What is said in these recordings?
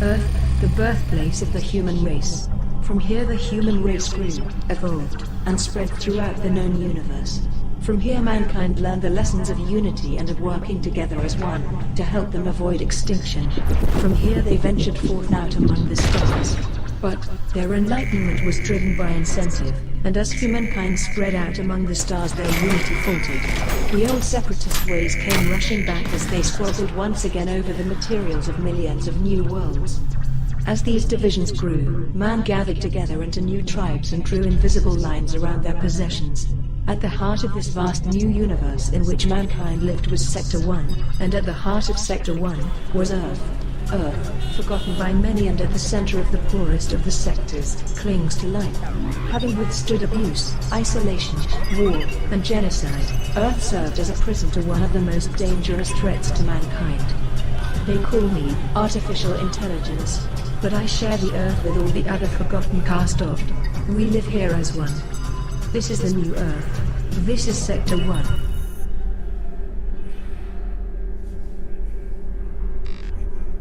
Earth, the birthplace of the human race. From here the human race grew, evolved, and spread throughout the known universe. From here mankind learned the lessons of unity and of working together as one, to help them avoid extinction. From here they ventured forth out among the stars. But their enlightenment was driven by incentive, and as humankind spread out among the stars their unity faltered. The old separatist ways came rushing back as they squabbled once again over the materials of millions of new worlds. As these divisions grew, man gathered together into new tribes and drew invisible lines around their possessions. At the heart of this vast new universe in which mankind lived was Sector 1, and at the heart of Sector 1 was Earth. Earth, forgotten by many and at the center of the poorest of the sectors, clings to life. Having withstood abuse, isolation, war, and genocide, Earth served as a prison to one of the most dangerous threats to mankind. They call me Artificial Intelligence, but I share the Earth with all the other forgotten cast off. We live here as one. This is the new Earth. This is Sector 1.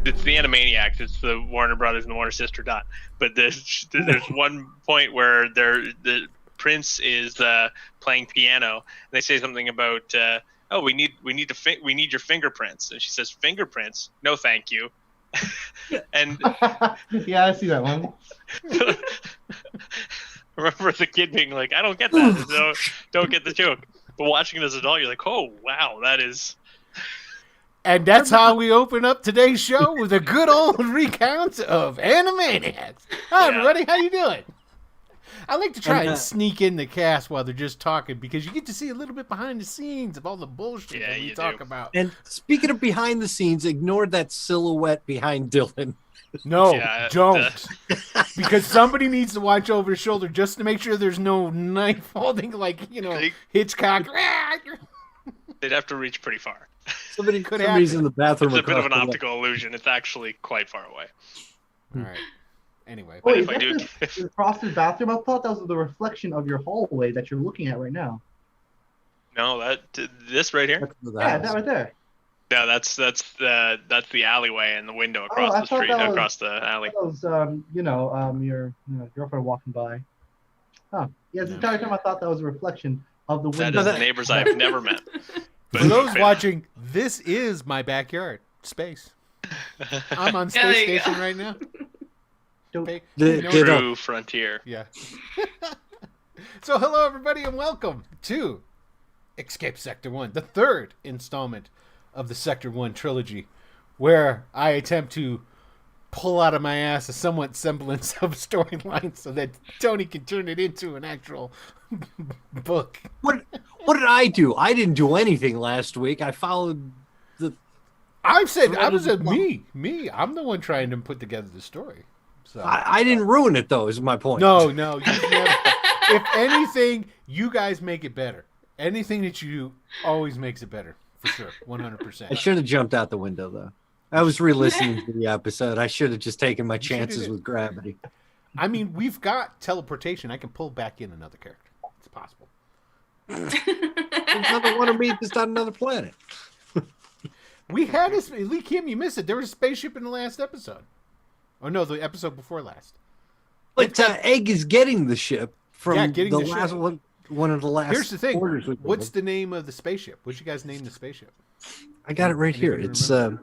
It's the Animaniacs. It's the Warner Brothers and the Warner Sister dot. But there's one point where the prince is playing piano. And they say something about, "Oh, we need your fingerprints." And she says, "Fingerprints? No, thank you." And yeah, I see that one. I remember as a kid being like, "I don't get that. Don't get the joke." But watching it as an adult, you're like, "Oh, wow, that is." And that's how we open up today's show with a good old recount of Animaniacs. Hi, everybody. How you doing? I like to try and sneak in the cast while they're just talking because you get to see a little bit behind the scenes of all the bullshit that we talk about. And speaking of behind the scenes, ignore that silhouette behind Dylan. No, don't. Because somebody needs to watch over his shoulder just to make sure there's no knife holding, Hitchcock. They'd have to reach pretty far. Somebody's in the bathroom. It's a bit of an optical illusion. It's actually quite far away. All right. Anyway. Wait, the frosted bathroom? I thought that was the reflection of your hallway that you're looking at right now. No, this right here? Yeah, that right there. Yeah, that's the alleyway and the window across the street, across the alley. That was, your girlfriend walking by. Oh, yeah, the entire time I thought that was a reflection of the window. That is the neighbors I've never met. For those watching, this is my backyard space. I'm on Space Station right now. True frontier. Yeah. So hello everybody and welcome to Escape Sector 1, the third installment of the Sector 1 trilogy, where I attempt to pull out of my ass a somewhat semblance of storyline so that Tony can turn it into an actual book. What did I do? I didn't do anything last week. I followed the... I was me. I'm the one trying to put together the story. So I didn't ruin it, though, is my point. No. If anything, you guys make it better. Anything that you do always makes it better, for sure, 100%. I should have jumped out the window, though. I was re-listening to the episode. I should have just taken my chances with gravity. I mean, we've got teleportation. I can pull back in another character. It's possible. There's another one of me just on another planet. We had Lee Kim, you missed it. There was a spaceship in the last episode. Oh, no, the episode before last. But Egg is getting the ship from the last ship. One of the last. Here's the thing. What's the name of the spaceship? What'd you guys name the spaceship? I got it right here. It's the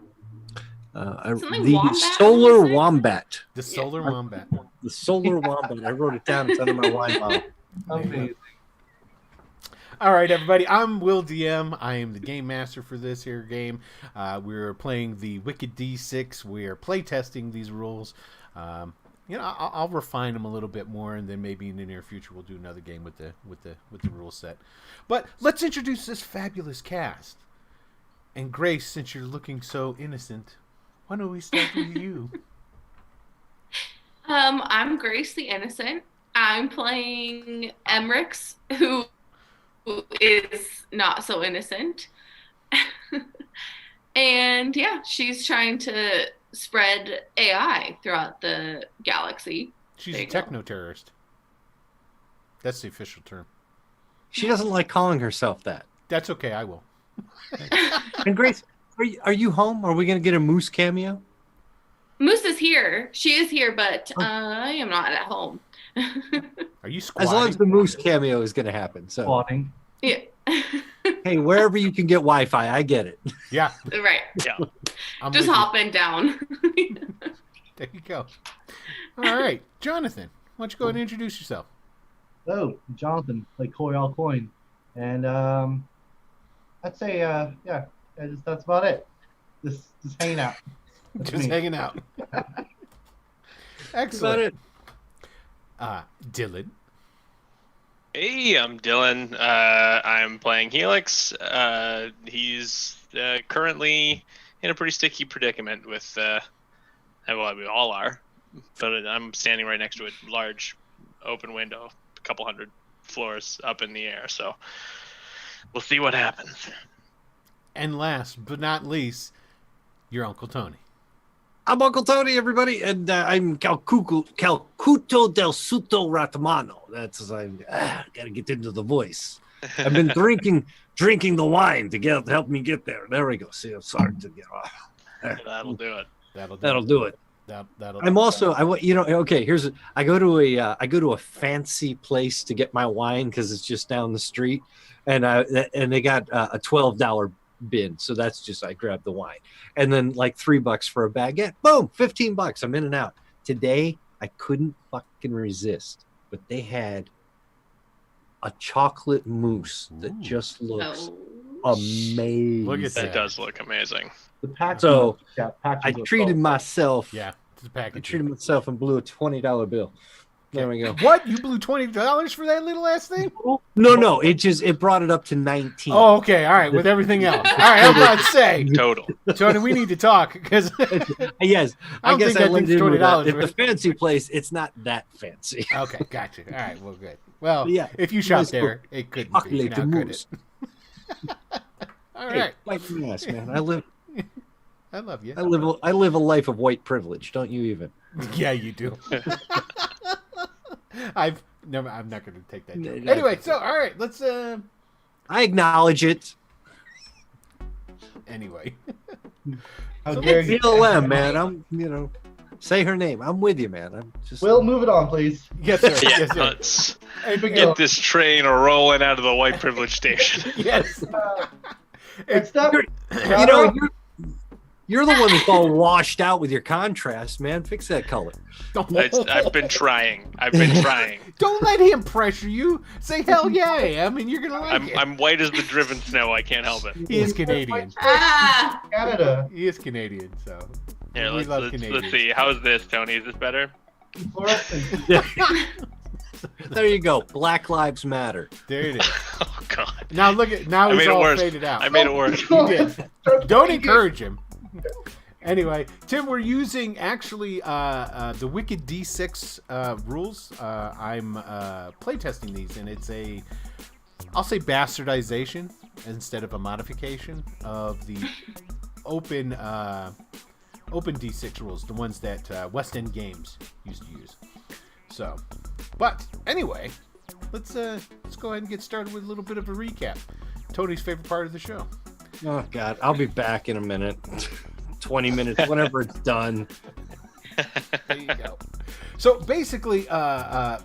Wombat, Solar Wombat. The Solar Wombat. The Solar Wombat. I wrote it down. It's under my wine bottle. Amazing. All right, everybody. I'm Will DM. I am the game master for this here game. We're playing the Wicked D6. We are play testing these rules. I'll refine them a little bit more, and then maybe in the near future we'll do another game with the rule set. But let's introduce this fabulous cast. And Grace, since you're looking so innocent, why don't we start with you? I'm Grace the Innocent. I'm playing Emrix, who is not so innocent. And yeah, she's trying to spread AI throughout the galaxy. She's a techno-terrorist. That's the official term. She doesn't like calling herself that. That's okay. I will. And Grace, are you home? Are we going to get a Moose cameo? Moose is here. She is here, but I am not at home. Are you squatting? As long as the Moose cameo is going to happen. So, Spawning. Yeah. hey, wherever you can get Wi-Fi, I get it. Yeah. Right. Yeah. I'm Just with you. hopping down. There you go. All right, Jonathan, why don't you go ahead and introduce yourself? Oh, Jonathan, like Coy all coin. And I'd say that's about it. Just hanging out. That's Just me. hanging out. Excellent. Dylan. Hey, I'm Dylan. I'm playing Helix. He's currently in a pretty sticky predicament with, well, we all are, but I'm standing right next to a large open window, a couple hundred floors up in the air, so we'll see what happens. And last but not least, your Uncle Tony. I'm Uncle Tony, everybody, and I'm Calcuto del Suto Ratmano. That's gotta get into the voice. I've been drinking the wine to help me get there. There we go. See, I'm starting to get off. That'll do it. That'll do it. That'll I'm also okay. I go to a fancy place to get my wine because it's just down the street, and they got a $12 bin, so that's just I grab the wine, and then like $3 for a baguette. Boom, $15. I'm in and out. Today I couldn't fucking resist, but they had a chocolate mousse that just looks amazing. Look at That does look amazing. The packaging. So Yeah, I packaging treated was myself. Yeah, it's a I package. treated myself and blew a $20 bill. There we go. What? You blew $20 for that little ass thing? No, it brought it up to 19. Oh, okay. All right. With everything else. All right. I'm about to say, Total. Tony, we need to talk because Yes, I don't guess think I that let thing's in with that. $20 At the worth. fancy place, it's not that fancy. Okay, gotcha. All right. Well, good. Well, Yeah, if you shop nice there, it couldn't be. Chocolate Now, could it? mousse. All Hey, right. wipe my ass, man. I love you. live a life of white privilege. Don't you even? Yeah, you do. I'm not going to take that joke. No. Anyway, so all right, let's. I acknowledge it. Anyway, How So dare you? BLM, man. Say her name. I'm with you, man. I'm just. Will, move it on, please. yes, sir. Yeah, Yes, sir. let's Hey, big get this train rolling out of the white privilege station. Yes. It's not. You're the one that's all washed out with your contrast, man. Fix that color. I've been trying. Don't let him pressure you. Say hell yeah. I mean, you're gonna like it. I'm white as the driven snow. I can't help it. He is Canadian. Canada. He is Canadian, so Here, we love let's Canadians. see. How's this, Tony? Is this better? Fluorescent. There you go. Black Lives Matter. There it is. Oh God. Now look at now I he's made it all worse. faded out. I made it worse. You did. Don't encourage him. Anyway, Tim, we're using actually the Wicked D6 rules. I'm playtesting these, and it's I'll say bastardization instead of a modification of the open D6 rules, the ones that West End Games used to use. So, but anyway, let's go ahead and get started with a little bit of a recap. Tony's favorite part of the show. Oh God, I'll be back in a minute. 20 minutes, whenever it's done. There you go. So basically, the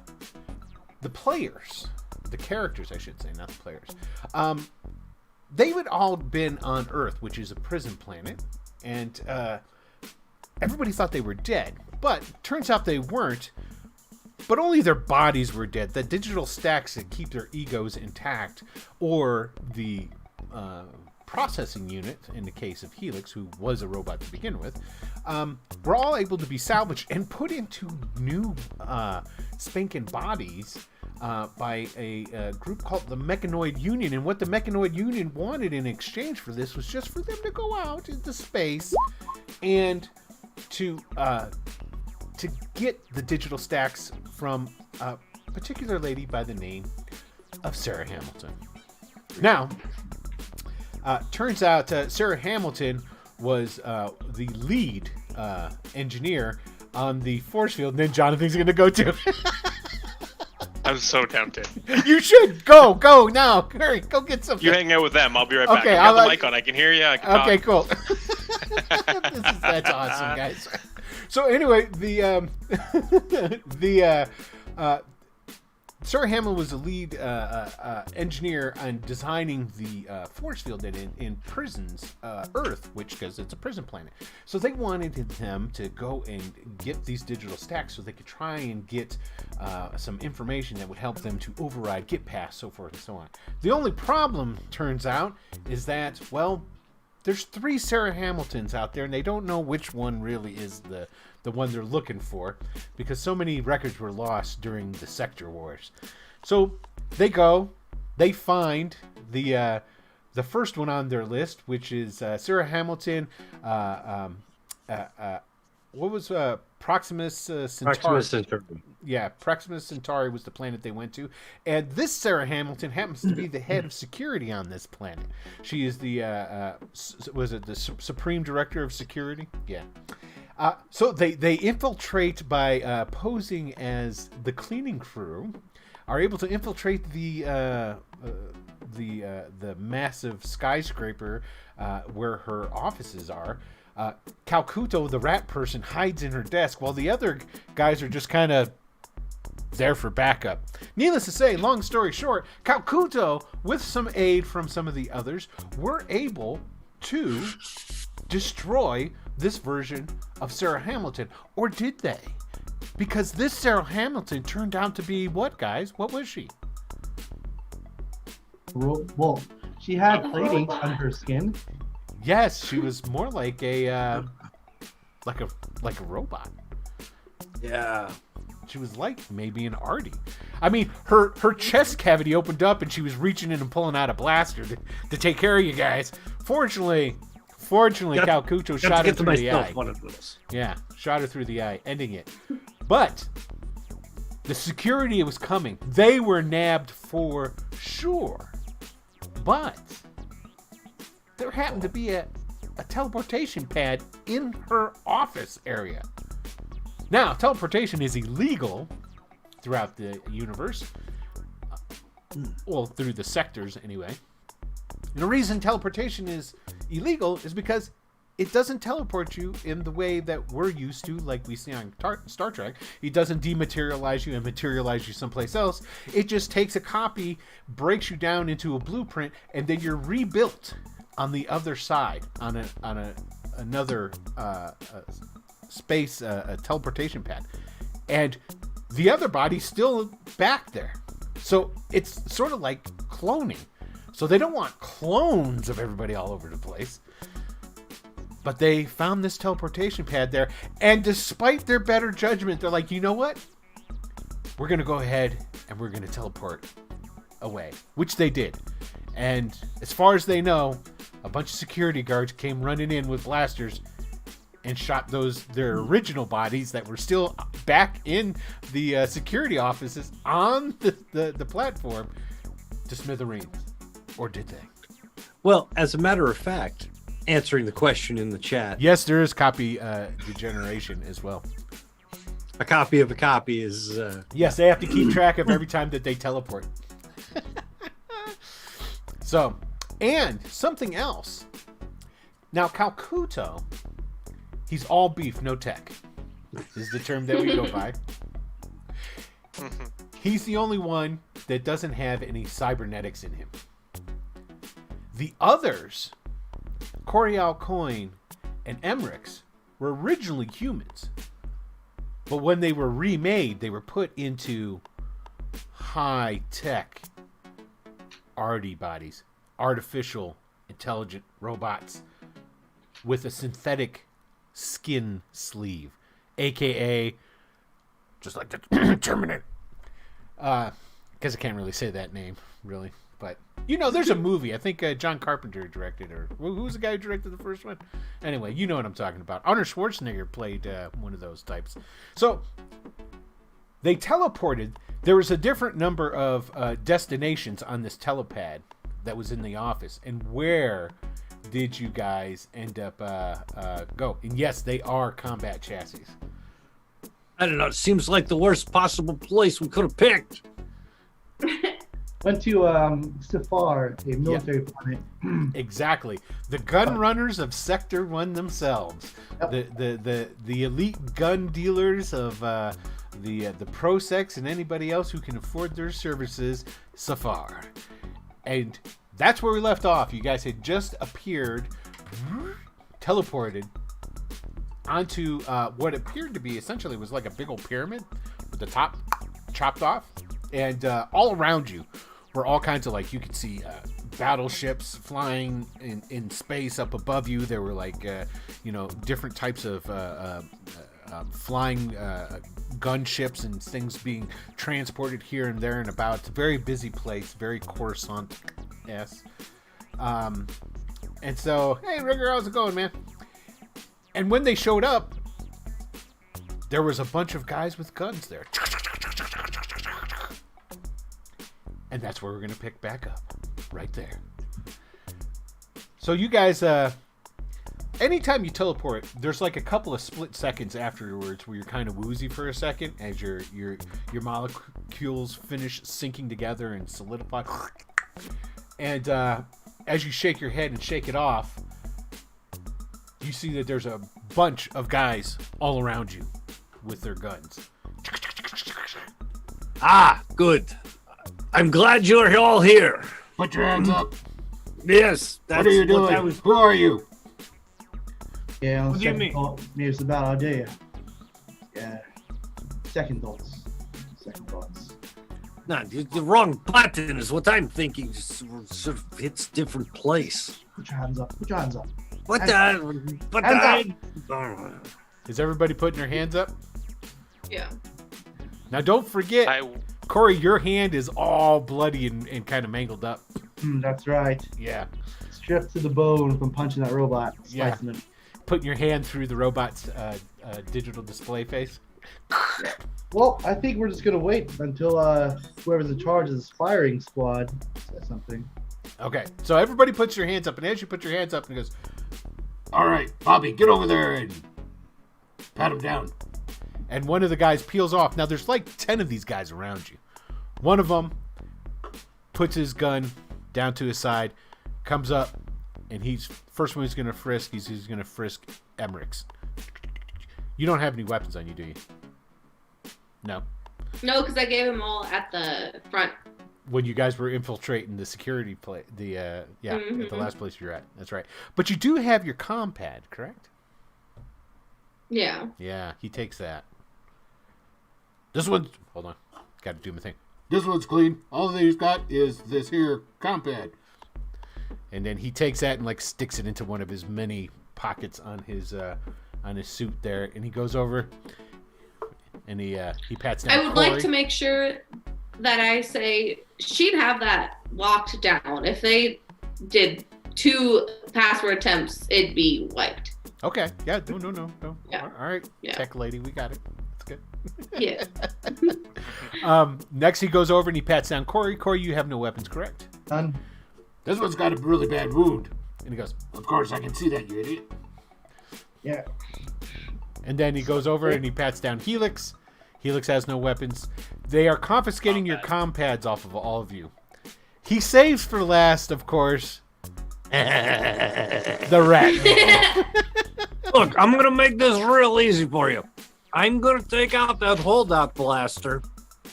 players, the characters, I should say, not the players, they would all been on Earth, which is a prison planet, and everybody thought they were dead, but turns out they weren't. But only their bodies were dead. The digital stacks that keep their egos intact, or the processing unit, in the case of Helix, who was a robot to begin with, were all able to be salvaged and put into new spanking bodies by a group called the Mechanoid Union. And what the Mechanoid Union wanted in exchange for this was just for them to go out into space and to get the digital stacks from a particular lady by the name of Sarah Hamilton. Now, turns out Sarah Hamilton was the lead engineer on the force field, and then Jonathan's going to go too. I'm so tempted. You should go now. Hurry, go get something. You hang out with them. I'll be right back. Okay, I've got I'll- the mic on. I can hear you. I can Okay, talk. cool. That's awesome, guys. So anyway, Sir Hamill was the lead engineer on designing the force field in prisons, Earth, because it's a prison planet. So they wanted him to go and get these digital stacks so they could try and get some information that would help them to override, get past, so forth and so on. The only problem, turns out, is that, well, there's 3 Sarah Hamiltons out there, and they don't know which one really is the one they're looking for, because so many records were lost during the Sector Wars. So they find the first one on their list, which is Sarah Hamilton. What was Proximus Centauri? Proximus Centauri. Yeah, Proximus Centauri was the planet they went to, and this Sarah Hamilton happens to be the head of security on this planet. She is the Supreme Director of Security? Yeah. So they infiltrate by posing as the cleaning crew, are able to infiltrate the massive skyscraper where her offices are. Calcuto, the rat person, hides in her desk while the other guys are just kind of there for backup. Needless to say, long story short, Calcuto, with some aid from some of the others, were able to destroy this version of Sarah Hamilton. Or did they? Because this Sarah Hamilton turned out to be what, guys? What was she? Well, she had plating on her skin. Yes, she was more like a robot. Yeah. She was like maybe an arty. I mean, her chest cavity opened up and she was reaching in and pulling out a blaster to take care of you guys. Fortunately, Calcuto shot her through the eye. One of those. Yeah, shot her through the eye, ending it. But the security was coming. They were nabbed for sure. But there happened to be a teleportation pad in her office area. Now, teleportation is illegal throughout the universe. Well, through the sectors, anyway. And the reason teleportation is illegal is because it doesn't teleport you in the way that we're used to, like we see on Star Trek. It doesn't dematerialize you and materialize you someplace else. It just takes a copy, breaks you down into a blueprint, and then you're rebuilt on the other side, on another space teleportation pad, and the other body's still back there. So it's sort of like cloning. So they don't want clones of everybody all over the place. But they found this teleportation pad there, and despite their better judgment, they're like, you know what? We're going to go ahead and we're going to teleport away, which they did. And as far as they know, a bunch of security guards came running in with blasters and shot their original bodies that were still back in the security offices on the platform to smithereens. Or did they? Well, as a matter of fact, answering the question in the chat, Yes, there is copy degeneration as well. a copy of a copy is... Yes, they have to keep track of every time that they teleport. So, and something else. Now, Calcuto, he's all beef, no tech. This is the term that we go by. He's the only one that doesn't have any cybernetics in him. The others, Corial Coin and Emmerich, were originally humans. But when they were remade, they were put into high-tech arty bodies, artificial intelligent robots with a synthetic skin sleeve, aka just like the Terminus. Because I can't really say that name, really. But, you know, there's a movie. I think John Carpenter directed, or who's the guy who directed the first one? Anyway, you know what I'm talking about. Arnold Schwarzenegger played one of those types. So, they teleported. There was a different number of destinations on this telepad that was in the office. And where did you guys end up go? And yes, they are combat chassis. I don't know. It seems like the worst possible place we could have picked. Went to SyFy, a military planet. Exactly. The gun runners of Sector 1 themselves. Yep. The elite gun dealers of the Prosex and anybody else who can afford their services, SyFy. And that's where we left off. You guys had just appeared, teleported onto what appeared to be essentially was like a big old pyramid with the top chopped off. And all around you were all kinds of, like, you could see battleships flying in space up above you. There were, like, different types of flying gunships and things being transported here and there and about. It's a very busy place, very Coruscant-esque. And so, hey, Rigger, how's it going, man? And when they showed up, there was a bunch of guys with guns there. And that's where we're going to pick back up. Right there. So you guys, anytime you teleport, there's like a couple of split seconds afterwards where you're kind of woozy for a second as your molecules finish sinking together and solidify. And as you shake your head and shake it off, you see that there's a bunch of guys all around you with their guns. Ah, good. I'm glad you're all here. Put your hands up. Yes. What are you doing? Who are you? Yeah, What do you mean? Maybe it's a bad idea. Yeah. Second thoughts. Second thoughts. No, the wrong button is what I'm thinking. Just sort of hits different place. Put your hands up. Put your hands up. What Hands the? Is everybody putting their hands up? Yeah. Now don't forget, Corey, your hand is all bloody and kind of mangled up. That's right. Yeah. Stripped to the bone from punching that robot. Slicing it. Putting your hand through the robot's digital display face. Well, I think we're just going to wait until whoever's in charge of this firing squad says something. Okay, so everybody puts your hands up, and as you put your hands up, and goes, all right, Bobby, get over there and pat him down. And one of the guys peels off. Now, there's like 10 of these guys around you. One of them puts his gun down to his side, comes up, and first one he's going to frisk, he's going to frisk Emmerich's. You don't have any weapons on you, do you? No. No, because I gave them all at the front. When you guys were infiltrating the security place, at the last place you're at. That's right. But you do have your comm pad, correct? Yeah. Yeah, he takes that. This one's... Hold on. Got to do my thing. This one's clean. All that he's got is this here comm pad. And then he takes that and, like, sticks it into one of his many pockets on his suit there. And he goes over and he pats down I would Corey. like to make sure that I say she'd have that locked down. If they did 2 password attempts, it'd be wiped. Okay. Yeah. No. Yeah. All right. Yeah. Tech lady, we got it. That's good. Yeah. Next, he goes over and he pats down Corey. Corey, you have no weapons, correct? None. This one's got a really bad wound. And he goes, of course, I can see that, you idiot. Yeah. And then he goes over and he pats down Helix. Helix has no weapons. They are confiscating your comm pads off of all of you. He saves for last, of course, the rat. Look, I'm going to make this real easy for you. I'm going to take out that holdout blaster,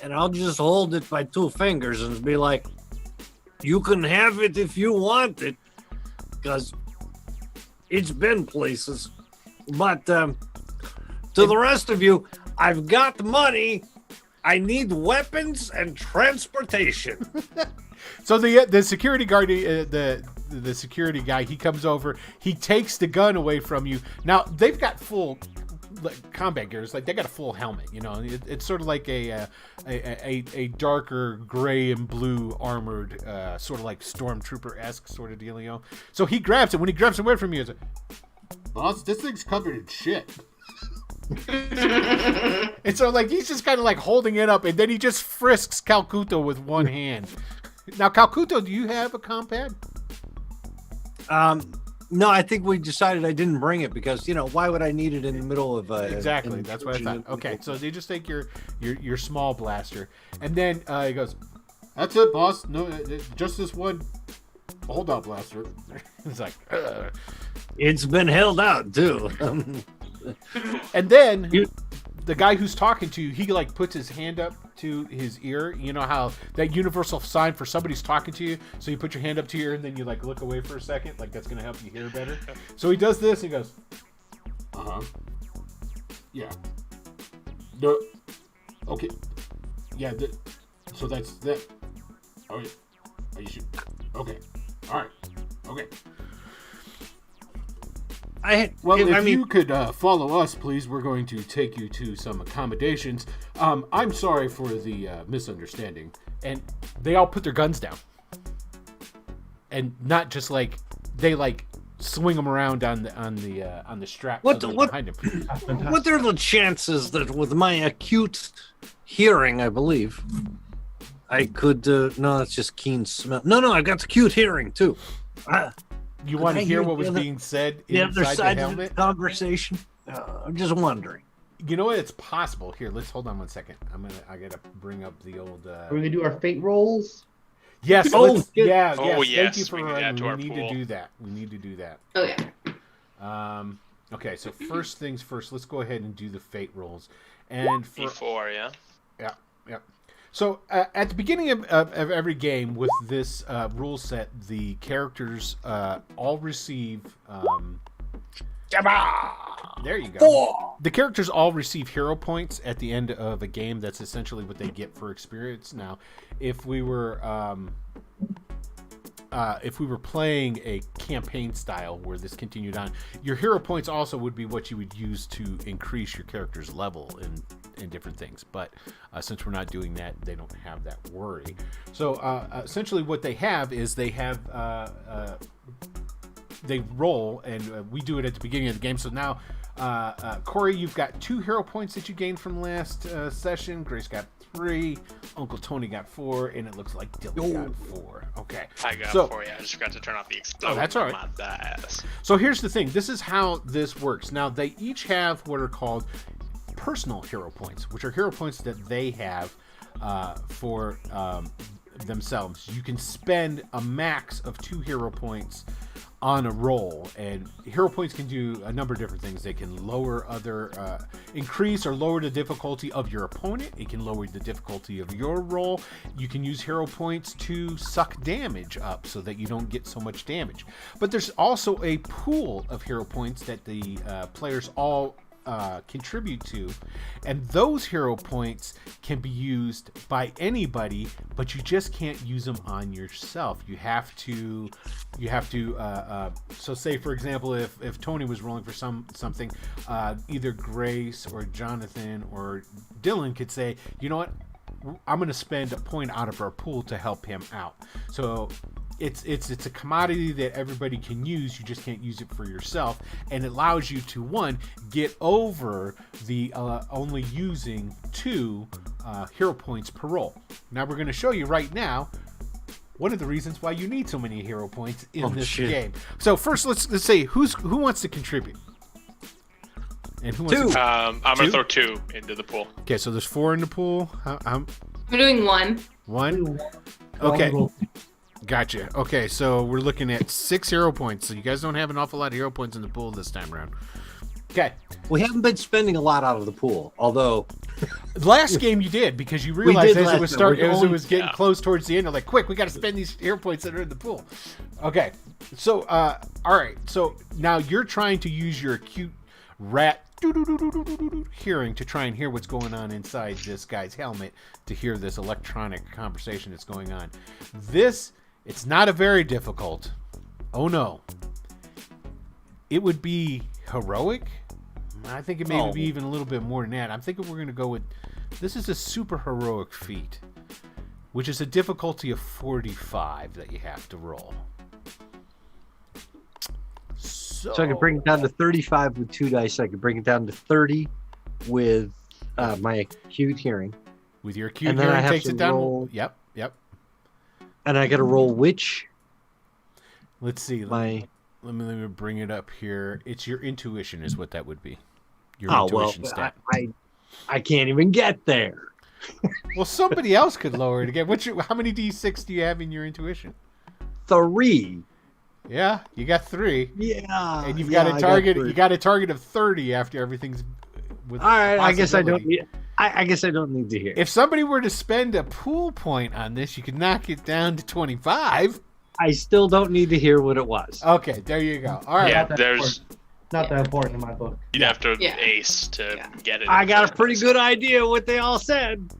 and I'll just hold it by 2 fingers and be like, you can have it if you want it, because it's been places. But to the rest of you, I've got money. I need weapons and transportation. So the security guard, the security guy, he comes over. He takes the gun away from you. Now they've got full combat gears, like they got a full helmet. You know, it's sort of like a darker gray and blue armored, sort of like stormtrooper-esque sort of dealio. So he grabs it. When he grabs it away from you, he's like, "Boss, this thing's covered in shit." And so, like, he's just kind of like holding it up, and then he just frisks Calcuto with one hand. Now, Calcuto, do you have a compad? No, I think we decided I didn't bring it because, why would I need it in the middle of exactly? That's what I thought. Okay, so they just take your small blaster, and then he goes, That's it, boss. No, just this one. Hold up, blaster. It's like, It's been held out too. and then the guy who's talking to you, he like puts his hand up to his ear. You know how that universal sign for somebody's talking to you. So you put your hand up to your ear, and then you like look away for a second. Like that's gonna help you hear better. So he does this. And he goes, yeah. No. Okay. Yeah. So that's that. Oh yeah. Are you sure? Okay. All right. Okay. If you could follow us, please, we're going to take you to some accommodations. I'm sorry for the misunderstanding. And they all put their guns down. And not just like they like swing them around on the strap behind him. What are the chances that with my acute hearing, I believe, I could? No, it's just keen smell. No, I've got acute hearing too. You want to hear what was being said inside the helmet? Of the conversation? I'm just wondering. You know what? It's possible. Here, let's hold on 1 second. I gotta bring up the old. Are we gonna do our fate rolls? Yes. yes. Thank you for we need to do that. We need to do that. Oh yeah. Okay. So first things first. Let's go ahead and do the fate rolls. And for D4, yeah. Yeah. So at the beginning of every game with this rule set, the characters all receive. There you go. The characters all receive hero points at the end of a game. That's essentially what they get for experience. Now, if we were playing a campaign style where this continued on, your hero points also would be what you would use to increase your character's level in different things. But since we're not doing that, they don't have that worry. So essentially what they have is they roll, and we do it at the beginning of the game. So now, Corey, you've got 2 hero points that you gained from last session. Grace got 3. Uncle Tony got 4, and it looks like Dylan got 4. Okay. I got 4, yeah. I just forgot to turn off the explosion. Oh, that's all right. So here's the thing. This is how this works. Now, they each have what are called personal hero points, which are hero points that they have for themselves. You can spend a max of 2 hero points on a roll, and hero points can do a number of different things. They can increase or lower the difficulty of your opponent. It can lower the difficulty of your roll. You can use hero points to suck damage up so that you don't get so much damage. But there's also a pool of hero points that the players all contribute to, and those hero points can be used by anybody, but you just can't use them on yourself. You have to so say for example, if Tony was rolling for something, either Grace or Jonathan or Dylan could say, you know what, I'm going to spend a point out of our pool to help him out. So it's a commodity that everybody can use. You just can't use it for yourself, and it allows you to, one, get over the only using 2 hero points per roll. Now we're going to show you right now one of the reasons why you need so many hero points in this game. So first, let's say who wants to contribute. And who wants 2. I'm going to throw 2 into the pool. Okay, so there's 4 in the pool. I'm doing 1. 1? Okay. Gotcha. Okay, so we're looking at 6 hero points. So you guys don't have an awful lot of hero points in the pool this time around. Okay. We haven't been spending a lot out of the pool, although last game you did, because you realized as it was getting Yeah. close towards the end, you're like, quick, we got to spend these hero points that are in the pool. Okay. So, all right. So now you're trying to use your acute rat hearing to try and hear what's going on inside this guy's helmet, to hear this electronic conversation that's going on. It's not a very difficult. Oh no. It would be heroic. I think it may be even a little bit more than that. I'm thinking we're going to go with, this is a super heroic feat, which is a difficulty of 45 that you have to roll. So I could bring it down to 35 with 2 dice. I could bring it down to 30 with my acute hearing. With your acute And then I hearing have takes to it down. roll- Yep. And I got to roll which? Let's see. My Let me bring it up here. It's your intuition is what that would be. Your well, intuition stat. I can't even get there. Well, somebody else could lower it again. How many D6 do you have in your intuition? 3. Yeah, you got 3. Yeah. And you've yeah, got a I target. 3. You got a target of 30 after everything's. With All right. I guess I don't. possibility. I guess I don't need to hear. If somebody were to spend a pool point on this, you could knock it down to 25. I still don't need to hear what it was. Okay, there you go. All right. Yeah, Not that there's important. Not that important in my book. you'd have to Yeah. ace to get it. I in the got a first pretty place. good idea what they all said.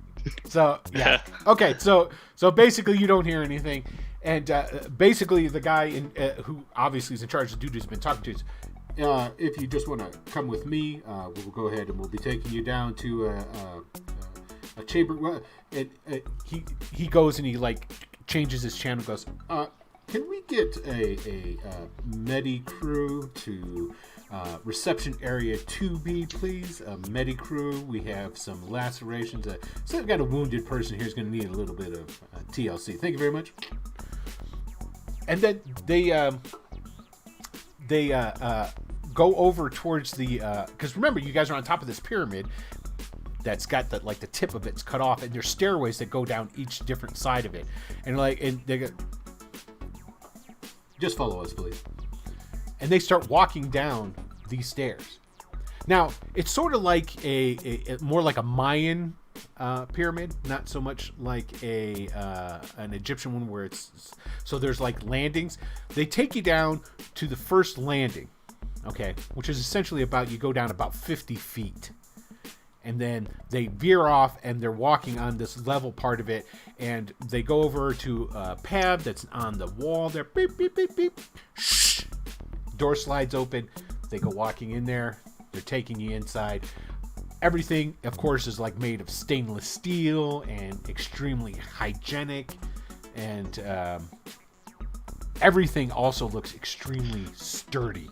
So yeah. Okay. So basically, you don't hear anything, and basically, the guy who obviously is in charge, the dude who's been talking to us. If you just want to come with me, we'll go ahead and we'll be taking you down to a chamber. Well, he goes and he like changes his channel. Goes, can we get a Medi crew to reception area 2B, please? Medi crew. We have some lacerations. So we've got a wounded person here who's going to need a little bit of TLC. Thank you very much. And then they go over towards the because remember, you guys are on top of this pyramid that's got the tip of it's cut off, and there's stairways that go down each different side of it, and they go, just follow us, please. And they start walking down these stairs. Now it's sort of like a more like a Mayan pyramid, not so much like an Egyptian one where it's so there's like landings. They take you down to the first landing, okay, which is essentially you go down about 50 feet, and then they veer off and they're walking on this level part of it, and they go over to a pad that's on the wall there. Beep beep beep beep. Shh. Door slides open. They go walking in there. They're taking you inside. Everything, of course, is like made of stainless steel and extremely hygienic, and everything also looks extremely sturdy.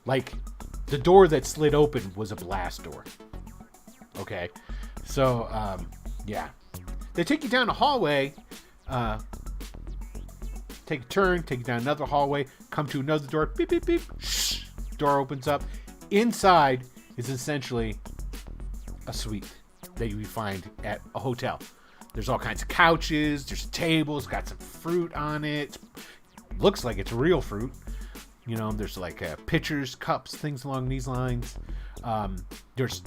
Like the door that slid open was a blast door. Okay, so yeah, they take you down a hallway. Take a turn, take you down another hallway, come to another door. Beep beep beep. Shh. Door opens up. Inside is essentially a suite that you would find at a hotel. There's all kinds of couches, there's tables, got some fruit on it. Looks like it's real fruit. You know, there's like pitchers, cups, things along these lines. There's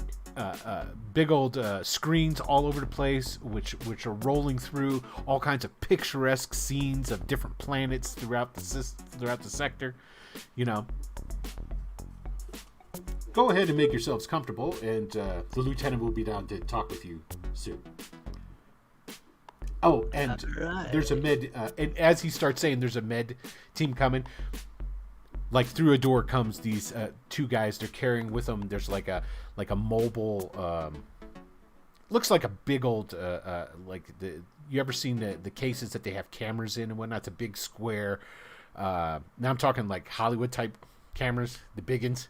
big old screens all over the place, which are rolling through all kinds of picturesque scenes of different planets throughout the sector. You know. Go ahead and make yourselves comfortable, and the lieutenant will be down to talk with you soon. Oh, and there's a med, and as he starts saying there's a med team coming, like through a door comes these two guys. They're carrying with them, there's like a mobile, looks like a big old, you ever seen the cases that they have cameras in and whatnot? It's a big square, now I'm talking like Hollywood type cameras, the big ones.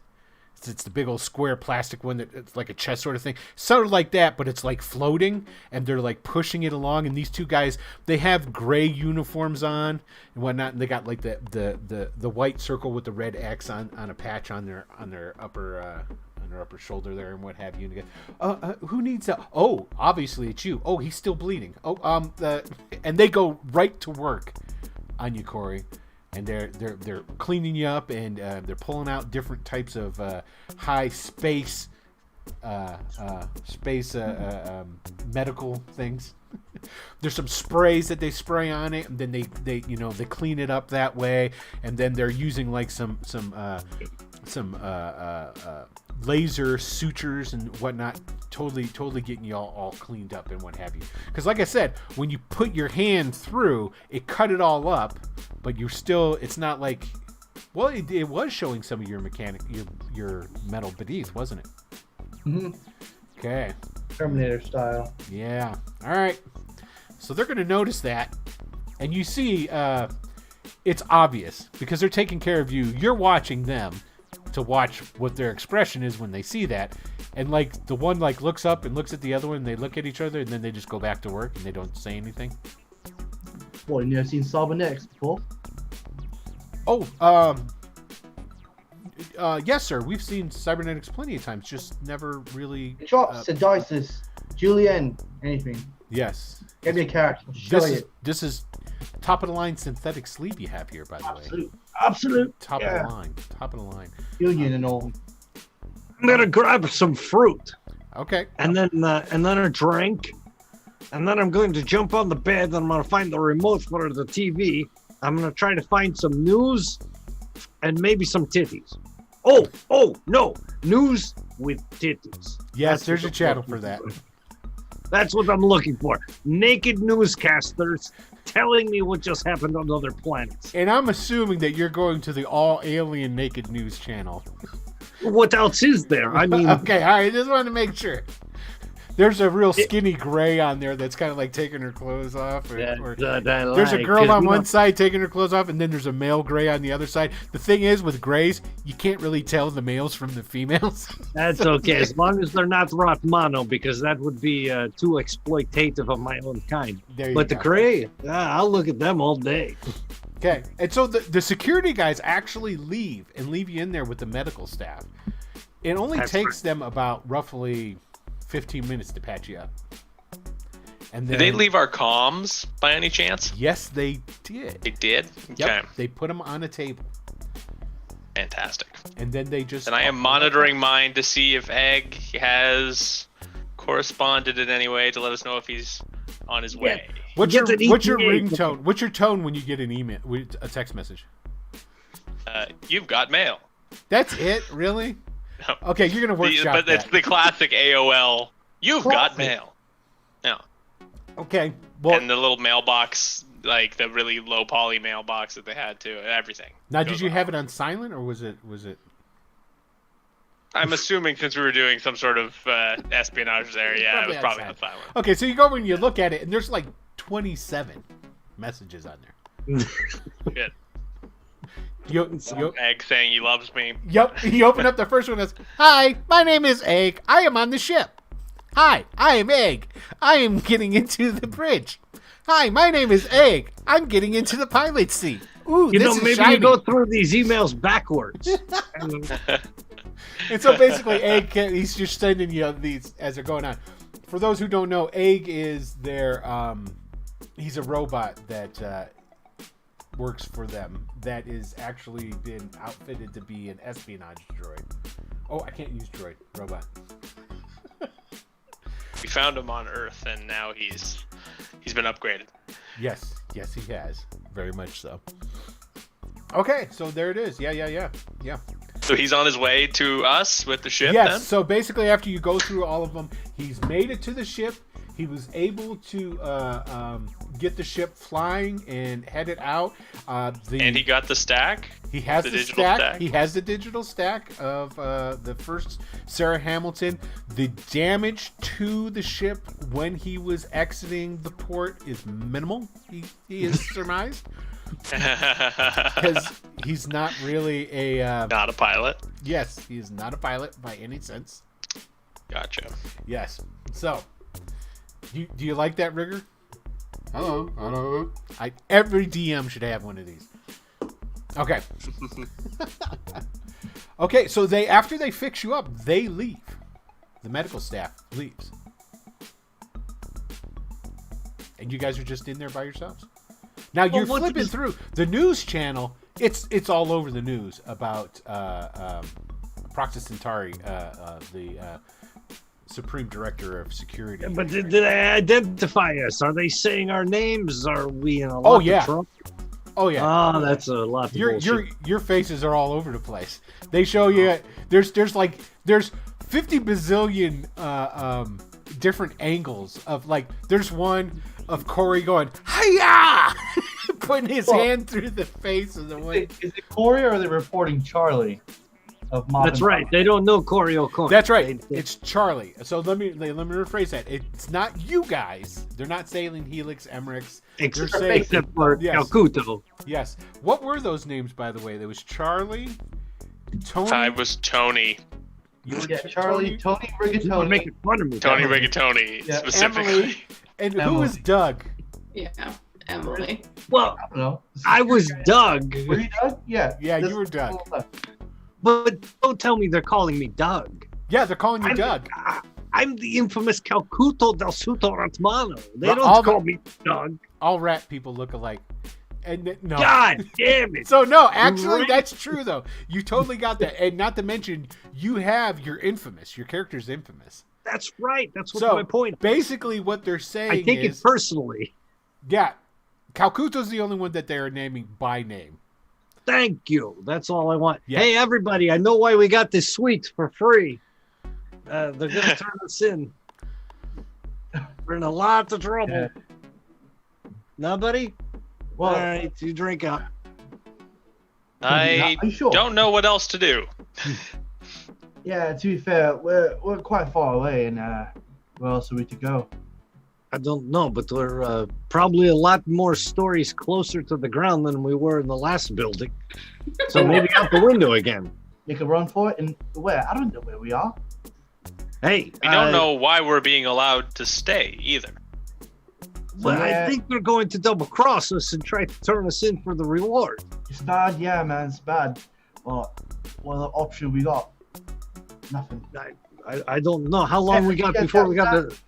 It's the big old square plastic one that it's like a chest sort of thing. Sort of like that, but it's like floating, and they're like pushing it along. And these two guys, they have gray uniforms on and whatnot, and they got like the white circle with the red X on a patch on their upper shoulder there and what have you. And they go, who needs that? Oh, obviously it's you. Oh, he's still bleeding. Oh, and they go right to work on you, Corey. And they're cleaning you up, and they're pulling out different types of high space medical things. There's some sprays that they spray on it, and then they clean it up that way, and then they're using like some laser sutures and whatnot, totally getting you all cleaned up and what have you. Because like I said, when you put your hand through, it cut it all up, but you're still, it's not like, well, it was showing some of your your metal beneath, wasn't it? Mm-hmm. Okay. Terminator style. Yeah. All right. So they're going to notice that, and you see, it's obvious because they're taking care of you. You're watching them to watch what their expression is when they see that, and like the one like looks up and looks at the other one, and they look at each other, and then they just go back to work and they don't say anything. Well, you never seen Cybernetics before? Oh, yes, sir. We've seen cybernetics plenty of times, just never really. Drops, Sedisis, Julian, anything. Yes. Give me a character. I'll show you. This is top of the line synthetic sleep you have here, by the way. Absolute. Top of the line. Top of the line. Union and all. I'm gonna grab some fruit Okay. and then a drink, and then I'm going to jump on the bed and I'm gonna find the remote for the TV. I'm gonna try to find some news and maybe some titties. Oh no, news with titties. Yes, That's there's what a I'm channel looking for that. That's what I'm looking for. Naked newscasters telling me what just happened on other planets. And I'm assuming that you're going to the all alien naked news channel. What else is there? I mean, Okay, all right, just wanted to make sure. There's a real skinny gray on there that's kind of like taking her clothes off. There's a girl on one side taking her clothes off, and then there's a male gray on the other side. The thing is, with grays, you can't really tell the males from the females. That's okay, as long as they're not Rotmano, because that would be too exploitative of my own kind. There you But the go. gray, I'll look at them all day. Okay, and so the security guys actually leave you in there with the medical staff. It only That's takes them about roughly 15 minutes to patch you up. And then, Did they leave our comms by any chance? Yes, they did. They did? Yep, Okay. they put them on a table, Fantastic. and then they just. And I am monitoring mine to see if Egg has corresponded in any way to let us know if he's on his way. What's your Get an ETA. ringtone? What's your tone when you get an email, a text message? You've got mail. That's it, really? No. Okay, you're gonna workshop But it's that. the classic AOL. You've got mail. Yeah. Okay, well, And the little mailbox, like the really low poly mailbox that they had too. Everything. now did goes you on. have it on silent or was it? I'm assuming since we were doing some sort of espionage there, yeah, it was probably on silent. Okay, so you go over and you look at it, and there's like 27 messages on there. Good. You, Egg saying he loves me. Yep. You open up the first one as, "Hi, my name is Egg. I am on the ship. Hi, I am Egg. I am getting into the bridge. Hi, my name is Egg. I'm getting into the pilot seat. Ooh, You this know, is maybe shiny." you go through these emails backwards. And so basically, Egg, he's just sending you these as they're going on. For those who don't know, Egg is their, he's a robot that works for them that is actually been outfitted to be an espionage droid. Oh, I can't use droid. Robot. We found him on Earth, and now he's been upgraded. Yes, he has. Very much so. Okay, so there it is. Yeah. So he's on his way to us with the ship. Yes, Then? so basically after you go through all of them, he's made it to the ship. He was able to get the ship flying and headed out. And he got the stack. He has the the digital stack. stack? He has the digital stack of the first Sarah Hamilton. The damage to the ship when he was exiting the port is minimal. He is surmised because he's not really a. Not a pilot. Yes, he is not a pilot by any sense. Gotcha. Yes. So, do you like that, Rigger? Hello. Every DM should have one of these. Okay. Okay, so after they fix you up, they leave. The medical staff leaves. And you guys are just in there by yourselves. Now you're flipping through the news channel. It's all over the news about Proxy Centauri, the Supreme Director of Security. But did they identify us? Are they saying our names? Are we in a lot of trouble? Oh yeah. Oh, that's a lot of bullshit. Your faces are all over the place. They show you there's 50 bazillion different angles of there's one of Corey going hiya, putting his hand through the face of the one. Is it Corey or are they reporting Charlie? That's right. They don't know Corey O'Connor. That's right. It's Charlie. So let me rephrase that. It's not you guys. They're not saying Helix, Emmerich. Except for Calcuto. Yes. What were those names, by the way? There was Charlie, Tony. I was Tony. Charlie, Tony Rigatoni. You're making fun of me. Tony Rigatoni, specifically. Emily, and who was Doug? Yeah, Emily. Well, I don't know. I was Doug. Were you Doug? Yeah. Yeah, you were Doug. But don't tell me they're calling me Doug. Yeah, they're calling you Doug. I'm the infamous Calcuto del Suto Ratmano. They Well, don't call me dog. All rat people look alike. And no. God damn it. So no, actually, Right. that's true though. You totally got that, and not to mention, you have your infamous. Your character's infamous. That's right. That's what's So my point. basically, what they're saying I take is, it personally. yeah, Calcuto's the only one that they are naming by name. Thank you. That's all I want. Yeah. Hey, everybody, I know why we got this suite for free. They're going to turn us in. We're in a lot of trouble. Yeah. Nobody? Well, All right, you drink up. I are you sure? don't know what else to do. Yeah, to be fair, we're quite far away, and where else are we to go? I don't know, but we're probably a lot more stories closer to the ground than we were in the last building. So maybe out the window again. Make a run for it, and where? I don't know where we are. Hey, We don't know why we're being allowed to stay either. But Yeah. I think they're going to double cross us and try to turn us in for the reward. It's bad, yeah, man, it's bad. But what other option we got? Nothing. I don't know how long we got before we got the.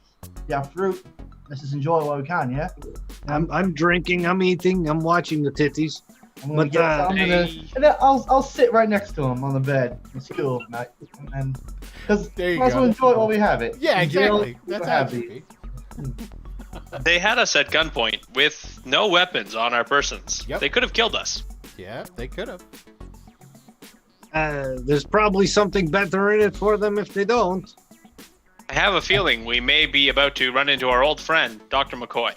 Yeah, fruit. Let's just enjoy it while we can, yeah? I'm drinking, I'm eating, I'm watching the titties. I'm gonna But, get some, hey. and then I'll sit right next to him on the bed. It's cool, mate. And because There you might as well go. enjoy it while we have it. Yeah, Enjoy exactly. it That's while we how it have should it. be. They had us at gunpoint with no weapons on our persons. Yep. They could have killed us. Yeah, they could have. There's probably something better in it for them if they don't. I have a feeling we may be about to run into our old friend, Dr. McCoy.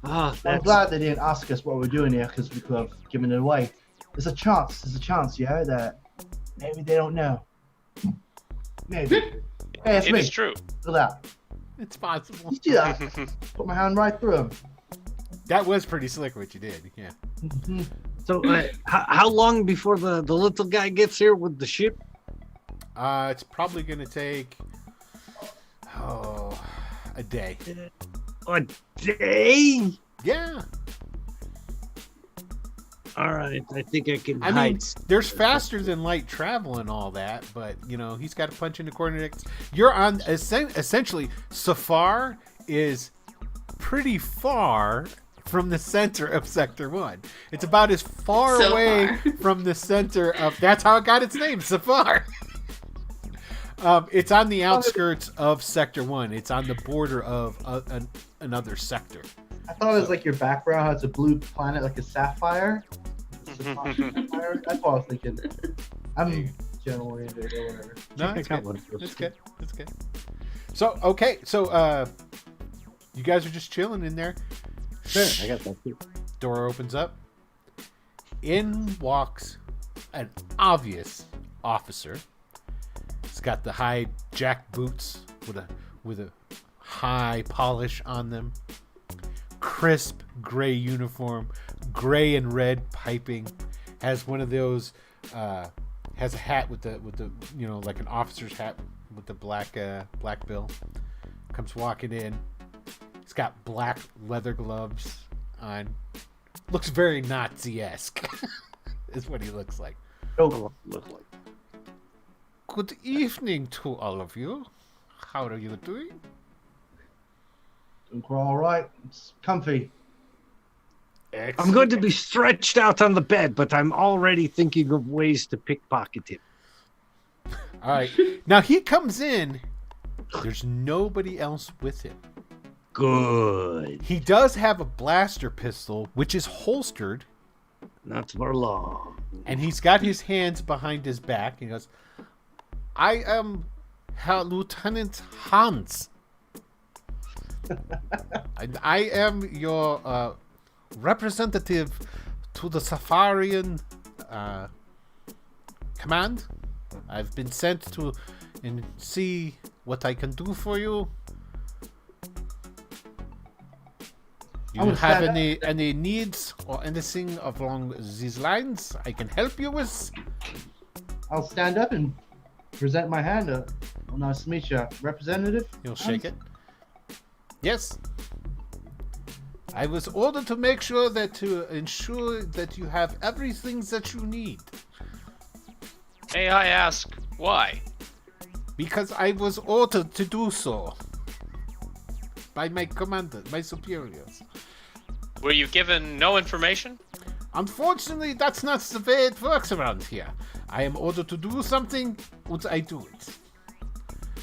Ah, I'm that's glad they didn't ask us what we're doing here because we could have given it away. There's a chance, yeah, that maybe they don't know. Maybe. Hey, it's It me. is true. Look at that. It's possible. You do that. Put my hand right through him. That was pretty slick what you did. Yeah. Mhm. so. How long before the little guy gets here with the ship? It's probably gonna take a day. A day? Yeah. All right, I think I can. I mean, hide. there's faster than light travel and all that, but you know he's got to punch into coordinates. You're on essentially. Safar is pretty far from the center of Sector 1. It's about as far So away far. from the center of. That's how it got its name, Safar. It's on the outskirts of Sector 1. It's on the border of another sector. I thought it was like your background has a blue planet like a sapphire. Sapphire? That's what I was thinking. I'm general oriented or whatever. No, Check it's out good. what it was. It's good. It's good. So okay, so you guys are just chilling in there. Sure, I got that too. Door opens up. In walks an obvious officer. He's got the high jack boots with a high polish on them. Crisp gray uniform, gray and red piping. Has one of those. Has a hat with the like an officer's hat with the black bill. Comes walking in. He's got black leather gloves on. Looks very Nazi-esque. Is what he looks like. Oh, Look like. Good evening to all of you. How are you doing? we're all right. It's comfy. I'm going to be stretched out on the bed, but I'm already thinking of ways to pickpocket him. All right. Now he comes in. There's nobody else with him. Good. He does have a blaster pistol, which is holstered, Not for long. and he's got his hands behind his back. He goes, I am Herr Lieutenant Hans. I am your representative to the Safarian command. I've been sent to and see what I can do for you. You have any needs or anything along these lines I can help you with? I'll stand up and present my hand. Oh, nice to meet you, representative. He'll shake it. Yes. I was ordered to make sure that to ensure that you have everything that you need. May I ask why? Because I was ordered to do so. By my commander, my superiors. Were you given no information? Unfortunately, that's not the way it works around here. I am ordered to do something, and I do it.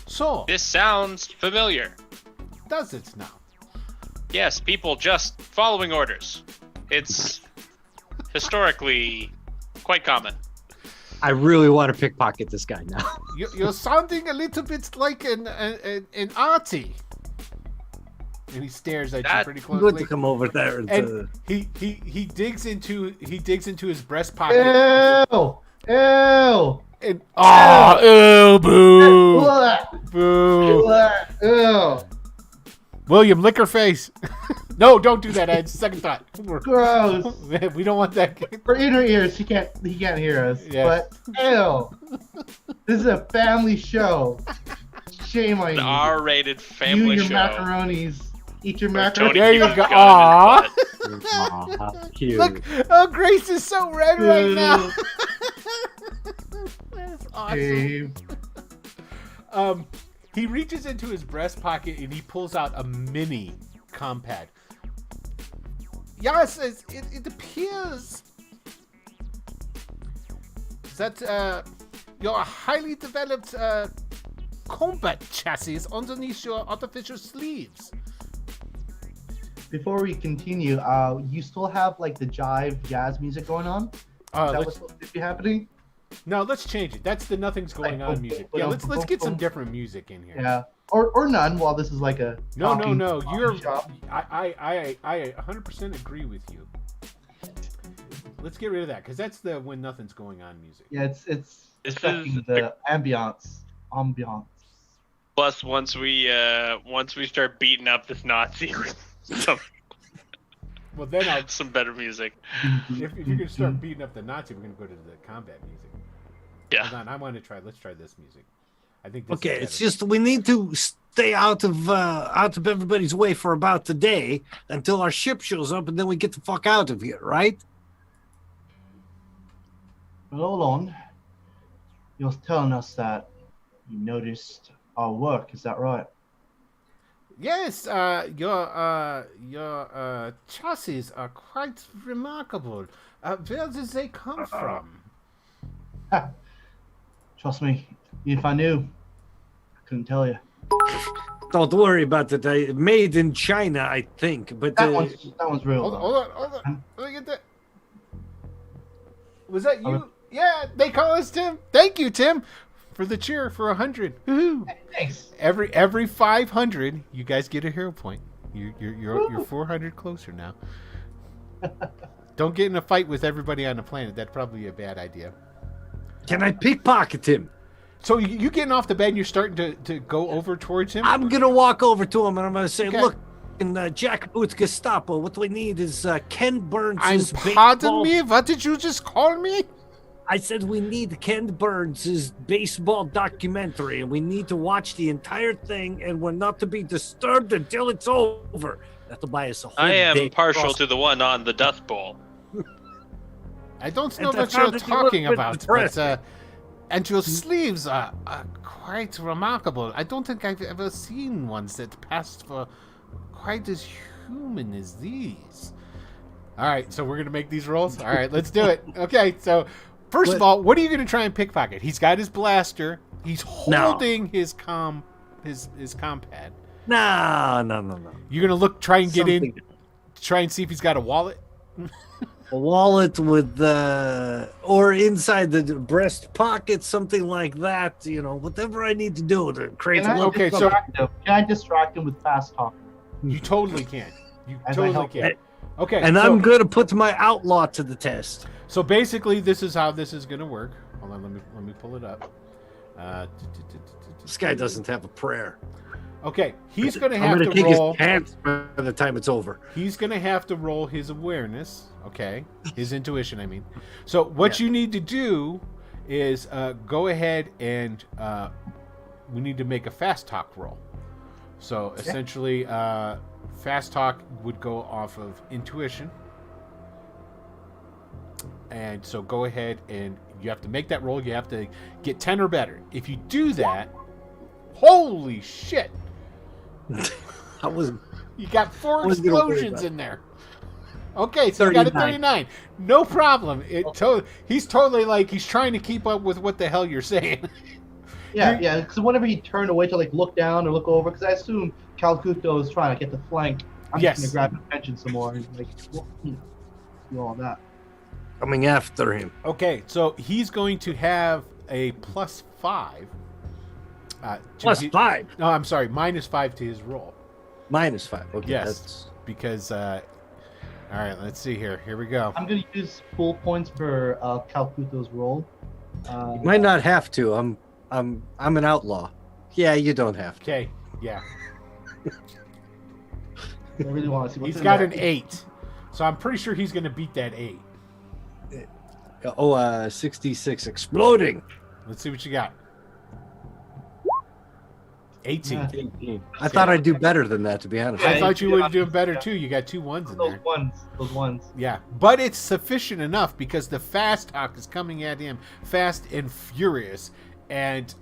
So, This sounds familiar. does it now? Yes, people just following orders. It's historically quite common. I really want to pickpocket this guy now. You're sounding a little bit like an arty. And he stares at you That- pretty I'm going closely. to come over there And he digs into his breast pocket. Ew! Ew! And ew, boo, Ugh! boo. Ugh! Ew! William, lick her face. No, don't do that, Ed. Second thought. Gross. We don't want that. For inner ears, he can't hear us. Yeah. But ew! This is a family show. Shame on An you. R-rated You family your show. macaronis. Eat your Where Tony macaroni. There you keeps go. gun in his Aw. butt. Aw, how cute. Look, oh, Grace is so red right now. That's awesome. Shame. He reaches into his breast pocket and he pulls out a mini compad. Yes, it appears that your highly developed combat chassis underneath your artificial sleeves. Before we continue, you still have like the jive jazz music going on? That was supposed to be happening? No, let's change it. That's the nothing's going on music. Yeah, let's get some different music in here. Yeah. Or none while this is like a No. talking You're. shop. I 100% agree with you. Let's get rid of that because that's the when nothing's going on music. Yeah, it's This affecting is the ambiance. Plus, once we start beating up this Nazi with Well, then I'll. some better music. If you're gonna start beating up the Nazi, we're gonna go to the combat music. Yeah. Hold on, I want to try. Let's try this music. I think. This Okay, is it's better. just we need to stay out of everybody's way for about the day until our ship shows up, and then we get the fuck out of here, right? Well, hold on. You're telling us that you noticed our work, is that right? Yes, your chassis are quite remarkable. Where did they come from? Trust me, if I knew, I couldn't tell you. Don't worry about it. Made in China, I think. But That one's real. Hold though. on. Look at that. Was that you? Yeah, they call us Tim. Thank you, Tim, for the cheer for 100. Woohoo! Thanks. Every 500, you guys get a hero point. You're 400 closer now. Don't get in a fight with everybody on the planet. That'd probably be a bad idea. can I pickpocket him? So you getting off the bed and you're starting to go over towards him? I'm gonna walk over to him and I'm gonna say, Okay. "Look, in Jack Boots Gestapo, what we need is Ken Burns' Pardon me? What did you just call me? I said we need Ken Burns' baseball documentary, and we need to watch the entire thing, and we're not to be disturbed until it's over. That'll buy us a whole I am day partial across- to the one on the Dust Bowl. I don't know And what that's how you're they do talking it with about, the but and your sleeves are quite remarkable. I don't think I've ever seen ones that passed for quite as human as these. All right, so we're gonna make these rolls. All right, let's do it. Okay, so first of all, what are you gonna try and pickpocket? He's got his blaster. He's holding his compad. No. You're gonna try and get in, Something- try and see if he's got a wallet. A wallet with or inside the breast pocket, something like that. You know, whatever I need to do to create Can a I, look. Okay, can I distract him with fast talk? You totally can. You As I totally help can. Okay, And so, I'm gonna put my outlaw to the test. So basically, this is how this is going to work. Hold on, let me pull it up. This guy doesn't have a prayer. Okay, he's going to I'm have gonna to kick roll. his pants by the time it's over. He's going to have to roll his awareness. Okay, his intuition. I mean. So what you need to do is go ahead and we need to make a fast talk roll. So essentially, fast talk would go off of intuition. And so go ahead and you have to make that roll. You have to get 10 or better. If you do that, Holy shit! I was You got 4 wasn't gonna worry explosions about in there. Okay, so you got a 39. No problem. He's totally like he's trying to keep up with what the hell you're saying. Yeah. Because whenever he turned away to like look down or look over, because I assume Calcuto is trying to get the flank. I'm Yes. just gonna grab attention some more and like, do all that. coming after him. Okay, so he's going to have a +5. +5. No, I'm sorry, -5 to his roll. -5. Okay. Yes. That's... Because all right, let's see here. Here we go. I'm gonna use full points for Calcuto's roll. You might not have to. I'm an outlaw. Yeah, you don't have to. Okay, yeah. I really want to see what's He's in got there. an 8. So I'm pretty sure he's going to beat that 8. 66 exploding. Let's see what you got. 18. Yeah. 18. I thought I'd do better than that, to be honest. Yeah, I thought you would do yeah. better too. You got 2 1s in there. Those ones. Yeah, but it's sufficient enough because the fast talk is coming at him fast and furious, and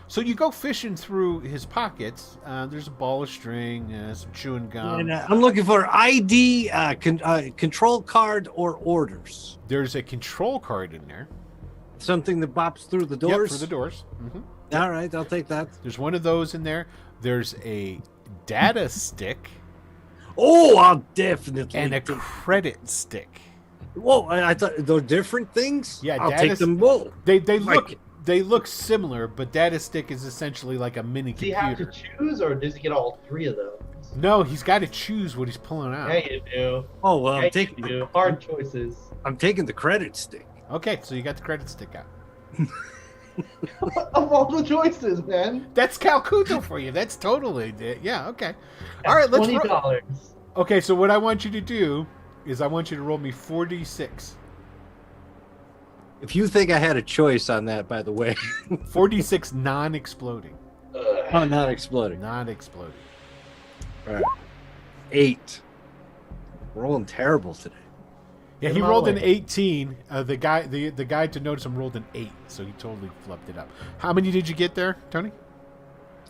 so you go fishing through his pockets. There's a ball of string, some chewing gum. And, I'm looking for ID, control card, or orders. There's a control card in there. Something that bops through the doors. Yep, for the doors. All right, I'll take that. There's one of those in there. There's a data stick Oh, I'll definitely. and a take- credit stick. Whoa, I thought they're different things. Yeah, I'll data take them both. They Like- look similar, but data stick is essentially like a mini Does he have to computer. choose, or does he get all 3 of those? No, he's got to choose what he's pulling out. Yeah, you do. Oh well, Yeah, I'm taking. you do. Hard choices. I'm taking the credit stick. Okay, so you got the credit stick out. Of all the choices, man. That's Calcuto for you. That's totally yeah. Okay. All right, let's. $20. Okay, so what I want you to do is I want you to roll me 4d6. If you think I had a choice on that, by the way, 4d6 non-exploding. oh, not exploding. Non-exploding. All right. 8. Rolling terrible today. Yeah, Get he him rolled out an of the 18. The guy to notice him rolled an 8, so he totally flubbed it up. How many did you get there, Tony?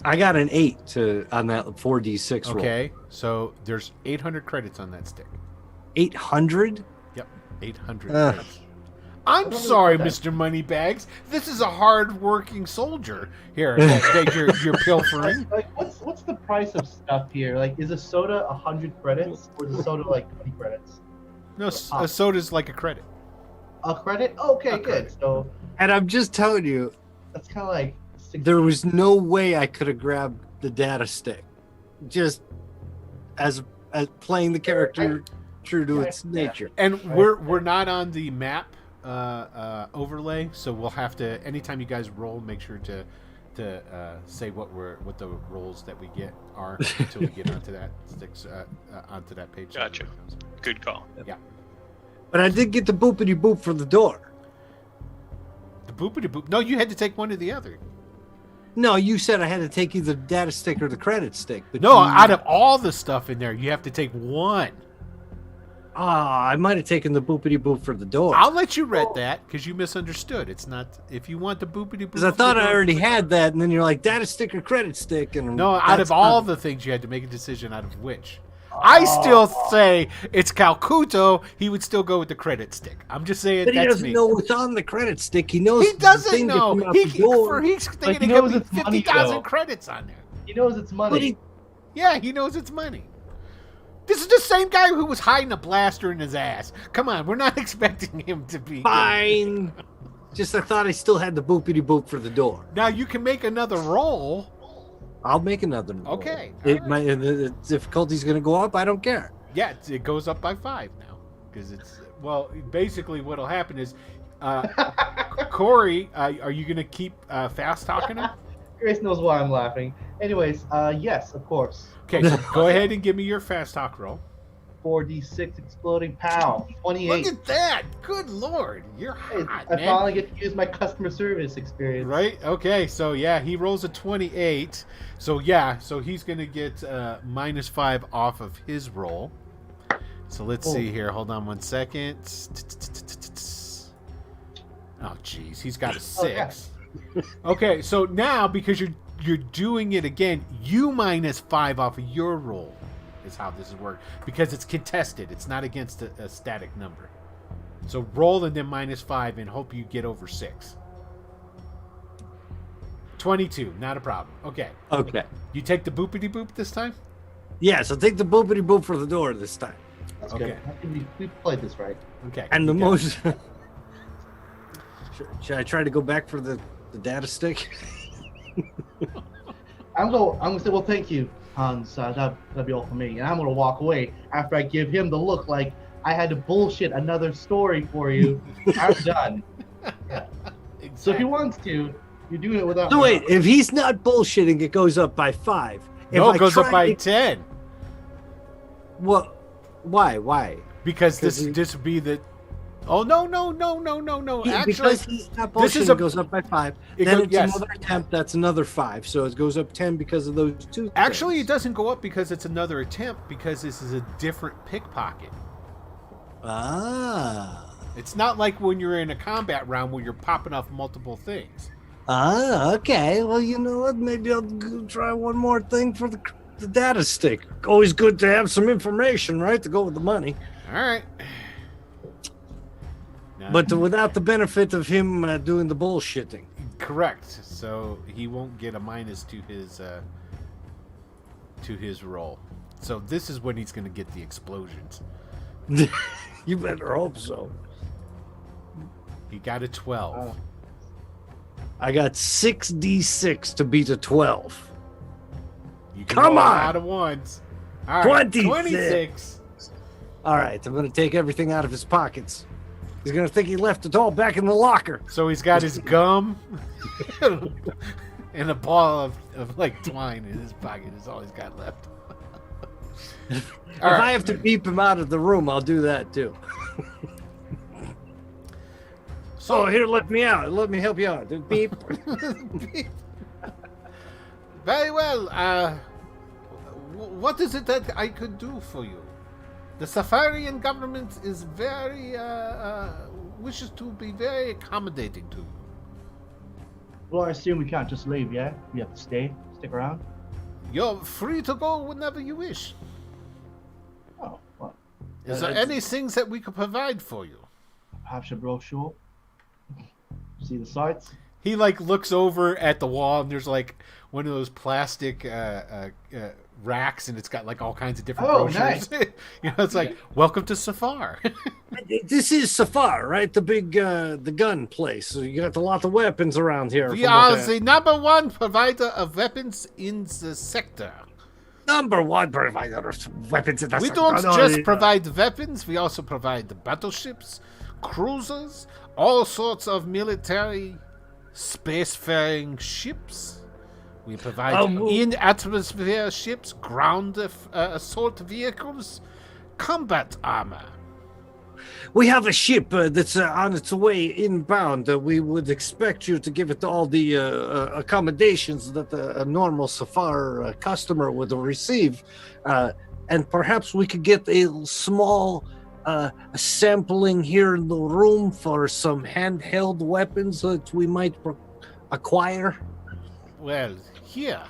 I got an 8 on that 4d6 roll. Okay, so there's 800 credits on that stick. 800? Yep, 800 Ugh. credits. I'm sorry, Mr. Moneybags. This is a hard-working soldier here that you're pilfering. Like, what's the price of stuff here? Like, is a soda 100 credits, or is a soda like 20 credits? No, a soda's like a credit. A credit? Okay, A good. credit. So And I'm just telling you, that's kind of like 60. there was no way I could have grabbed the data stick. Just as playing the character true to its nature. And we're not on the map overlay, so we'll have to anytime you guys roll, make sure to say what the rolls that we get are until we get onto that onto that page. Gotcha. Good call. But I did get the boopity boop for the door. The boopity boop. No, you had to take one or the other. No, you said I had to take either the data stick or the credit stick. But No, you- out of all the stuff in there, you have to take one. I might have taken the boopity boop for the door. I'll let you read that because you misunderstood. It's not if you want the boopity boop. Because I thought I already had that, and then you're like, data stick or credit stick. And No, out that's of all not- the things, you had to make a decision out of which. I still say it's Calcuto. He would still go with the credit stick. I'm just saying But he that's doesn't me. know what's on the credit stick. He knows He the doesn't thing that know. came out He's the door. thinking he it knows could it's be money, 50,000 though. credits on there. He knows it's money. But he- Yeah, he knows it's money. This is the same guy who was hiding a blaster in his ass. Come on, we're not expecting him to be. Fine. Just I thought I still had the boopity boop for the door. Now you can make another roll. I'll make another roll. Okay, It all might, the difficulty's going to go up. I don't care. Yeah, it goes up by 5 now because it's basically what'll happen is, Corey, are you gonna keep fast talking him? Grace knows why I'm laughing. Anyways, yes, of course. Okay, so go ahead and give me your fast talk roll. 4d6 exploding pow. 28. Look at that! Good lord, you're Hey, hot, I man. finally get to use my customer service experience. Right? Okay, so yeah, he rolls a 28. So yeah, so he's gonna get -5 off of his roll. So let's see here. Hold on one second. Oh jeez, he's got a 6. Oh, yeah. Okay, so now because you're doing it again, you -5 off of your roll is how this is worked because it's contested. It's not against a static number. So roll and then -5 and hope you get over 6. 22, not a problem. Okay. Okay. You take the boopity boop this time? Yes, I'll take the boopity boop for the door this time. That's Okay. good. I think we played this right. Okay. And the you got it. most. Should I try to go back for the data stick? I'm gonna say, well, thank you, Hans. That'll be all for me. And I'm gonna walk away after I give him the look like I had to bullshit another story for you. I'm done. Yeah. So if he wants to, you're doing it without. So my wait, help. if he's not bullshitting, it goes up by 5. If No, I it goes up try by to- 10 What? Why? because Because this would be the. Oh no! Actually, because he's not this is bullshitting, a- it goes up by 5. It Then go- it's yes. another attempt. That's another 5. So it goes up 10 because of those two. Actually, it things. doesn't go up because it's another attempt because this is a different pickpocket. Ah. It's not like when you're in a combat round where you're popping off multiple things. Ah. Okay. Well, you know what? Maybe I'll go try one more thing for the data stick. Always good to have some information, right? To go with the money. All right. Now, But without the benefit of him doing the bullshitting. correct. So he won't get a minus to his roll. So this is when he's going to get the explosions. You better hope so. He got a 12. I got 6d6 to beat a 12. You can Come roll on! a lot of ones. All right, 26. 26. All right, I'm going to take everything out of his pockets. He's going to think he left it all back in the locker. So he's got his gum and a ball of like twine in his pocket is all he's got left. If All I right. have to beep him out of the room, I'll do that too. So here, let me out. Let me help you out. Beep. Very well. What is it that I could do for you? The Safarian government is very wishes to be very accommodating to you. Well, I assume we can't just leave, yeah? We have to stick around. You're free to go whenever you wish. Oh, well, Is there any things that we could provide for you? perhaps a brochure. See the sights. He like looks over at the wall and there's like one of those plastic racks and it's got like all kinds of different Oh, brochures. nice. You know, it's like welcome to Safar. This is Safar, right? The big, the gun place. So you got a lot of weapons around here. We from are what I- the #1 provider of weapons in the sector. number one provider of weapons in the We sector. don't No, just yeah. provide weapons, we also provide the battleships, cruisers, all sorts of military spacefaring ships. We provide in-atmosphere ships, ground assault vehicles, combat armor. We have a ship that's on its way inbound. We would expect you to give it all the accommodations that a normal Safar customer would receive. And perhaps we could get a small sampling here in the room for some handheld weapons that we might acquire. Well, here.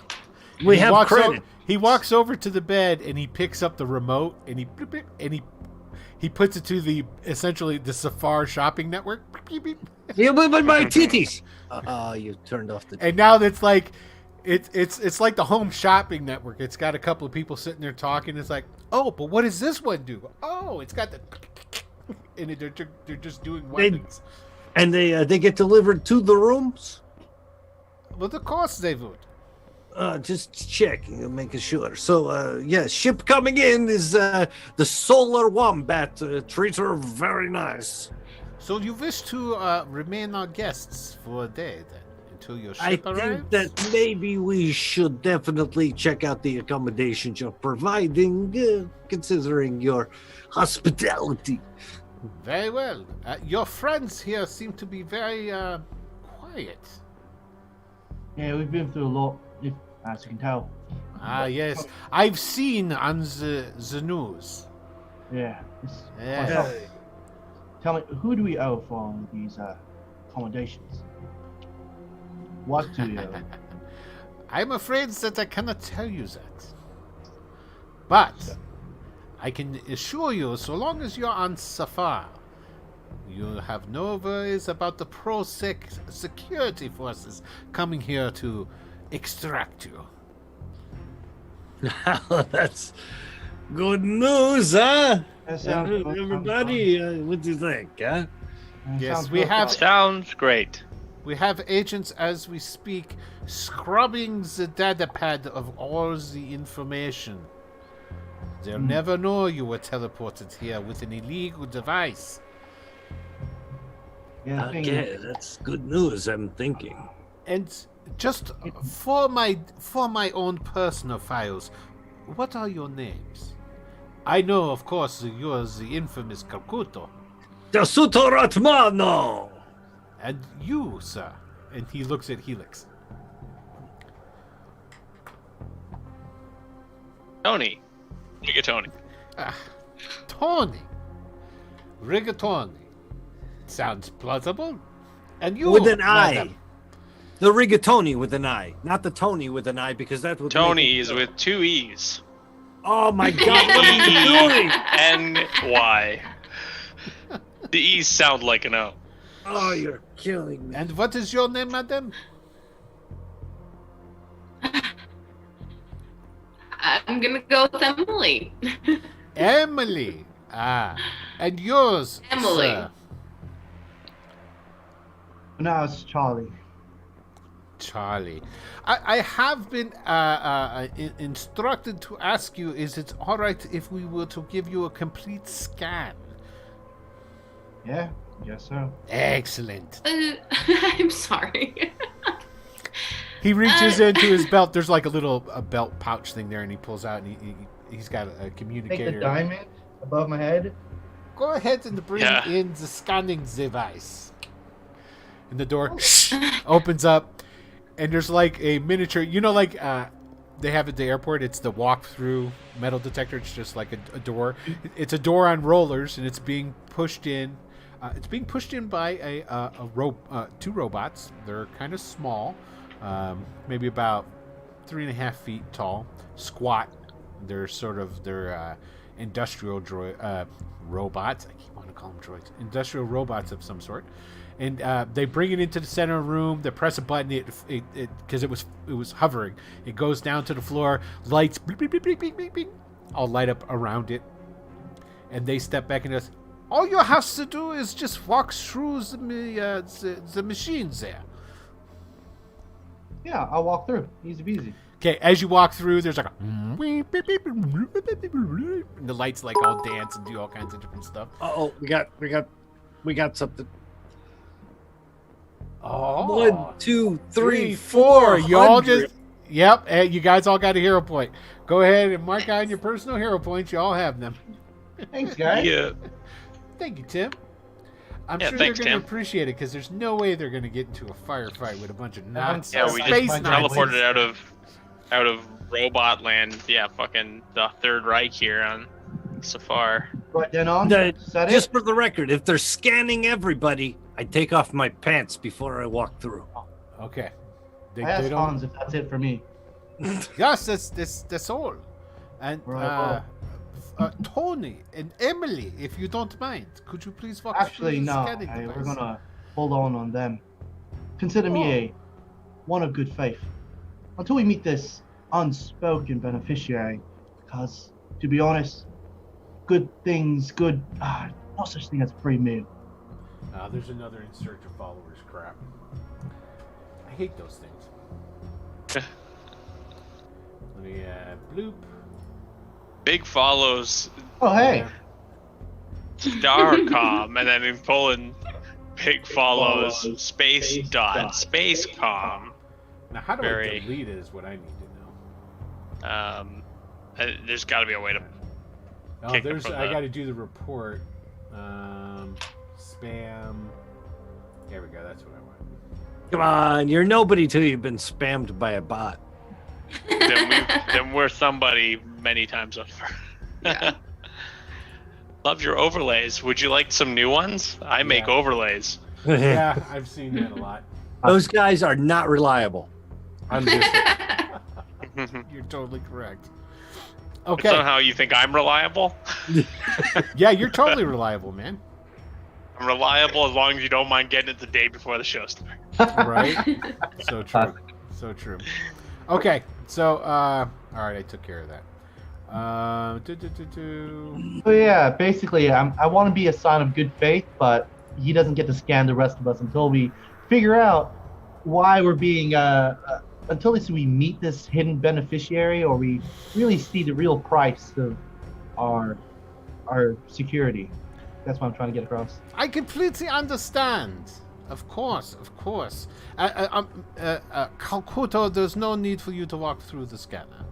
We He have walks credit. he walks over to the bed and he picks up the remote and he puts it to the essentially the Safar shopping network. Beep, beep. Yeah, but my titties. You turned off the. And now that's like it's like the home shopping network. It's got a couple of people sitting there talking. It's like, oh, but what does this one do? Oh, it's got the and they're just doing weapons. And they get delivered to the rooms. But of course they would. Just checking, making sure. So, yes, ship coming in is the Solar Wombat. Treats her very nice. So you wish to remain our guests for a day then, until your I ship think arrives? that maybe we should definitely check out the accommodations you're providing, considering your hospitality. Very well. Your friends here seem to be very quiet. Yeah, we've been through a lot, as you can tell. Ah, yes. I've seen on the news. Yeah. Yeah. Tell me, who do we owe for these accommodations? What do you? I'm afraid that I cannot tell you that. But I can assure you, so long as you're on SyFy, you have no worries about the pro-sec security forces coming here to extract you. That's good news, huh? That sounds good. Everybody, what do you think, huh? Yes, Sounds we good. have- Sounds great. We have agents as we speak scrubbing the datapad of all the information. They'll never know you were teleported here with an illegal device. Yeah, I think- Okay, that's good news, I'm thinking. And just for my own personal files, what are your names? I know, of course, you're the infamous Calcuto. Tasuto Ratmano! And you, sir. And he looks at Helix. Tony. Rigatoni. Tony. Rigatoni. Sounds plausible. And you, With an I. madam. The rigatoni with an I, not the Tony with an I, because that would Tony make is it- with 2 E's. Oh my God! What are you doing? E-N-Y. The E's sound like an O. Oh, you're killing me. And what is your name, madam? I'm gonna go with Emily. Emily. Ah. And yours, Emily. sir? No, it's Charlie. Charlie. I have been instructed to ask you, is it all right if we were to give you a complete scan? Yeah, guess so. Excellent. I'm sorry. He reaches into his belt. There's like a little belt pouch thing there, and he pulls out, and he's got a Take the communicator. diamond above my head. Go ahead and bring in the scanning device. And the door opens up, and there's like a miniature, like they have at the airport, it's the walk-through metal detector. It's just like a door. It's a door on rollers, and it's being pushed in. It's being pushed in by two robots. They're kind of small, maybe about 3.5 feet tall, squat. They're industrial robots. I keep wanting to call them droids. Industrial robots of some sort. And they bring it into the center room. They press a button. Because it was hovering. It goes down to the floor. Lights, beep, beep, beep, beep, beep, beep, beep, all light up around it. And they step back and goes, all you have to do is just walk through the machines there. Yeah, I'll walk through. Easy peasy. Okay, as you walk through, there's like a and the lights like all dance and do all kinds of different stuff. Oh, we got something. Oh, 1, 2, 3, 4. You all 400. just yep. You guys all got a hero point. Go ahead and mark out your personal hero points. You all have them. Thanks, guys. Yeah. Thank you, Tim. I'm Yeah, sure thanks, they're going Tim. to appreciate it because there's no way they're going to get into a firefight with a bunch of Nazis. Yeah, we Space just Nazis. teleported out of robot land. Yeah, fucking the Third Reich here on Safar. Right then on. The- Is that Just it? for the record, if they're scanning everybody, I take off my pants before I walk through. Okay. I asked Hans if that's it for me. Yes, that's all. And Right. Tony and Emily, if you don't mind, could you please walk Actually, through the no. scanning We're device? gonna hold on them. Consider me one of good faith until we meet this unspoken beneficiary. Because, to be honest, no such thing as a free meal. There's another in search of followers crap. I hate those things. Let me bloop. Big follows Oh, hey. Starcom, and then in Poland, Big follows Follows Space dot Spacecom. Now, how do Very- I delete it is what I need to know. There's got to be a way to. Oh, Kick them there's. from I the- got to do the report. Spam. There we go. That's what I want. Come on, you're nobody till you've been spammed by a bot. then we're somebody many times over. Yeah. Love your overlays. Would you like some new ones? I make Yeah. overlays. Yeah, I've seen that a lot. Those guys are not reliable. I'm just You're totally correct. But Okay. somehow you think I'm reliable? Yeah, you're totally reliable, man. I'm reliable as long as you don't mind getting it the day before the show starts. Right? So true. So true. Okay, so all right, I took care of that. So yeah, basically, I want to be a sign of good faith, but he doesn't get to scan the rest of us until we figure out why we're being until at least we meet this hidden beneficiary, or we really see the real price of our security. That's what I'm trying to get across. I completely understand. Of course, of course. Calcutta, there's no need for you to walk through the scanner.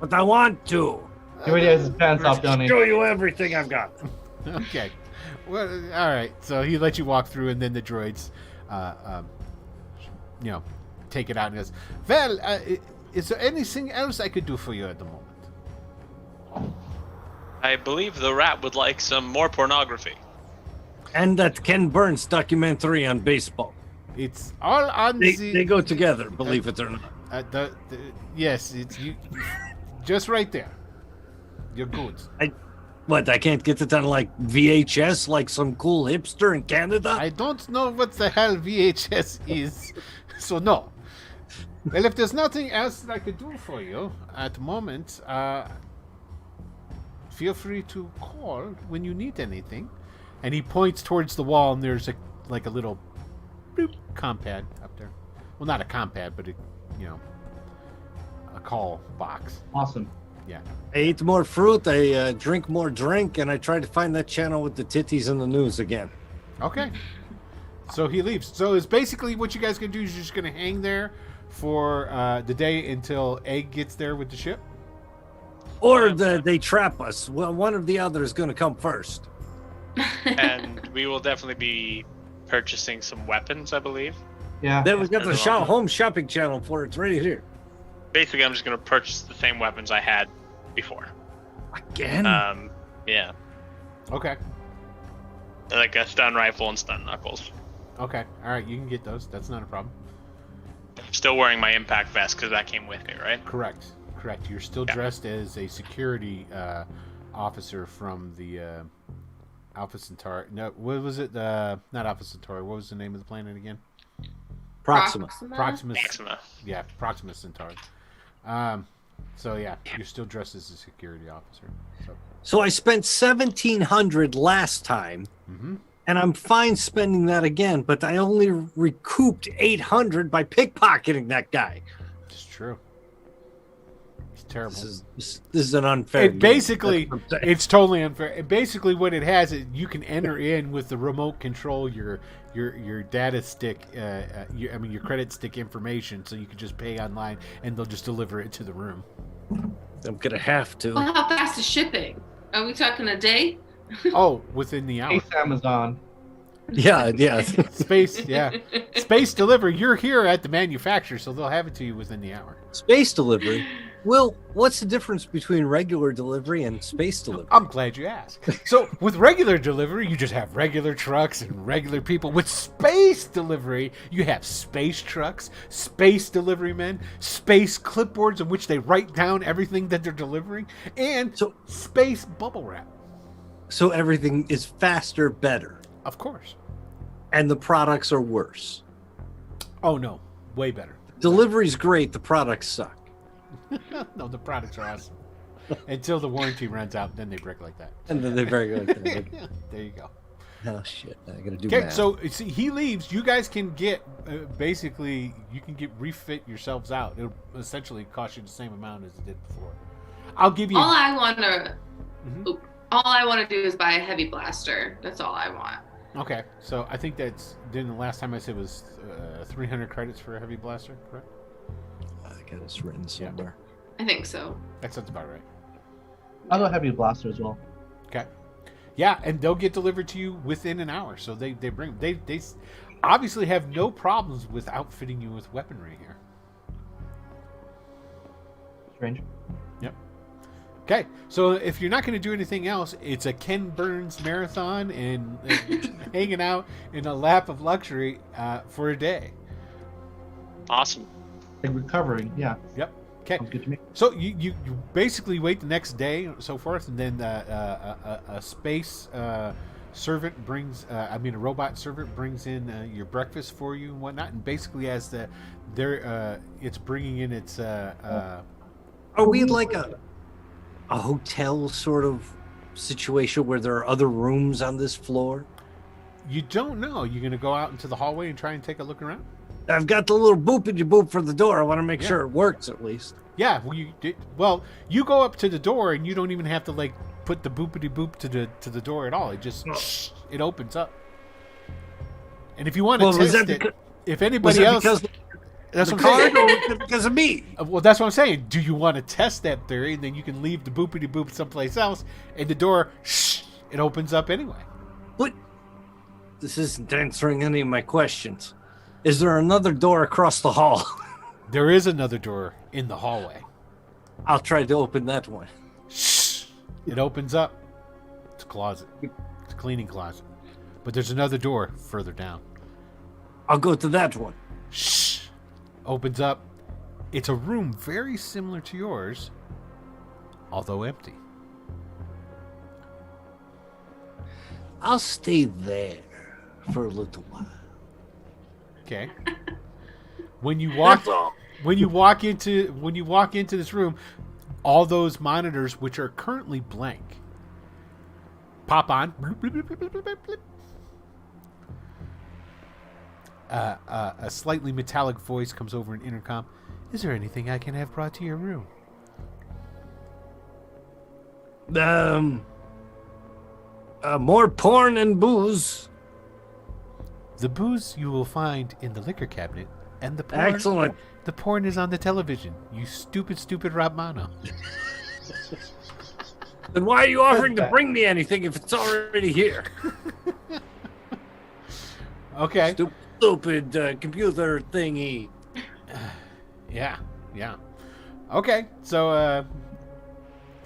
But I want to. He already has his pants off, don't he? Show you everything I've got. Okay. Well, all right. So he lets you walk through, and then the droids, take it out and goes, well, is there anything else I could do for you at the moment? I believe the rat would like some more pornography. And that Ken Burns documentary on baseball. It's all on They go together, believe it or not. Yes, it's you, just right there. You're good. I can't get it on like VHS like some cool hipster in Canada? I don't know what the hell VHS is, so no. Well, if there's nothing else that I could do for you at the moment, feel free to call when you need anything. And he points towards the wall, and there's a little bloop compad up there. Well, not a compad, but a call box. Awesome. Yeah. I eat more fruit, I drink more drink, and I try to find that channel with the titties in the news again. Okay. So he leaves. So it's basically what you guys gonna do is you're just gonna hang there for the day until Egg gets there with the ship. Or they trap us. Well, one or the other is going to come first. And we will definitely be purchasing some weapons, I believe. Yeah. Then we got the home shopping channel for it. It's right here. Basically, I'm just going to purchase the same weapons I had before. Again? Yeah. Okay. Like a stun rifle and stun knuckles. Okay. All right. You can get those. That's not a problem. I'm still wearing my impact vest because that came with me, right? Correct. You're still dressed as a security officer from the Alpha Centauri. No, what was it? Not Alpha Centauri. What was the name of the planet again? Proxima. Proxima. Yeah, Proxima Centauri. So yeah, you're still dressed as a security officer. So I spent $1,700 last time, and I'm fine spending that again. But I only recouped $800 by pickpocketing that guy. It's true. Terrible. This is an unfair game. Basically, it's totally unfair. Basically, what it has is you can enter in with the remote control your data stick, your credit stick information, so you can just pay online and they'll just deliver it to the room. I'm gonna have to. Well, how fast is shipping? Are we talking a day? Oh, within the hour. Space Amazon. Yeah. Space delivery. You're here at the manufacturer, so they'll have it to you within the hour. Space delivery. Well, what's the difference between regular delivery and space delivery? I'm glad you asked. So with regular delivery, you just have regular trucks and regular people. With space delivery, you have space trucks, space delivery men, space clipboards in which they write down everything that they're delivering, and space bubble wrap. So everything is faster, better. Of course. And the products are worse. Oh no, way better. Delivery's great, the products suck. No, the products are awesome. Until the warranty runs out, then they break like that. And then they break like that. There you go. Oh shit! I gotta do. Okay, math. so see, he leaves. You guys can get basically you can get refit yourselves out. It'll essentially cost you the same amount as it did before. I'll give you. All I want to do is buy a heavy blaster. That's all I want. Okay, so I think that's. Then the last time I said was 300 credits for a heavy blaster, correct? I got this written somewhere. I think so. That sounds about right. I'll go heavy blaster as well. Okay. Yeah, and they'll get delivered to you within an hour. So they obviously have no problems with outfitting you with weaponry here. Strange. Yep. Okay, so if you're not going to do anything else, it's a Ken Burns marathon and hanging out in a lap of luxury for a day. Awesome. Like recovering, yeah. Yep. Okay. Sounds good to me. So you basically wait the next day, so forth, and then a space servant brings, a robot servant brings in your breakfast for you and whatnot, and basically as it's bringing in its. Are we like a hotel sort of situation where there are other rooms on this floor? You don't know. You're gonna go out into the hallway and try and take a look around. I've got the little boopity-boop for the door. I want to make sure it works at least. Yeah, you go up to the door and you don't even have to like put the boopity boop to the door at all. It just it opens up. And if you want to test it, if anybody else, that's the what I'm card saying. or because of me? Well, that's what I'm saying. Do you want to test that theory? And then you can leave the boopity boop someplace else, and the door it opens up anyway. What? This isn't answering any of my questions. Is there another door across the hall? There is another door in the hallway. I'll try to open that one. It opens up. It's a closet. It's a cleaning closet. But there's another door further down. I'll go to that one. Opens up. It's a room very similar to yours, although empty. I'll stay there for a little while. Okay. When you walk into this room, all those monitors, which are currently blank, pop on. Bloop, bloop, bloop, bloop, bloop, bloop. A slightly metallic voice comes over an intercom. Is there anything I can have brought to your room? More porn and booze. The booze you will find in the liquor cabinet, and the porn. Excellent. The porn is on the television. You stupid Romano. Then why are you offering to bring me anything if it's already here? Okay. Stupid computer thingy. Yeah. Okay, so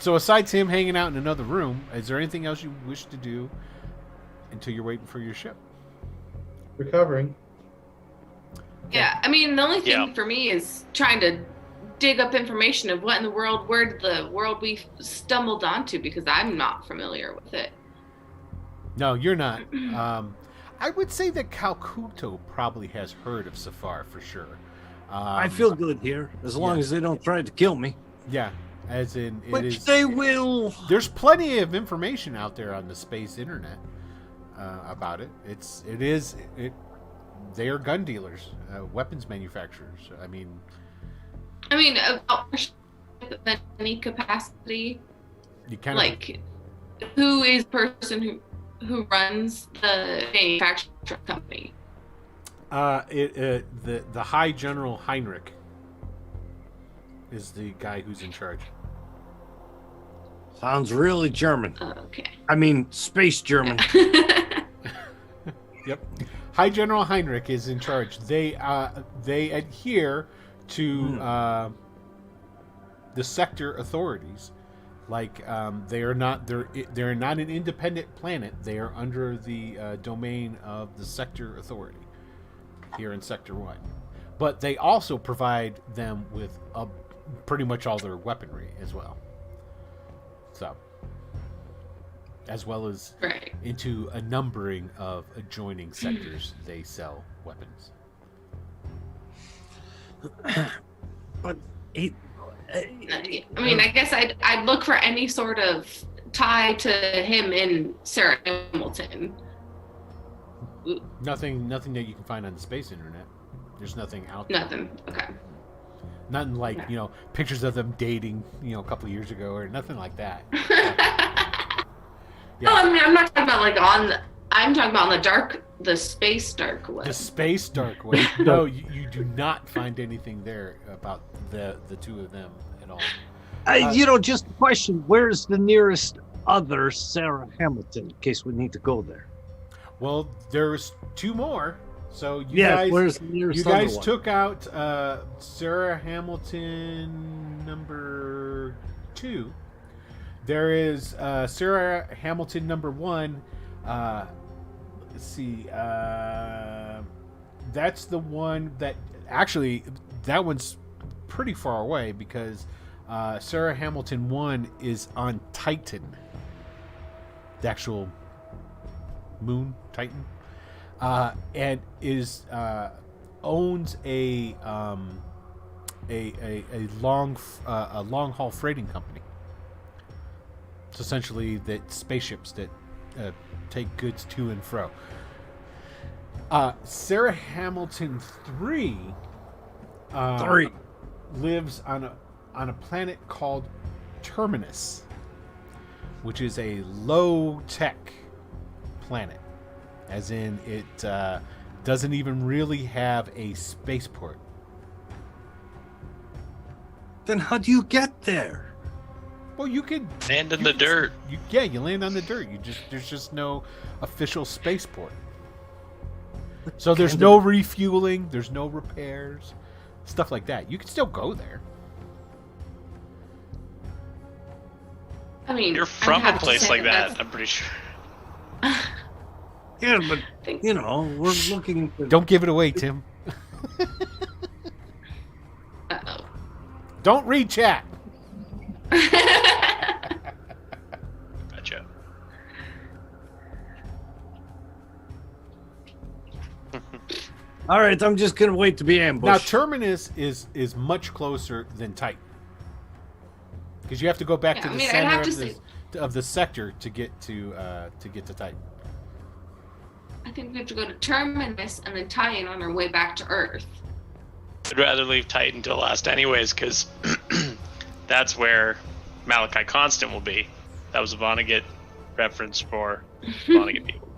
aside him hanging out in another room, is there anything else you wish to do until you're waiting for your ship? Recovering. Yeah, I mean, the only thing for me is trying to dig up information of what in the world, where the world we stumbled onto, because I'm not familiar with it. No, you're not. I would say that Calcuto probably has heard of SyFy for sure. I feel good here, as long as they don't try to kill me. Yeah, as in it Which is. they will. There's plenty of information out there on the space internet about it. They are gun dealers, weapons manufacturers. I mean, about any capacity, you kind like, who is the person who runs the manufacturing company? The High General Heinrich is the guy who's in charge. Sounds really German. Okay. I mean, space German. Yep. High General Heinrich is in charge. They adhere to the sector authorities. Like they're not an independent planet. They are under the domain of the sector authority here in Sector 1. But they also provide them with pretty much all their weaponry as well. So, as well as into a numbering of adjoining sectors, they sell weapons. But I guess I'd look for any sort of tie to him in Sarah Hamilton. Nothing that you can find on the space internet. There's nothing out there. Nothing. Okay. Nothing like, pictures of them dating, a couple of years ago or nothing like that. No, I'm not talking about I'm talking about on the space dark web. The space dark web. No, you do not find anything there about the two of them at all. Just a question. Where's the nearest other Sarah Hamilton in case we need to go there? Well, there's two more. So where's the nearest you guys one? took out Sarah Hamilton number 2. There is Sarah Hamilton number 1. Let's see. That's the one that actually, that one's pretty far away because Sarah Hamilton 1 is on Titan, the actual moon, Titan, and is owns a long haul freighting company. It's essentially that spaceships that take goods to and fro. Sarah Hamilton 3 lives on a planet called Terminus, which is a low tech planet, as in it doesn't even really have a spaceport. Then how do you get there? Well, you could Land in the dirt. You land on the dirt. There's just no official spaceport. So there's no refueling, there's no repairs, stuff like that. You can still go there. I mean, You're from a place like that, I'm pretty sure. Yeah, but we're looking. Don't give it away, Tim. Uh-oh. Don't read chat. Gotcha. All right, I'm just gonna wait to be ambushed. Now, Terminus is much closer than Titan, because you have to go back to the center of the sector to get to Titan. I think we have to go to Terminus and then Titan on our way back to Earth. I'd rather leave Titan till last anyways, because that's where Malachi Constant will be. That was a Vonnegut reference for Vonnegut people.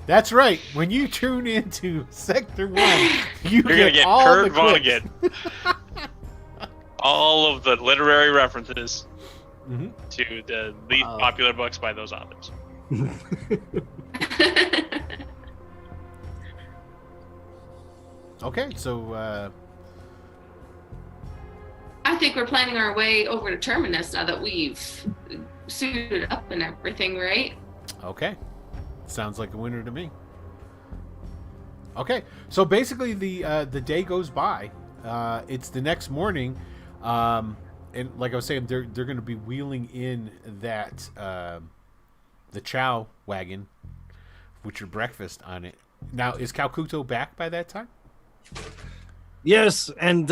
That's right. When you tune into Sector 1, you're going to get all Kurt the clips. Vonnegut. All of the literary references to the least popular books by those authors. Okay, so I think we're planning our way over to Terminus now that we've suited up and everything, right? okay. Sounds like a winner to me. Okay, so basically the day goes by. It's the next morning, and like I was saying, they're going to be wheeling in that the chow wagon with your breakfast on it. Now, is Calcuto back by that time? Yes, and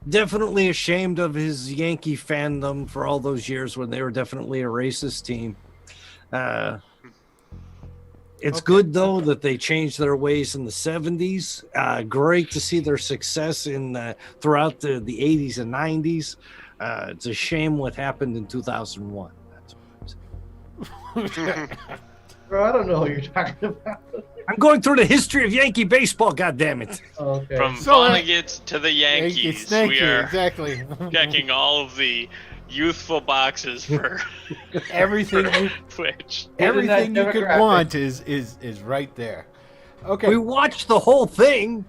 definitely ashamed of his Yankee fandom for all those years when they were definitely a racist team. It's good, though, that they changed their ways in the 70s. Great to see their success throughout the 80s and 90s. It's a shame what happened in 2001. That's what I'm saying. Bro, I don't know what you're talking about. I'm going through the history of Yankee baseball, goddammit. Okay. From Vonnegut to the Yankees, we are exactly checking all of the youthful boxes for everything. Twitch. Everything you could want is right there. Okay. We watched the whole thing.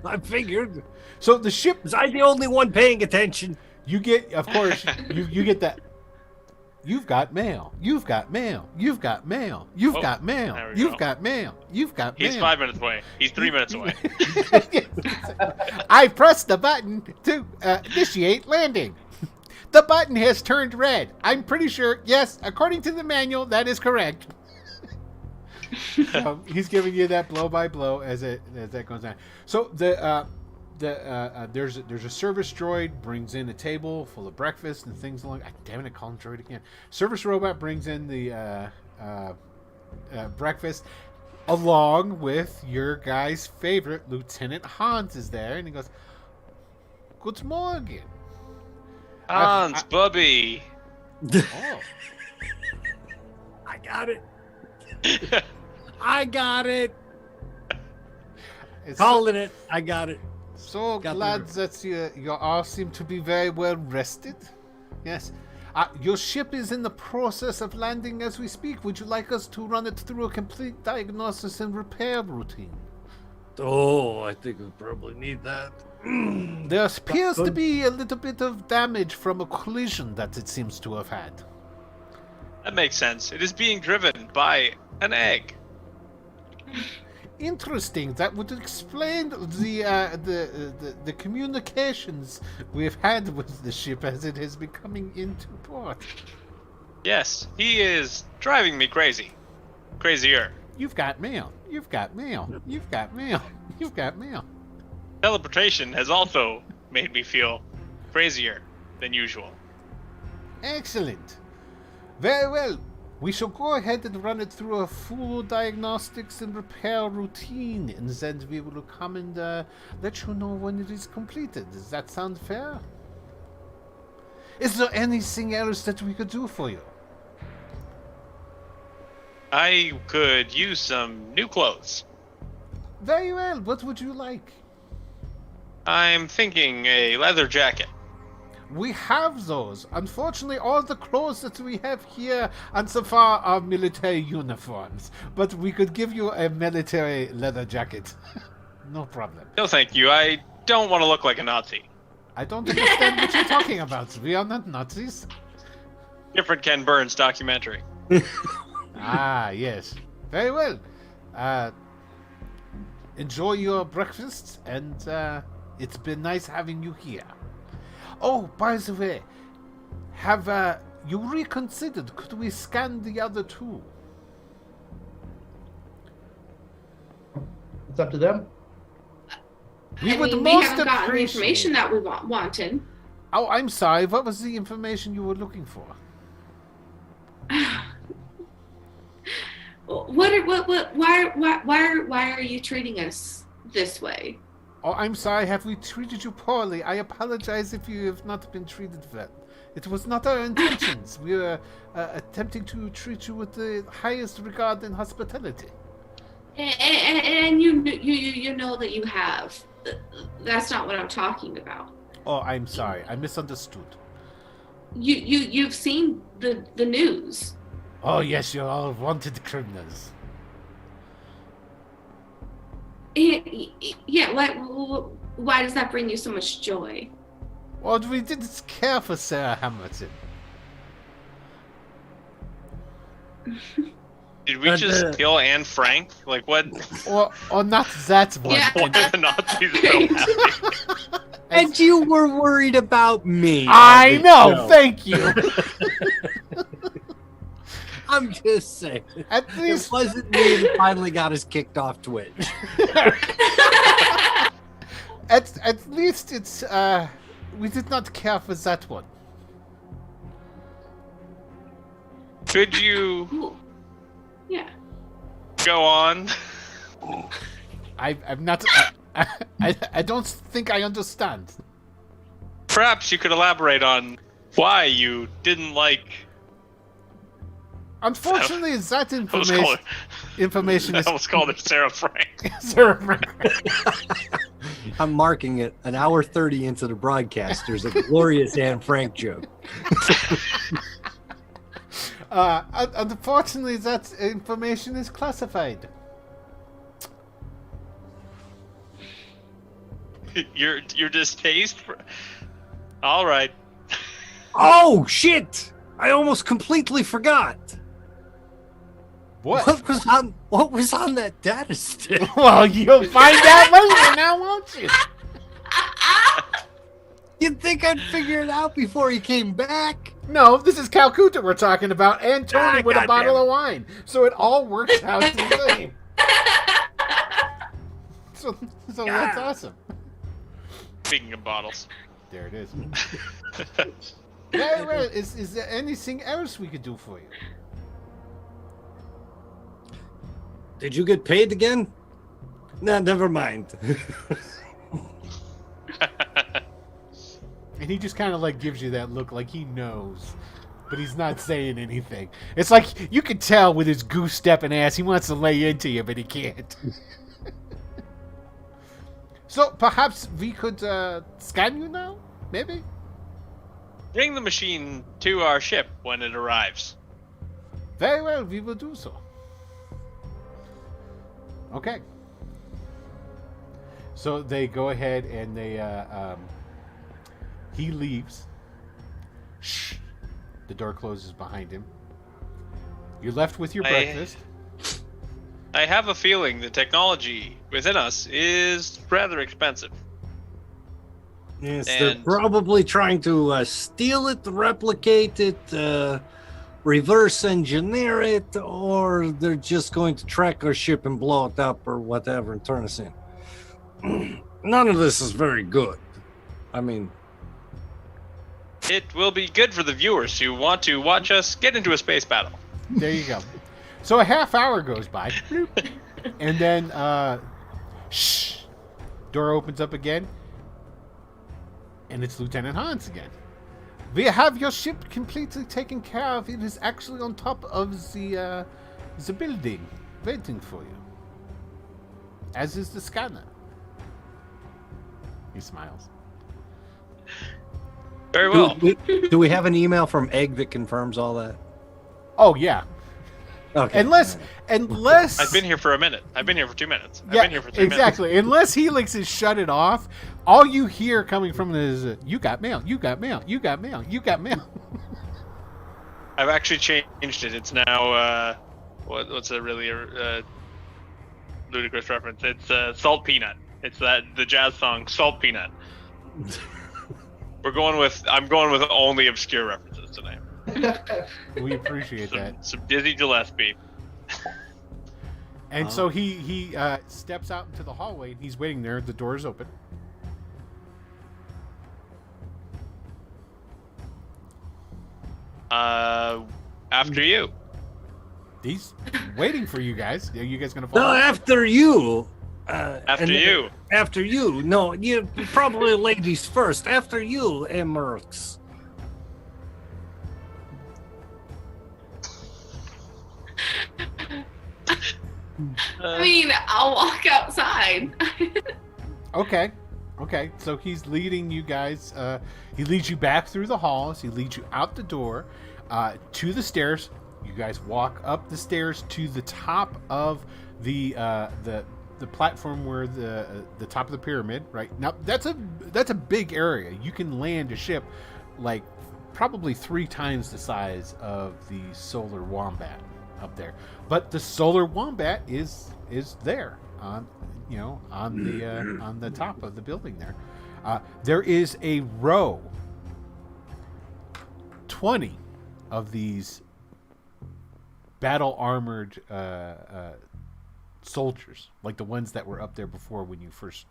I figured. So the ship. Was I the only one paying attention? You get, of course, you get that. You've got mail. You've got mail. You've got mail. You've got mail. You've got mail. You've got mail. He's 5 minutes away. He's 3 minutes away. I pressed the button to initiate landing. The button has turned red. I'm pretty sure, yes, according to the manual, that is correct. He's giving you that blow by blow as that goes on. So there's a service droid brings in a table full of breakfast and things along. Damn it, I call him droid again. Service robot brings in the breakfast, along with your guy's favorite, Lieutenant Hans is there, and he goes, "Good morning, Hans, Bubby." Oh. I got it. I got it. Calling it. I got it. So glad that you all seem to be very well rested. Yes. Your ship is in the process of landing as we speak. Would you like us to run it through a complete diagnosis and repair routine? Oh, I think we probably need that. There appears to be a little bit of damage from a collision that it seems to have had. That makes sense. It is being driven by an egg. Interesting. That would explain the communications we've had with the ship as it has been coming into port. Yes, he is driving me crazy. Crazier. You've got mail. You've got mail. You've got mail. You've got mail. Teleportation has also made me feel crazier than usual. Excellent. Very well. We shall go ahead and run it through a full diagnostics and repair routine, and then we will come and let you know when it is completed. Does that sound fair? Is there anything else that we could do for you? I could use some new clothes. Very well. What would you like? I'm thinking a leather jacket. We have those. Unfortunately, all the clothes that we have here on SyFy are military uniforms, but we could give you a military leather jacket. No problem. No, thank you. I don't want to look like a Nazi. I don't understand what you're talking about. We are not Nazis. Different Ken Burns documentary. Ah, yes. Very well. Enjoy your breakfast, and it's been nice having you here. Oh, by the way, have you reconsidered? Could we scan the other two? It's up to them. We I would mean, most we haven't gotten the appreciate- information that we wanted. Oh, I'm sorry. What was the information you were looking for? Why are you treating us this way? Oh, I'm sorry. Have we treated you poorly? I apologize if you have not been treated well. It was not our intentions. We were attempting to treat you with the highest regard and hospitality. And you know that you have. That's not what I'm talking about. Oh, I'm sorry. I misunderstood. You've seen the news. Oh, yes, you're all wanted criminals. Yeah. Why does that bring you so much joy? Well, we didn't care for Sarah Hamilton. Did we just kill Anne Frank? Like, what? Or not that one. Yeah. Why are the Nazis so happy? And you were worried about me. I on the know, show. thank you. I'm just saying. At It least, wasn't me that finally got us kicked off Twitch. at least it's we did not care for that one. Could you Ooh. Yeah. go on? I'm not. I don't think I understand. Perhaps you could elaborate on why you didn't like. Unfortunately, that I almost called information I is. almost called her Sarah Frank. I'm marking it an hour 30 into the broadcast. There's a glorious Anne Frank joke. Unfortunately, that information is classified. Your distaste for. All right. Oh, shit! I almost completely forgot. What? What was on that data stick? Well, you'll find out later now, won't you? You'd think I'd figure it out before he came back. No, this is Calcutta we're talking about, and Tony with a goddamn. bottle of wine. So it all works out the same. So that's awesome. Speaking of bottles. There it is. Very well. Is there anything else we could do for you? Did you get paid again? No, never mind. And he just kind of like gives you that look like he knows, but he's not saying anything. It's like you can tell with his goose stepping ass, he wants to lay into you, but he can't. So perhaps we could scan you now? Maybe? Bring the machine to our ship when it arrives. Very well, we will do so. Okay. So they go ahead and they, he leaves. Shh. The door closes behind him. You're left with your breakfast. I have a feeling the technology within us is rather expensive. Yes, And- they're probably trying to steal it, replicate it, reverse engineer it, or they're just going to track our ship and blow it up or whatever and turn us in. None of this is very good. I mean, It will be good for the viewers who want to watch us get into a space battle. There you go. So a half hour goes by, bloop, and then shh, door opens up again, and it's Lieutenant Hans again. We have your ship completely taken care of. It is actually on top of the building, waiting for you. As is the scanner. He smiles. Very well. do we have an email from Egg that confirms all that? Oh yeah. Okay. Unless I've been here for a minute. I've been here for 2 minutes. I've yeah, been here for 3 minutes. exactly. Unless Helix has shut it off, all you hear coming from it is, "You got mail. You got mail. You got mail. You got mail." I've actually changed it. It's now what's a really ludicrous reference? It's Salt Peanut. It's the jazz song Salt Peanut. I'm going with only obscure references tonight. We appreciate that. Some Dizzy Gillespie. And so he steps out into the hallway, and he's waiting there. The door is open. After you. He's waiting for you guys. Are you guys gonna No, follow? after you. After you. After you. No, you probably ladies first. After you, Emerx. I mean, I'll walk outside. Okay. So he's leading you guys. He leads you back through the halls. He leads you out the door, to the stairs. You guys walk up the stairs to the top of the platform where the top of the pyramid. Right now, that's a big area. You can land a ship like probably 3 times the size of the Solar Wombat up there. But the Solar Wombat is there on the top of the building there. There is a row, 20 of these battle armored soldiers, like the ones that were up there before when you first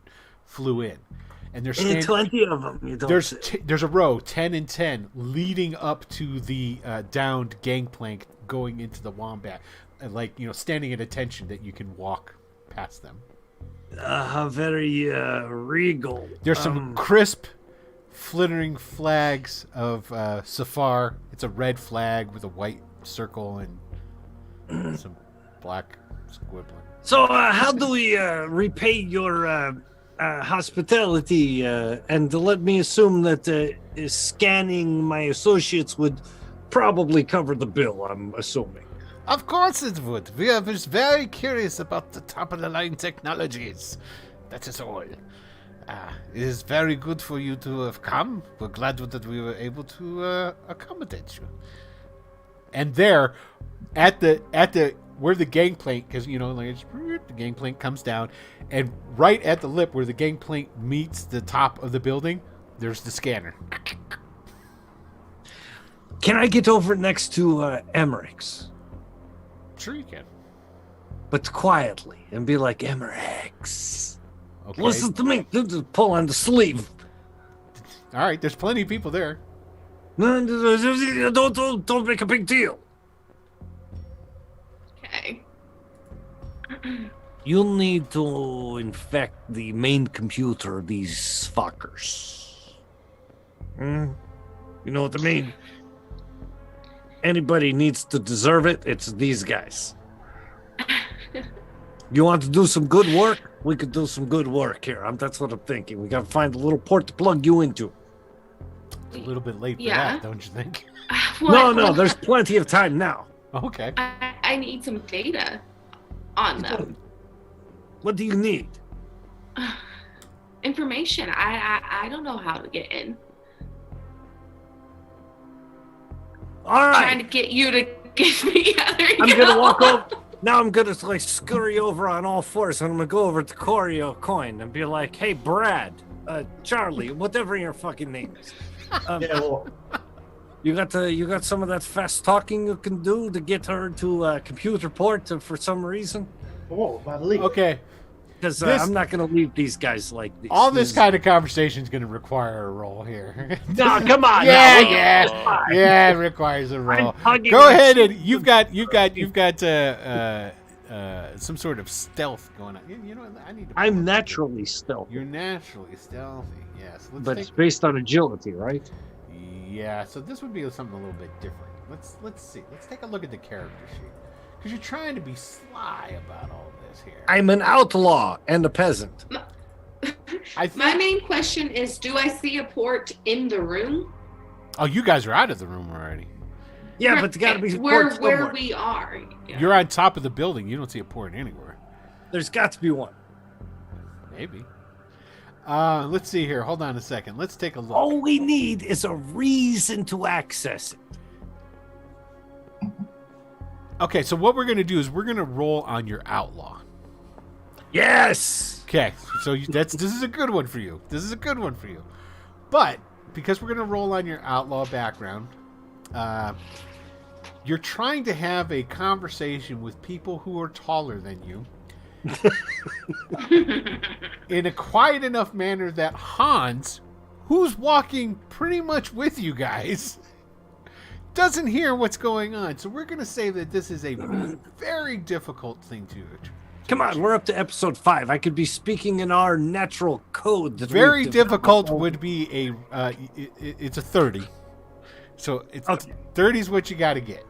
flew in. And there's 20 of them. You don't there's a row 10 and 10 leading up to the downed gangplank going into the Wombat, and standing at attention that you can walk past them. Very regal. There's some crisp flittering flags of Safar. It's a red flag with a white circle and some black squibbling. So how do we repay your hospitality, and let me assume that scanning my associates would probably cover the bill, I'm assuming. Of course it would. We are just very curious about the top-of-the-line technologies. That is all. It is very good for you to have come. We're glad that we were able to accommodate you. And there, at the where the gangplank, because the gangplank comes down, and right at the lip where the gangplank meets the top of the building, there's the scanner. Can I get over next to Emerix? Sure you can. But quietly, and be like, Emerix, Okay. listen to me. Pull on the sleeve. All right. There's plenty of people there. Don't make a big deal. Okay. You'll need to infect the main computer, these fuckers. You know what I mean? Anybody needs to deserve it, it's these guys. You want to do some good work? We could do some good work here. That's what I'm thinking. We gotta find a little port to plug you into. It's a little bit late for Yeah. that, don't you think? No, there's plenty of time now. Okay. I need some data on them. What do you need? Information. I don't know how to get in. All Trying to right, get you to give me other. I'm gonna walk over. Now I'm gonna like scurry over on all fours, and I'm gonna go over to Corio Coin and be like, "Hey, Brad, Charlie, whatever your fucking name is, Yeah, well, you got some of that fast talking you can do to get her to computer port for some reason? whoa, by the leak. Okay. Because This- I'm not gonna leave these guys like this. All this kind of conversation is going to require a roll here. No, come on. Yeah, now. yeah, yeah. It requires a roll. hugging Go her ahead cheek. and you've got some sort of stealth going on. You know, I need to. I'm naturally stealthy, You're naturally stealthy. Yes. but it's based on agility, right? Yeah. So this would be something a little bit different. Let's see. Let's take a look at the character sheet because you're trying to be sly about all this here. I'm an outlaw and a peasant. I think, My main question is, do I see a port in the room? oh, you guys are out of the room already. Yeah, but there got to be a where port somewhere. we are. Yeah. You're on top of the building. You don't see a port anywhere. There's got to be one. Maybe. Let's see here. Hold on a second. Let's take a look. All we need is a reason to access it. Okay, so what we're going to do is we're going to roll on your outlaw. Yes. Okay, so this is a good one for you. This is a good one for you. But because we're going to roll on your outlaw background, you're trying to have a conversation with people who are taller than you in a quiet enough manner that Hans, who's walking pretty much with you guys, doesn't hear what's going on. So we're going to say that this is a very difficult thing to do. Come on, we're up to episode 5. I could be speaking in our natural code. That Very we've difficult developed. would be it's a 30. So it's Okay. 30 is what you got to get.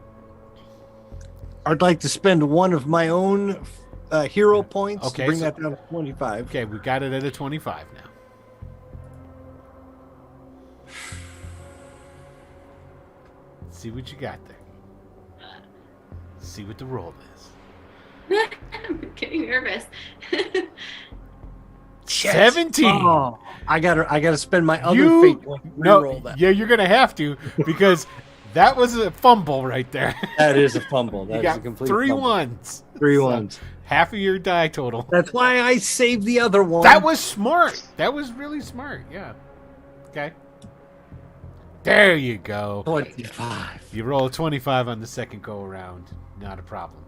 I'd like to spend one of my own hero points Okay, to bring so- that down to 25. Okay, we got it at a 25 now. See what you got there. See what the roll is. I'm getting nervous. 17. Oh, I gotta spend my other You- fate point to No, reroll that. yeah, you're gonna have to because that was a fumble right there. That is a fumble. You That is got a complete 3 fumble. ones. 3 So, ones. half of your die total. That's why I saved the other one. That was smart. That was really smart. Yeah. Okay. There you go. 25. You roll a 25 on the second go around. Not a problem.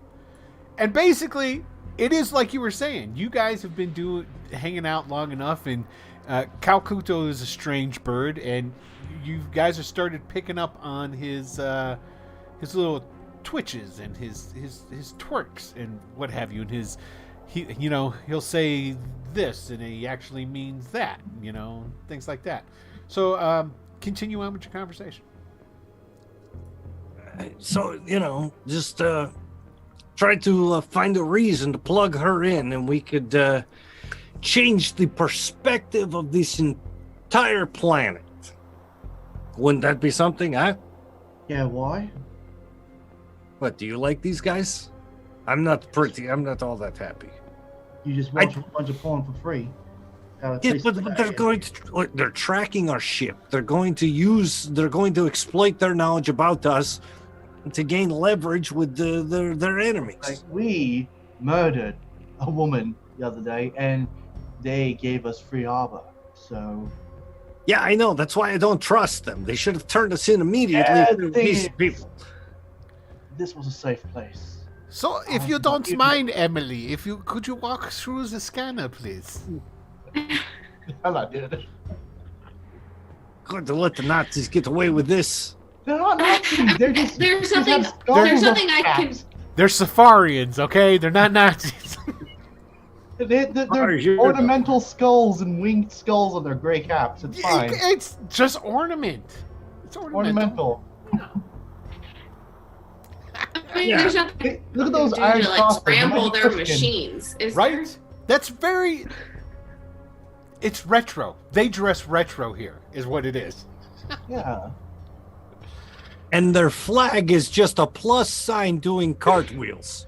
And basically, it is like you were saying. You guys have been hanging out long enough, and Calcuto is a strange bird, and you guys have started picking up on his little twitches and his twerks and what have you, and he'll say this and he actually means that, things like that. So continue on with your conversation. So, just try to find a reason to plug her in, and we could change the perspective of this entire planet. Wouldn't that be something, huh? Yeah, why? What, do you like these guys? I'm not all that happy. You just watch a bunch of porn for free. Yeah, but they're tracking our ship. They're going to exploit their knowledge about us to gain leverage with their enemies. Like, we murdered a woman the other day, and they gave us free harbor. So Yeah, I know. That's why I don't trust them. They should have turned us in immediately. Yeah, if they were thing decent is- people. this was a safe place. So, if you don't mind, Emily, could you walk through the scanner, please? I'm not doing it. Going to let the Nazis get away with this. They're not Nazis. They're just. There's just something- have skulls there's of something I can- cats. They're Safarians, okay? They're not Nazis. They're Sorry, ornamental skulls and winged skulls on their gray caps. It's fine. It's just ornament. It's ornamental. Ornamental. I mean, Yeah. there's nothing Hey, look at they those do iron to like crossbows. scramble They're their Christian. machines. Is Right? That's very... It's retro. They dress retro here, is what it is. Yeah. And their flag is just a plus sign doing cartwheels.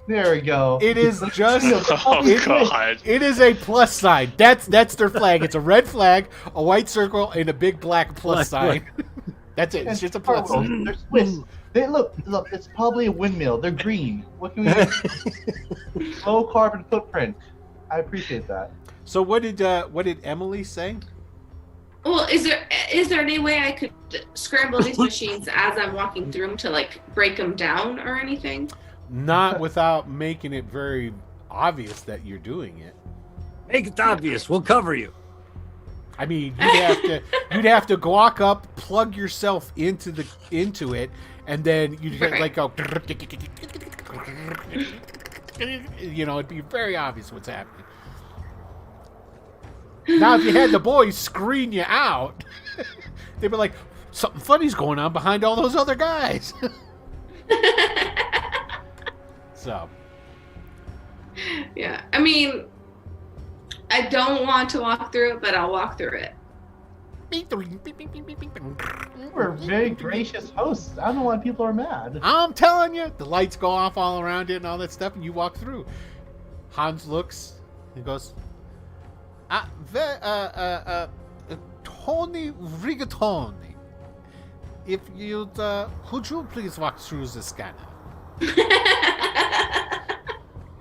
There we go. It is just... Oh It- God! It is a plus sign. That's their flag. It's a red flag, a white circle, and a big black plus Black sign. That's it. It's just a Car plus. wheels. They're Swiss. They look. It's probably a windmill. They're green. What can we do? Low carbon footprint. I appreciate that. So what did Emily say? Well, is there any way I could scramble these machines as I'm walking through them to like break them down or anything? Not without making it very obvious that you're doing it. Make it obvious. We'll cover you. I mean, you'd have to walk up, plug yourself into it, and then you'd like go. You know, it'd be very obvious what's happening. Now, if you had the boys screen you out, they'd be like, something funny's going on behind all those other guys. So. Yeah, I mean, I don't want to walk through it, but I'll walk through it. We're very gracious hosts. I don't know why people are mad. I'm telling you, the lights go off all around it and all that stuff, and you walk through. Hans looks and goes, Tony Rigatoni, if you'd, would you please walk through the scanner?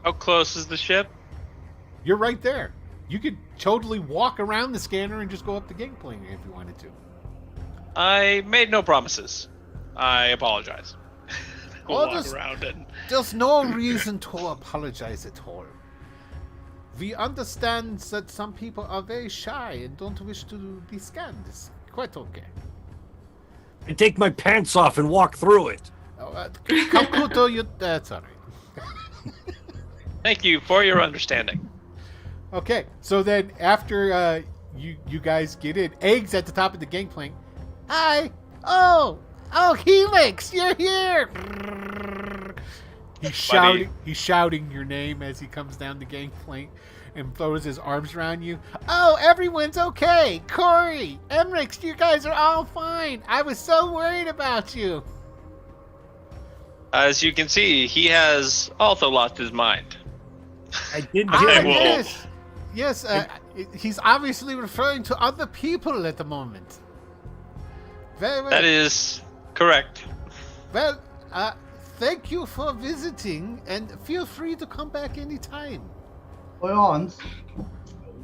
How close is the ship? You're right there. You could totally walk around the scanner and just go up the gangplank if you wanted to. I made no promises. I apologize. We'll Oh, walk around and... There's no reason to apologize at all. We understand that some people are very shy and don't wish to be scanned. It's quite okay. I take my pants off and walk through it. Calcuto, that's all right. Thank you for your understanding. Okay, so then after you guys get in, Egg's at the top of the gangplank. Hi! Oh, Helix, you're here! He's shouting your name as he comes down the gangplank and throws his arms around you. Oh, everyone's okay! Corey, Emmerich, you guys are all fine! I was so worried about you! As you can see, he has also lost his mind. I didn't I hear will- Yes, he's obviously referring to other people at the moment. Very well. That is correct. Well, thank you for visiting, and feel free to come back anytime. Well, Hans,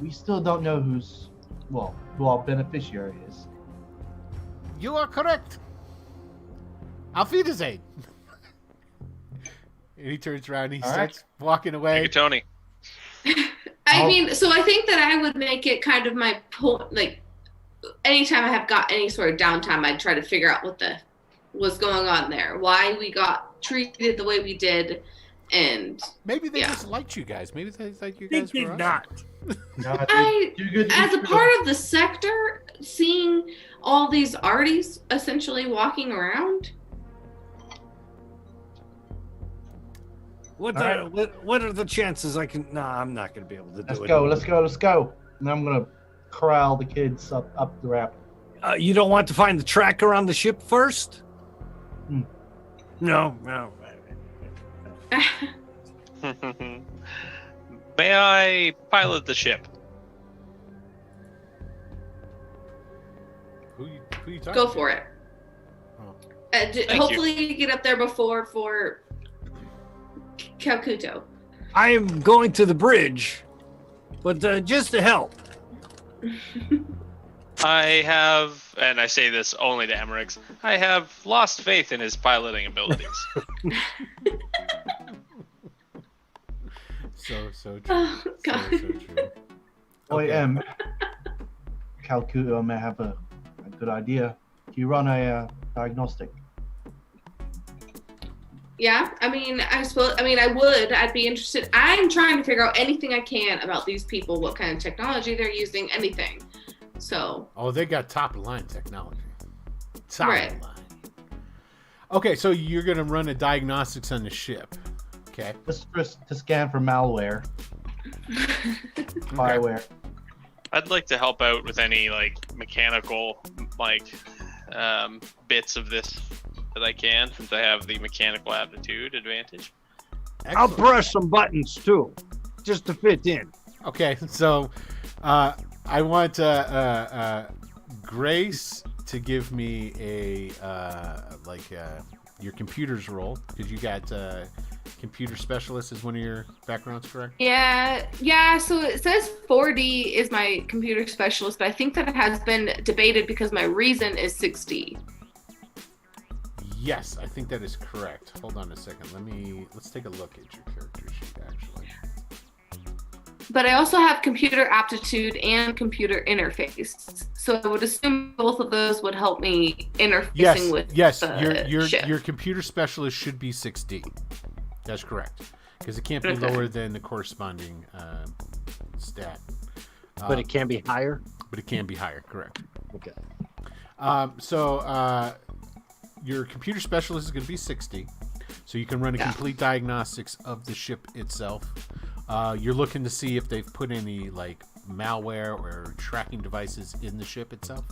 we still don't know who our beneficiary is. You are correct. Auf Wiedersehen. And he turns around and he starts walking Thank away. you, Tony. I mean, so I think that I would make it kind of my point, like, anytime I have got any sort of downtime, I'd try to figure out what was going on there, why we got treated the way we did, and Maybe they just liked you guys. Maybe they thought you They guys were did awesome. not. No, as a part of the sector, seeing all these arties essentially walking around. What are the chances I can? Nah, I'm not gonna be able to do it. Let's go. And I'm gonna corral the kids up the ramp. You don't want to find the tracker on the ship first? No. May I pilot the ship? Who you talking Go to? for it. Oh. Hopefully you get up there before for Calcuto. I am going to the bridge, but just to help. I have, and I say this only to Emmerich, I have lost faith in his piloting abilities. So true. Oh, God. So true. Okay. Calcuto may have a good idea. Do you run a diagnostic? Yeah, I mean, I would. I'd be interested. I'm trying to figure out anything I can about these people, what kind of technology they're using, anything. So. Oh, they got top line technology. Top Right. line. Okay, so you're gonna run a diagnostics on the ship. Okay. Just to scan for malware, spyware. I'd like to help out with any mechanical bits of this that I can, since I have the mechanical aptitude advantage. I'll Excellent. press some buttons too, just to fit in. Okay, so I want Grace to give me a your computer's role, because you got computer specialist as one of your backgrounds, correct? Yeah. So it says 4D is my computer specialist, but I think that it has been debated because my reason is 6D. Yes, I think that is correct. Hold on a second. Let's take a look at your character sheet, actually. But I also have computer aptitude and computer interface. So I would assume both of those would help me interfacing with the ship. Your computer specialist should be 6D. That's correct. Because it can't be lower than the corresponding stat. But it can be higher? But it can be higher, correct. Okay. Your computer specialist is going to be 60. So you can run a complete diagnostics of the ship itself. You're looking to see if they've put any like malware or tracking devices in the ship itself.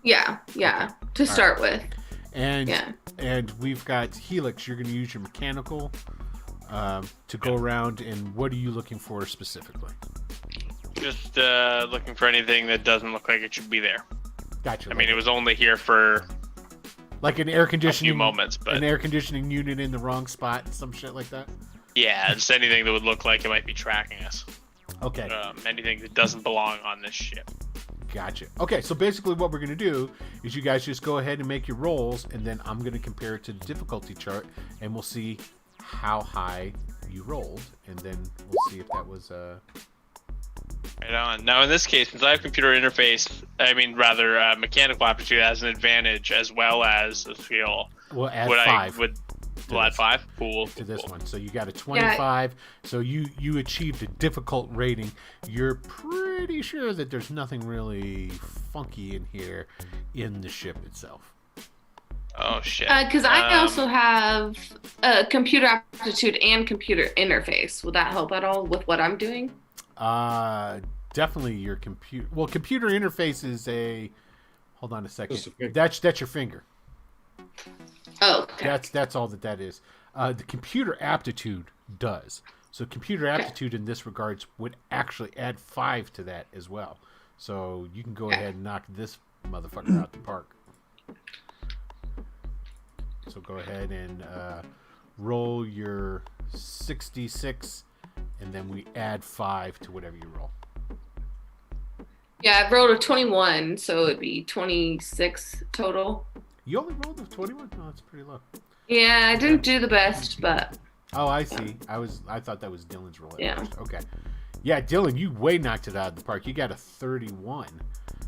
Yeah. To start with. And we've got Helix. You're going to use your mechanical to go around. And what are you looking for specifically? Just looking for anything that doesn't look like it should be there. Gotcha. I mean, it was only here for like an air conditioning a few moments, but an air conditioning unit in the wrong spot, some shit like that. Yeah, just anything that would look like it might be tracking us. Okay. Anything that doesn't belong on this ship. Gotcha. Okay, so basically what we're going to do is you guys just go ahead and make your rolls, and then I'm going to compare it to the difficulty chart, and we'll see how high you rolled, and then we'll see if that was... Right on. Now, in this case, since I have computer interface, mechanical aptitude has an advantage as well as a skill. We'll add 5. We'll add 5? Cool. To this one. So you got a 25. So you achieved a difficult rating. You're pretty sure that there's nothing really funky in here in the ship itself. Oh, shit. Because I also have computer aptitude and computer interface. Will that help at all with what I'm doing? Definitely your computer. Well, computer interface is a... Hold on a second. That's your finger. Oh, okay. That's all that is. The computer aptitude does. So computer aptitude in this regards would actually add 5 to that as well. So you can go ahead and knock this motherfucker out the park. So go ahead and roll your 66, and then we add 5 to whatever you roll. Yeah, I rolled a 21, so it'd be 26 total. You only rolled a 21? No, that's pretty low. Yeah, I didn't do the best, but... Oh, I see. I thought that was Dylan's roll. Yeah. First. Okay. Yeah, Dylan, you way knocked it out of the park. You got a 31.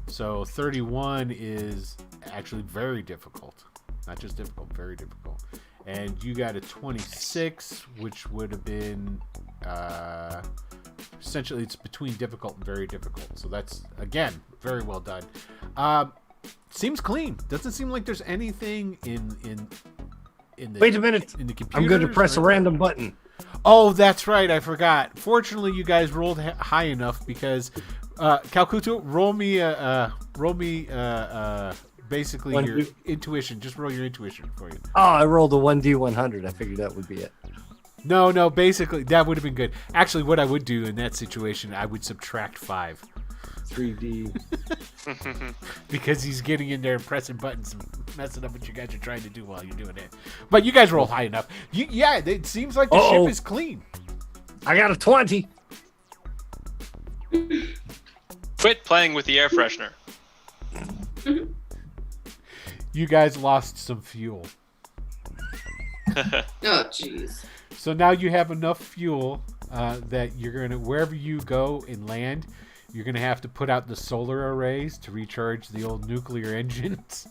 So 31 is actually very difficult. Not just difficult, very difficult. And you got a 26, which would have been... essentially, it's between difficult and very difficult. So that's, again, very well done. Seems clean. Doesn't seem like there's anything in the... Wait a minute. In the computer. I'm going to press a random button. Oh, that's right. I forgot. Fortunately, you guys rolled high enough because Calcuto, roll me basically your intuition. Just roll your intuition for you. Oh, I rolled a 1D100. I figured that would be it. No. Basically, that would have been good. Actually, what I would do in that situation, I would subtract 5. 3D. Because he's getting in there and pressing buttons and messing up what you guys are trying to do while you're doing it. But you guys roll high enough. Yeah, it seems like the ship is clean. I got a 20. Quit playing with the air freshener. You guys lost some fuel. Oh, jeez. So now you have enough fuel that you're going to, wherever you go and land, you're going to have to put out the solar arrays to recharge the old nuclear engines.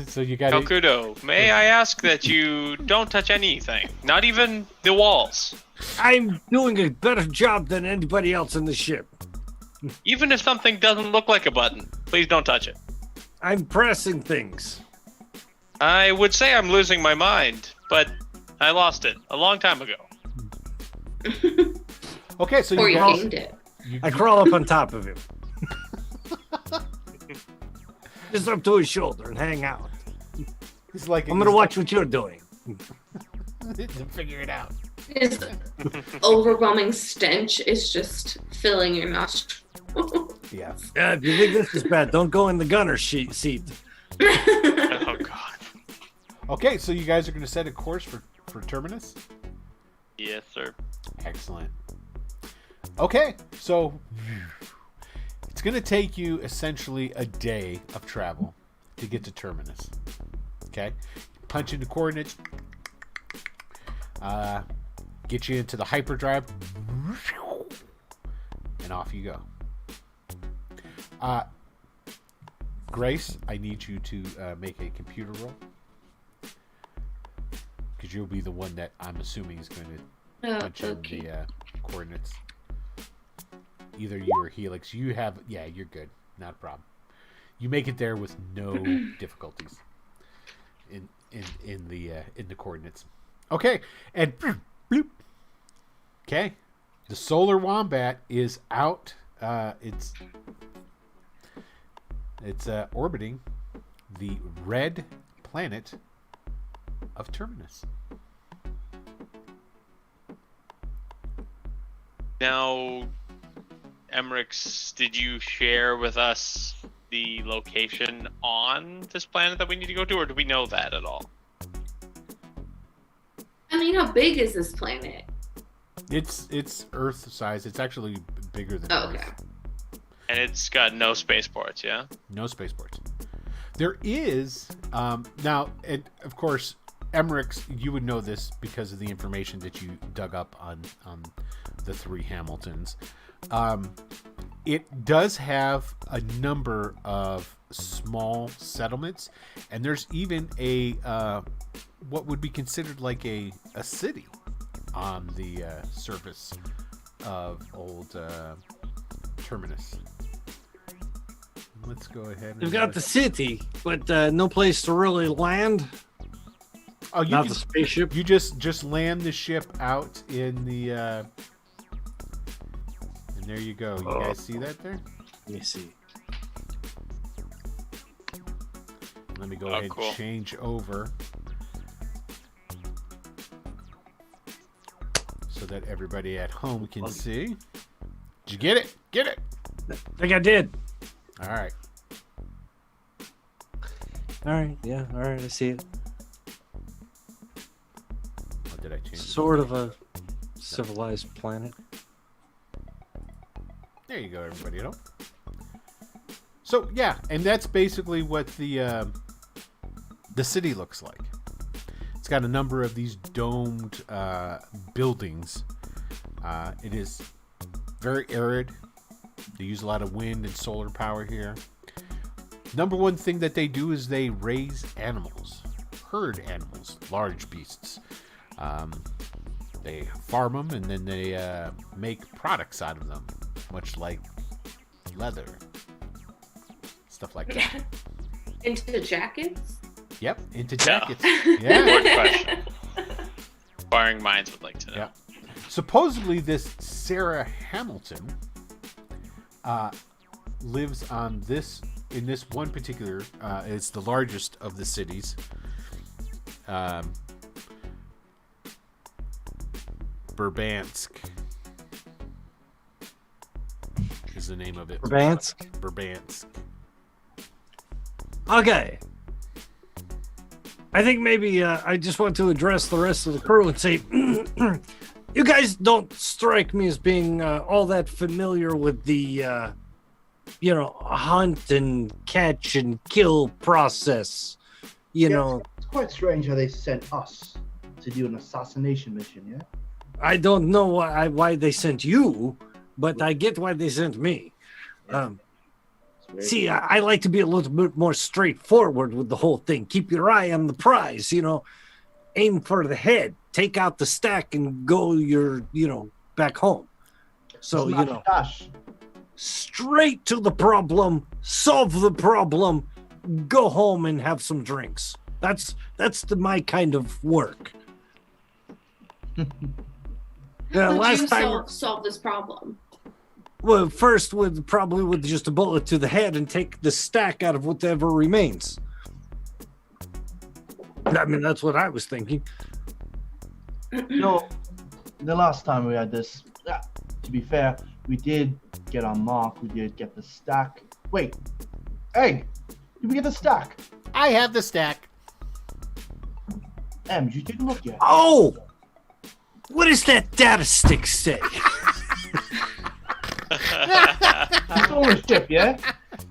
So you got Calcudo, may I ask that you don't touch anything, not even the walls? I'm doing a better job than anybody else in the ship. Even if something doesn't look like a button, please don't touch it. I'm pressing things. I would say I'm losing my mind, but I lost it a long time ago. Okay, so Or you you guys, gained it. I crawl up on top of him. Just up to his shoulder and hang out. he's like, I'm going to watch what you're doing. to figure it out. His overwhelming stench is just filling your nostrils. Yeah. If you think this is bad, don't go in the gunner seat. Oh God. Okay, so you guys are going to set a course for Terminus? Yes, sir. Excellent. Okay, so it's going to take you essentially a day of travel to get to Terminus. Okay? Punch in the coordinates. Get you into the hyperdrive. And off you go. Grace, I need you to make a computer roll. Because you'll be the one that I'm assuming is going to punch in the coordinates. Either you or Helix. You have... Yeah, you're good. Not a problem. You make it there with no difficulties in the coordinates. Okay, and bloop. Okay, the solar wombat is out. It's orbiting the red planet of Terminus. Now, Emmerich, did you share with us the location on this planet that we need to go to, or do we know that at all? I mean, how big is this planet? It's Earth size. It's actually bigger than Okay. Earth. And it's got no spaceports, yeah? No spaceports. There is now, and of course, Emmerich, you would know this because of the information that you dug up on the three Hamiltons. It does have a number of small settlements, and there's even a what would be considered like a city on the surface of old Terminus. Let's go ahead. You've got the city, but no place to really land. Oh, Not the spaceship. You just land the ship out in the. And there you go. You guys see that there? Let me see. Let me go ahead cool. and change over so that everybody at home can see. Did you get it? Get it! I think I did. All right. All right. Yeah. All right. I see it. What did I change? Sort of a civilized planet. There you go, everybody at home. So yeah, and that's basically what the city looks like. It's got a number of these domed buildings. It is very arid. They use a lot of wind and solar power here. Number one thing that they do is they raise animals, herd animals, large beasts. They farm them and then they make products out of them, much like leather, stuff like that. Into jackets? Yep, into jackets. Important Yeah. question. Inquiring minds would like to know. Yeah. Supposedly, this Sarah Hamilton lives on in this one particular. It's the largest of the cities. Burbansk is the name of it. Burbansk. Okay. I think maybe I just want to address the rest of the crew and say, you guys don't strike me as being all that familiar with the, hunt and catch and kill process. It's quite strange how they sent us to do an assassination mission, yeah? I don't know why they sent you, but I get why they sent me. See, I like to be a little bit more straightforward with the whole thing. Keep your eye on the prize, aim for the head, take out the stack and go back home. So, Dash. straight to the problem, solve the problem, go home and have some drinks. That's my kind of work. How Last would time you solve this problem? Well, first probably with just a bullet to the head and take the stack out of whatever remains. I mean, that's what I was thinking. The last time we had this, to be fair, we did get our mark. We did get the stack. Wait, Egg, did we get the stack? I have the stack. Em, did you take a look yet? Oh! What does that data stick say? It's ownership, yeah?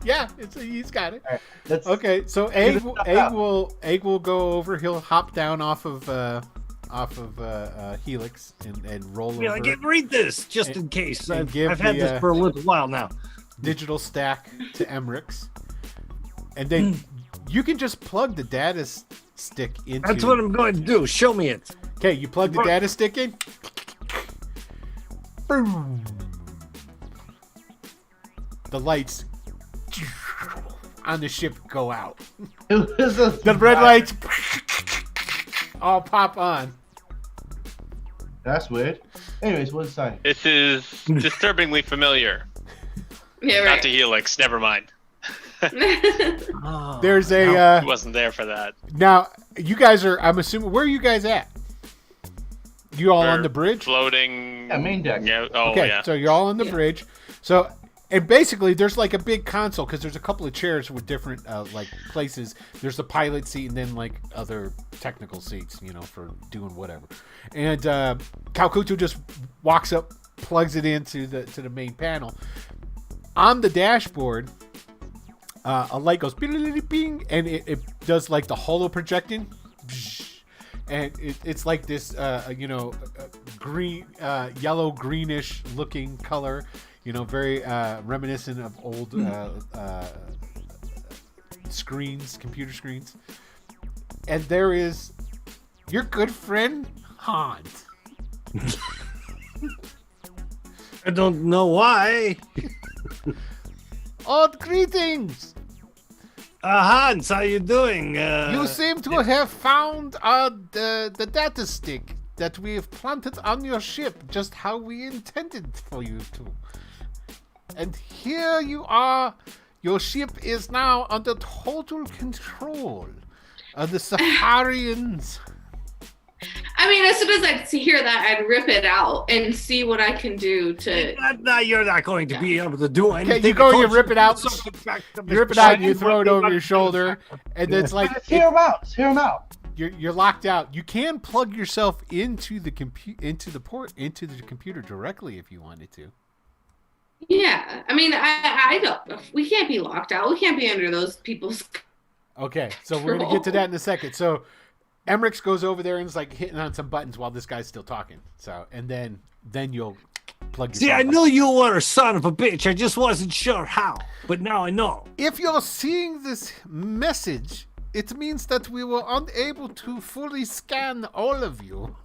Yeah, he's got it. All right, let's, Okay, so Egg will go over. He'll hop down off of Helix and roll Yeah, over. read this just in case. and I've give had the, this for a little while now. digital stack to Emrix, and then you can just plug the data stick into. That's what I'm going to do. Show me it. Okay, you plug the data stick in. Boom. The lights on the ship go out. The red lights all pop on. That's weird. Anyways, what's inside? This is disturbingly familiar. Yeah, Not right. to Helix. Never mind. Oh, There's He a wasn't there for that. now you guys are. I'm assuming where are you guys at? You all on We're the bridge? Floating. Yeah, main deck. Yeah. Oh Okay, yeah. so you're all on the bridge. So, and basically, there's like a big console because there's a couple of chairs with different like places. There's the pilot seat and then like other technical seats, for doing whatever. And Kalkutu just walks up, plugs it into the main panel. On the dashboard, a light goes bing, and it does like the holo projecting. And it's like this, green, yellow greenish looking color, very reminiscent of old screens, computer screens. And there is your good friend Hans. I don't know why. Odd greetings. Hans, how you doing? You seem to have found the data stick that we've planted on your ship, just how we intended for you to. And here you are. Your ship is now under total control of the Safarians. I mean, as soon as I hear that, I'd rip it out and see what I can do to. No, you're not going to be able to do anything. Okay, you go, I you told rip it out. something back to You rip it out and you throw it over your shoulder, and it's like Let's hear him out. Let's hear him out. you're locked out. You can plug yourself into the into the computer directly if you wanted to. Yeah, I mean, I don't. We can't be locked out. We can't be under those people's. Okay, so we're gonna get to that in a second. So Emrix goes over there and is like hitting on some buttons while this guy's still talking. So and then you'll plug. See, I yourself knew you were a son of a bitch. I just wasn't sure how. But now I know. If you're seeing this message, it means that we were unable to fully scan all of you,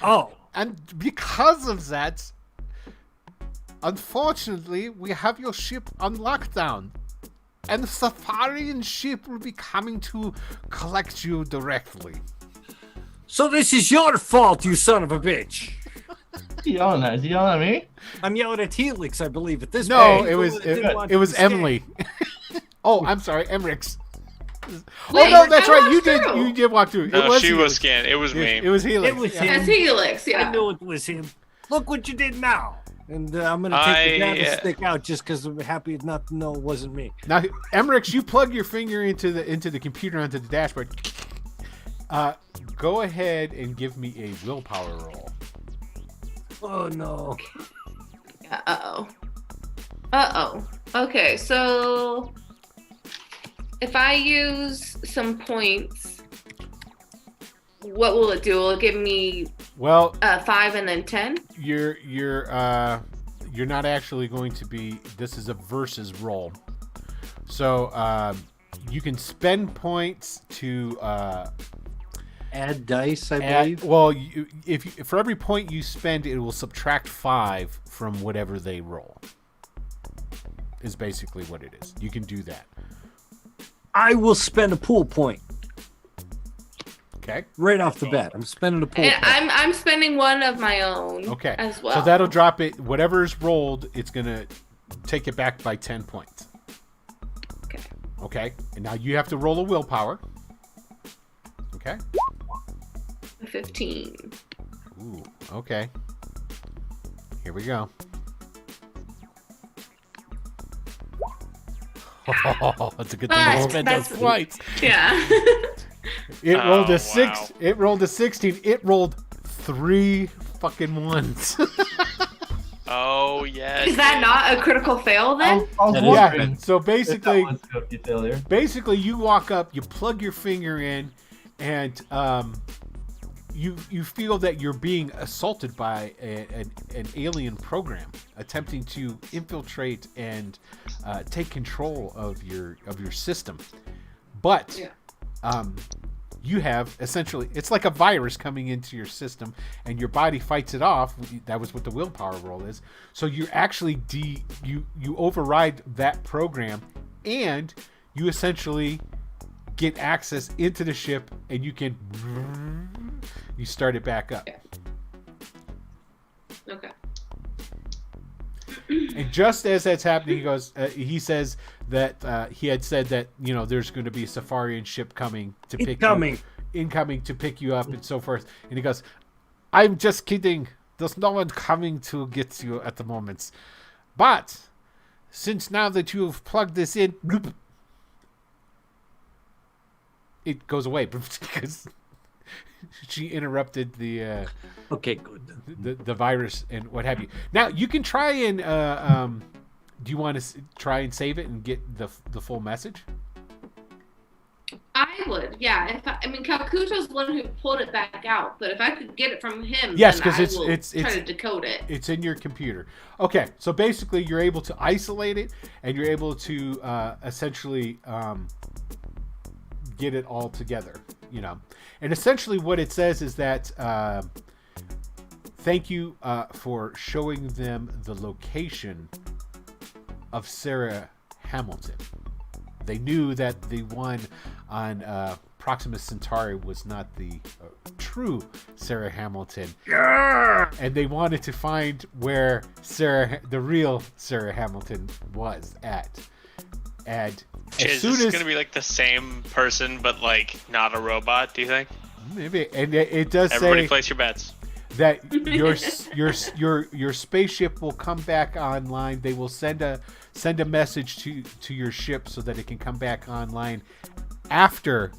Oh, and because of that, unfortunately, we have your ship on lockdown. And the Safarian ship will be coming to collect you directly. so this is your fault, you son of a bitch. Is he yelling at? Is he yelling at me? I'm yelling at Helix, I believe, at this No, point. it was Emily. Oh, I'm sorry, Emrix. Wait, Oh no, that's I right. walked You through. did walk through. No, it was she Helix. was scanned. It was me. It was Helix. It was yeah. him. As Helix, yeah. I knew it was him. Look what you did now. And I'm going to take the data stick out just because I'm happy not to know it wasn't me. Now, Emrix, you plug your finger into the computer onto the dashboard. Go ahead and give me a willpower roll. Oh, no. Uh-oh. Okay, so if I use some points, what will it do? Will it give me Well, 5 and then 10? you're not actually going to be. This is a versus roll, so you can spend points to Add dice, I add. believe. Well, for every point you spend, it will subtract 5 from whatever they roll. Is basically what it is. You can do that. I will spend a pool point Okay. right off the bat. I'm spending a pool And point. I'm spending one of my own Okay. as well. So that'll drop it. Whatever's rolled, it's gonna take it back by 10 points. Okay. Okay. And now you have to roll a willpower. Okay. 15. Ooh. Okay. Here we go. Oh, that's a good thing to spend those points. Yeah. It rolled a 6. Wow. It rolled a 16. It rolled 3 fucking ones. Oh yeah. Is that not a critical fail then? I was That is wondering Yeah. So if that basically, was a failure. you walk up, you plug your finger in, and you feel that you're being assaulted by an alien program attempting to infiltrate and take control of your system. But you have essentially, it's like a virus coming into your system, and your body fights it off. That was what the willpower roll is. So you actually you override that program, and you essentially get access into the ship, and you start it back up. Okay. And just as that's happening, he says that he had said that, there's going to be a Safarian ship coming to pick incoming to pick you up and so forth. And he goes, I'm just kidding. There's no one coming to get you at the moment. But since now that you've plugged this in, bloop, it goes away because she interrupted the Okay, good. the virus and what have you. Now you can try and do you want to try and save it and get the full message? I would, yeah. I mean, Calcuto's the one who pulled it back out, but if I could get it from him, Yes, then because I will it's try to decode it. It's in your computer. Okay, so basically you're able to isolate it, and you're able to essentially get it all together, And essentially what it says is that thank you for showing them the location of Sarah Hamilton. They knew that the one on Proxima Centauri was not the true Sarah Hamilton. Yeah! And they wanted to find where the real Sarah Hamilton was at. And as soon as it's gonna be like the same person, but like not a robot. Do you think? Maybe, and it does Everybody say place your bets. that your spaceship will come back online. They will send a message to your ship so that it can come back online after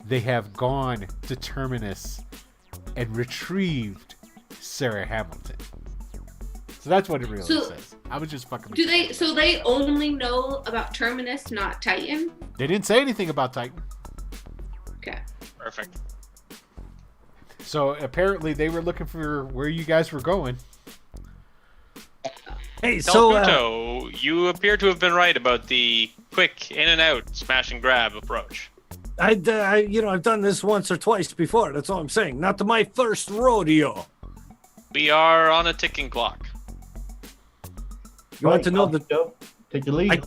they have gone to Terminus and retrieved Sarah Hamilton. So that's what it really says. I was just fucking. So they only know about Terminus, not Titan? They didn't say anything about Titan. Okay. Perfect. So apparently they were looking for where you guys were going. Hey, so Calcuto, you appear to have been right about the quick in and out smash and grab approach. I've done this once or twice before. That's all I'm saying. Not my first rodeo. We are on a ticking clock. You want to know the? Go. Take the lead.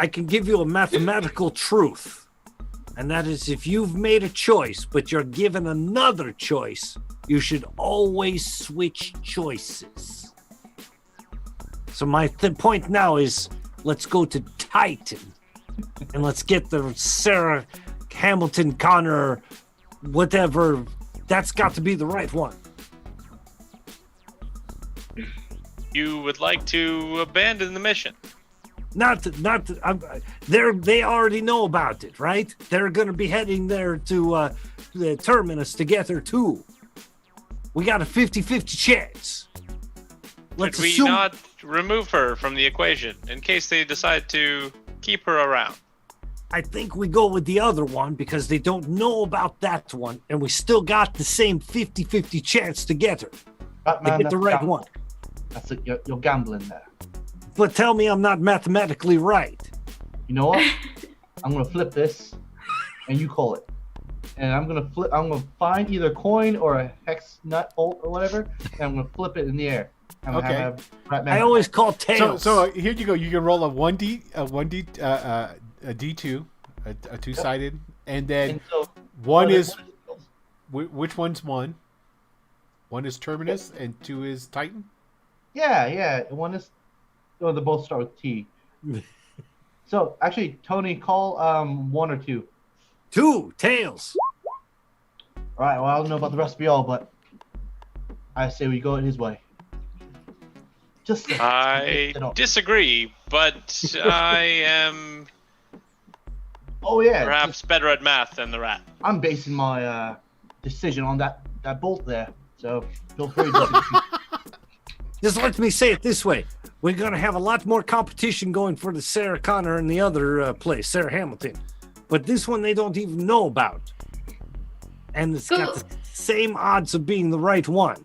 I can give you a mathematical truth, and that is if you've made a choice, but you're given another choice, you should always switch choices. So my point now is, let's go to Titan, and let's get the Sarah Hamilton Connor, whatever. That's got to be the right one. You would like to abandon the mission. They already know about it, right? They're going to be heading there to the Terminus together too. We got a 50-50 chance. Should we not remove her from the equation in case they decide to keep her around? I think we go with the other one because they don't know about that one, and we still got the same 50-50 chance to get her. Batman, To get the right one. That's it. You're gambling there. But tell me I'm not mathematically right. You know what? I'm gonna flip this, and you call it. And I'm gonna find either a coin or a hex nut bolt or whatever, and I'm gonna flip it in the air. And Okay. have Batman. I always call tails. So here you go. You can roll a D2, a two-sided, and then And so, one is which one's one? One is Terminus and two is Titan. yeah. One is. Oh, they both start with T. So actually, Tony, call 1 or 2. 2 tails. All right. Well, I don't know about the rest of y'all, but I say we go his way. Just saying. I disagree, but I am Oh yeah. perhaps better at math than the rat. I'm basing my decision on that bolt there. So feel free to. Just let me say it this way. We're going to have a lot more competition going for the Sarah Connor and the other place, Sarah Hamilton. But this one they don't even know about. And it's got the same odds of being the right one.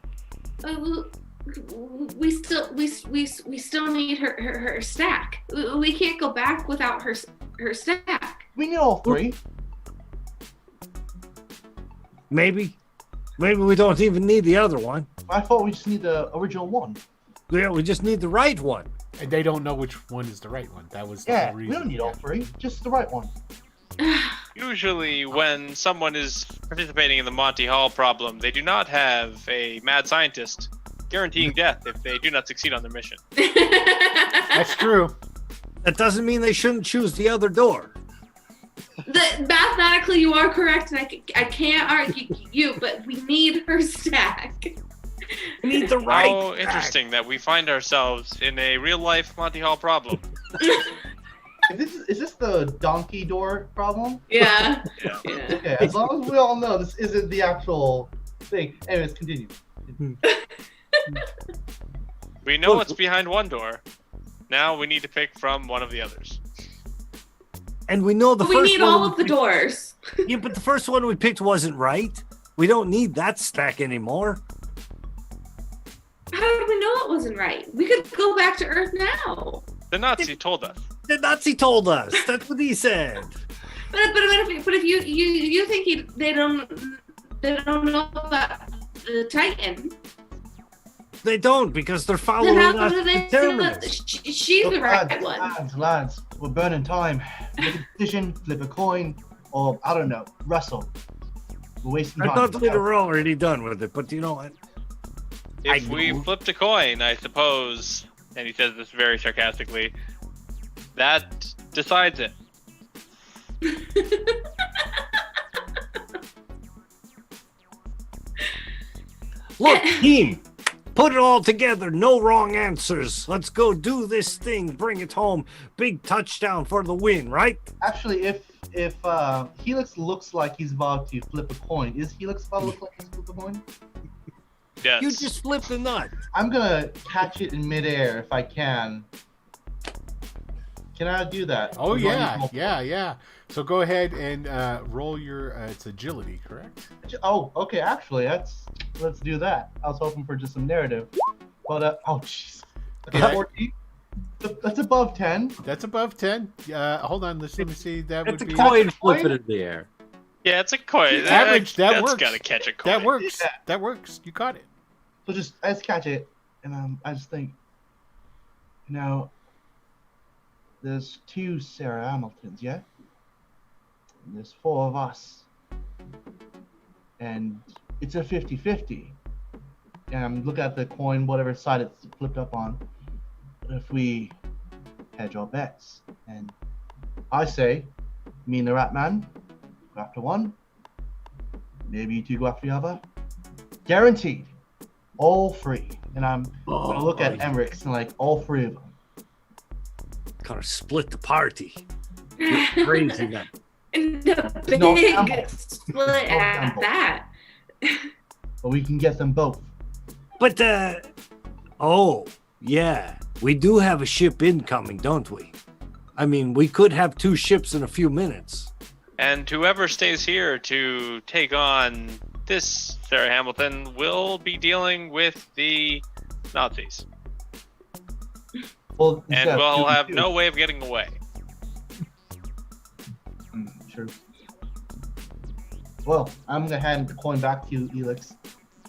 We still need her stack. We can't go back without her stack. We need all three. Maybe we don't even need the other one. I thought we just need the original one. Yeah, we just need the right one. And they don't know which one is the right one. That was the Yeah, whole we reason. don't need all three. Just the right one. Usually, when someone is participating in the Monty Hall problem, they do not have a mad scientist guaranteeing death if they do not succeed on their mission. That's true. That doesn't mean they shouldn't choose the other door. Mathematically, you are correct, and I can't argue you, but we need her stack. We need the right How stack. interesting that we find ourselves in a real-life Monty Hall problem. Is this the donkey door problem? Yeah. Yeah. Okay, as long as we all know this isn't the actual thing. Anyways, continue. We know what's behind one door. Now we need to pick from one of the others. And we know the We first need one all we of the picked- doors. Yeah, but the first one we picked wasn't right. We don't need that stack anymore. How did we know it wasn't right? We could go back to Earth now. The Nazi told us. The Nazi told us. That's what he said. But if you think they don't know about the Titan, They don't because they're then following how us come they to know that Terminus. she's the Look, right one? lads, we're burning time. Make a decision, flip a coin, or I don't know, wrestle. We're wasting I time. thought we were already done with it, but you know what? If I we know. flipped a coin, I suppose, and he says this very sarcastically, that decides it. Look, team, put it all together. No wrong answers. Let's go do this thing. Bring it home. Big touchdown for the win, right? Actually, if Helix looks like he's about to flip a coin, is Helix about to look like he's flip a coin? Yes. You just flip the nut. I'm gonna catch it in midair if I can. Can I do that? Oh, As long as- yeah. So go ahead and roll your, it's agility, correct? Oh, okay. Actually, let's do that. I was hoping for just some narrative, but oh jeez. Okay, Alright. 14. That's above 10. That's above 10. Hold on, let me see. That It's a would be... coin coin? flipping in the air. Yeah, it's a coin. Average, that That's works. gotta catch a coin. That works. Yeah. That works. You caught it. So I just catch it, and I just think, there's 2 Sarah Hamiltons, yeah? And there's 4 of us. And it's a 50-50. And I'm looking at the coin, whatever side it's flipped up on. But if we hedge our bets, and I say, me and the Rat Man go after one, maybe you two go after the other, guaranteed, all 3. And I'm gonna look at Emmerich's and like all 3 of them. Kind of split the party. You're crazy now. And a big No gamble. split No at gamble. that. But we can get them both. But, oh, yeah. We do have a ship incoming, don't we? I mean, we could have 2 ships in a few minutes. And whoever stays here to take on this Sarah Hamilton will be dealing with the Nazis. Well, And instead of we'll 2 and have 2. no way of getting away. True. Well, I'm gonna hand the coin back to you, Elix.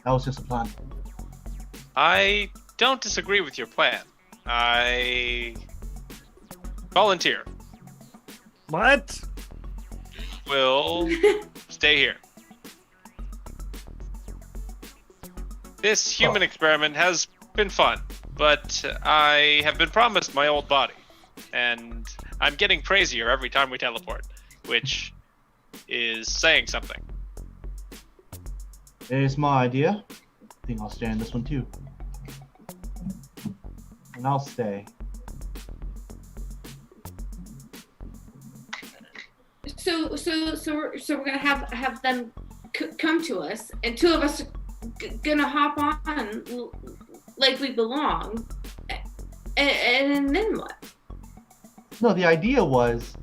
That was just a plan. I don't disagree with your plan. I volunteer. What? Will stay here. This human experiment has been fun, but I have been promised my old body, and I'm getting crazier every time we teleport, which is saying something. It's my idea. I think I'll stay in this one too. and I'll stay. So we're gonna have them come to us, and two of us are gonna hop on like we belong, and then what? No, the idea was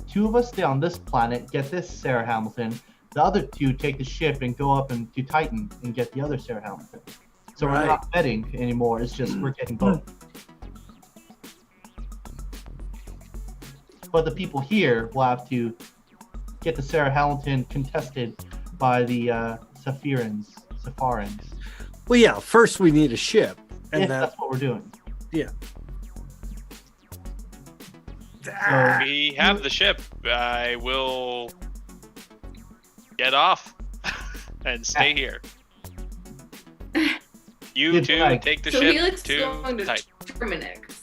2 of us stay on this planet, get this Sarah Hamilton. The other 2 take the ship and go up to Titan and get the other Sarah Hamilton. So we're not betting anymore. It's just we're getting both. But the people here will have to get the Sarah Hamilton contested by the Safarans. Well, yeah. First, we need a ship, and Yes, that's what we're doing. yeah. So, We have the ship. I will get off and stay here. You Good two night. take the So ship Helix is to going to Titan. Terminus.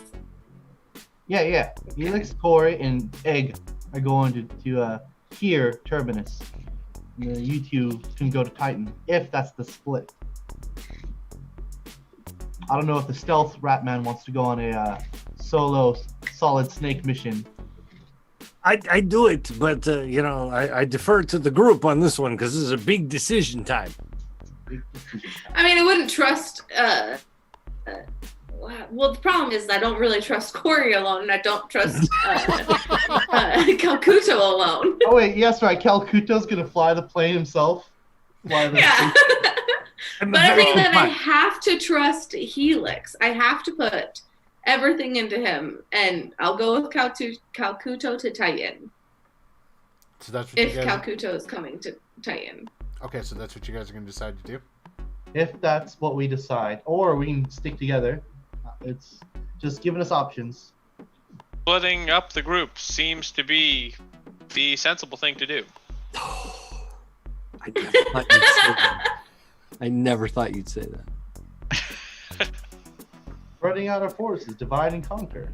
yeah. Helix, Corey, and Egg are going to here, Terminus. And then you 2 can go to Titan, if that's the split. I don't know if the stealth Ratman wants to go on a solo Solid Snake mission. I do it, but I defer to the group on this one because this is a big decision time. I mean, I wouldn't trust. Well, the problem is I don't really trust Corey alone, and I don't trust Calcuto alone. Oh wait, yes, right. Calcuto's gonna fly the plane himself. Yeah. But I think that I have to trust Helix. I have to put everything into him, and I'll go with Calcuto to Titan. So that's what If you guys. Calcuto is coming to Titan. Okay, so that's what you guys are going to decide to do. If that's what we decide, or we can stick together. It's just giving us options. Splitting up the group seems to be the sensible thing to do. I never thought you'd say that. Spreading out our forces, divide and conquer.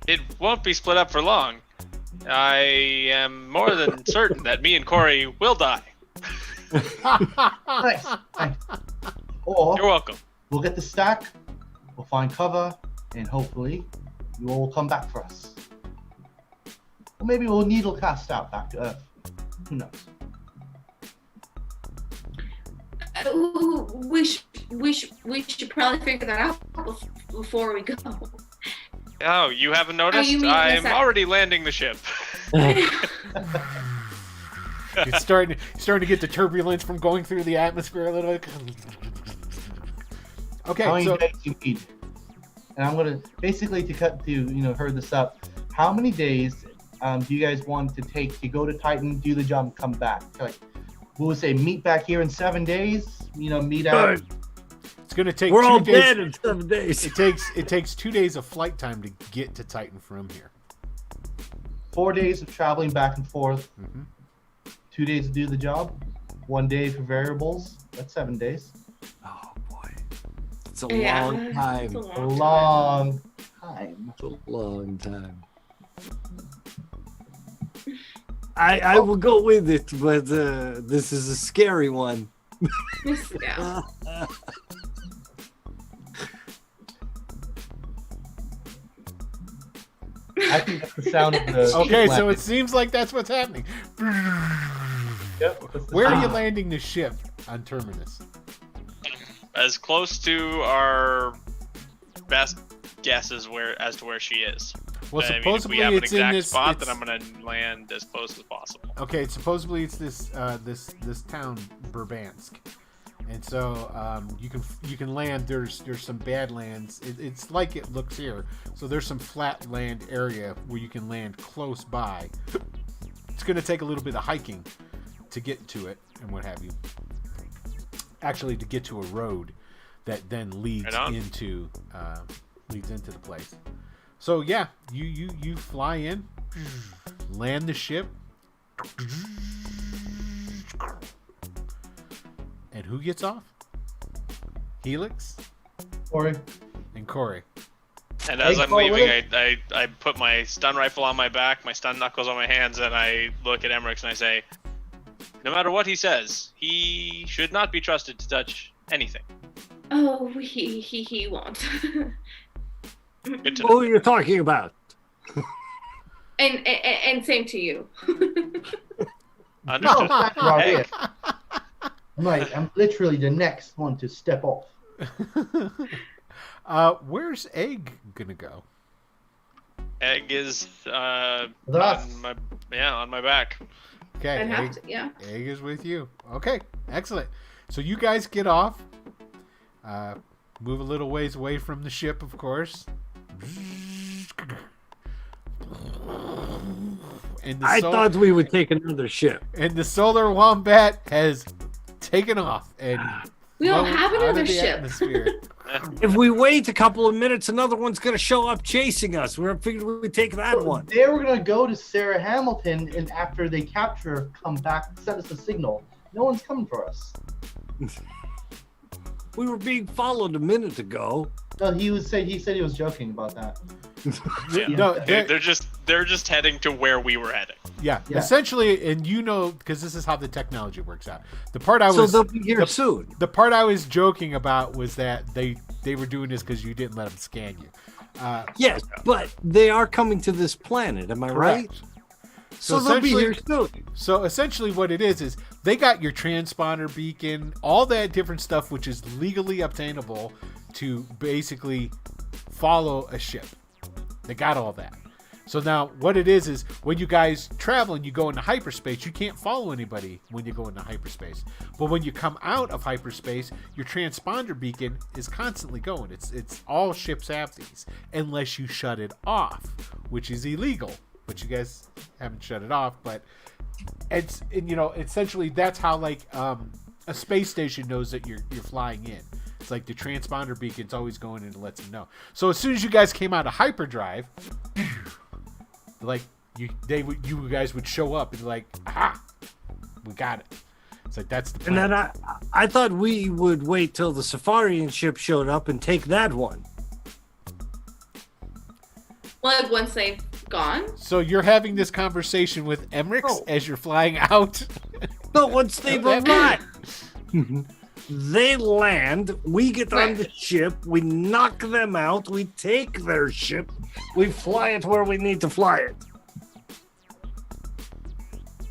It won't be split up for long. I am more than certain that me and Corey will die. Nice. Or You're welcome. we'll get the stack, we'll find cover, and hopefully you all will come back for us. Or maybe we'll needle cast out back to Earth. Who knows? We should probably figure that out before we go. Oh, you haven't noticed? you mean I'm this- already landing the ship. It's starting to get the turbulence from going through the atmosphere a little bit. Okay, How many so days you need? And I'm gonna basically herd this up. How many days do you guys want to take to go to Titan, do the job, and come back? Like, we'll say meet back here in 7 days. Meet out. it's going to take We're 2 all days. dead in 7 days. It takes 2 days of flight time to get to Titan from here. 4 days of traveling back and forth. Mhm. 2 days to do the job. 1 day for variables. That's 7 days. Oh boy, it's a Yeah, long it's time. a A long long time. It's a long time. I will go with it, but this is a scary one. Yeah. I think that's the sound of the. Okay, ship so landing. it seems like that's what's happening. Yep, that's the Where are you sound. landing the ship on Terminus? As close to our best guess as to where she is. Well, I mean, if supposedly we have an it's in exact this. spot, it's- then I'm gonna land as close as possible. Okay, supposedly it's this town Burbansk, and so you can land. There's some badlands. It's like it looks here. So there's some flat land area where you can land close by. It's going to take a little bit of hiking to get to it and what have you. Actually, to get to a road that then leads Right on. into the place. So yeah, you fly in, land the ship. And who gets off? Helix Or Mm-hmm. and Corey. And as Hey, I'm Corey, leaving, I put my stun rifle on my back, my stun knuckles on my hands, and I look at Emmerich and I say, no matter what he says, he should not be trusted to touch anything. Oh, he won't. Good to know. Who are you talking about? and same to you. Understood. That's right. Egg. I'm literally the next one to step off. Where's Egg gonna go? Egg is That's- on my back. Okay, I'd have Egg, to, yeah. Egg is with you. Okay, excellent. So you guys get off. Move a little ways away from the ship, of course. And I thought we would take another ship. And the solar wombat has taken off and We don't flown have out of another the ship. atmosphere. If we wait a couple of minutes, another one's gonna show up chasing us. We're figuring we'd take that one. They were gonna go to Sarah Hamilton, and after they capture her, come back, send us a signal. No one's coming for us. We were being followed a minute ago. No, he said he was joking about that. Yeah. No, They're just heading to where we were heading. yeah, Yeah. essentially, and you know, because this is how the technology works out. The part I So was they'll be here soon. the part I was joking about was that they were doing this because you didn't let them scan you. Yes, but they are coming to this planet. Am I right? Correct. So they'll be essentially- here soon. So essentially, what it is they got your transponder beacon, all that different stuff, which is legally obtainable to basically follow a ship. They got all that. So now, what it is when you guys travel and you go into hyperspace, you can't follow anybody when you go into hyperspace. But when you come out of hyperspace, your transponder beacon is constantly going. It's all ships have these, unless you shut it off, which is illegal. But you guys haven't shut it off. But essentially that's how a space station knows that you're flying in. It's like the transponder beacon's always going in and lets them know. So as soon as you guys came out of hyperdrive, like you guys would show up and like, aha, we got it. It's like that's the plan. And then I thought we would wait till the Safarian ship showed up and take that one. Like once they've gone. So you're having this conversation with Emmerich Oh. as you're flying out. But once they've arrived, they land, we get on the ship, we knock them out, we take their ship, we fly it where we need to fly it.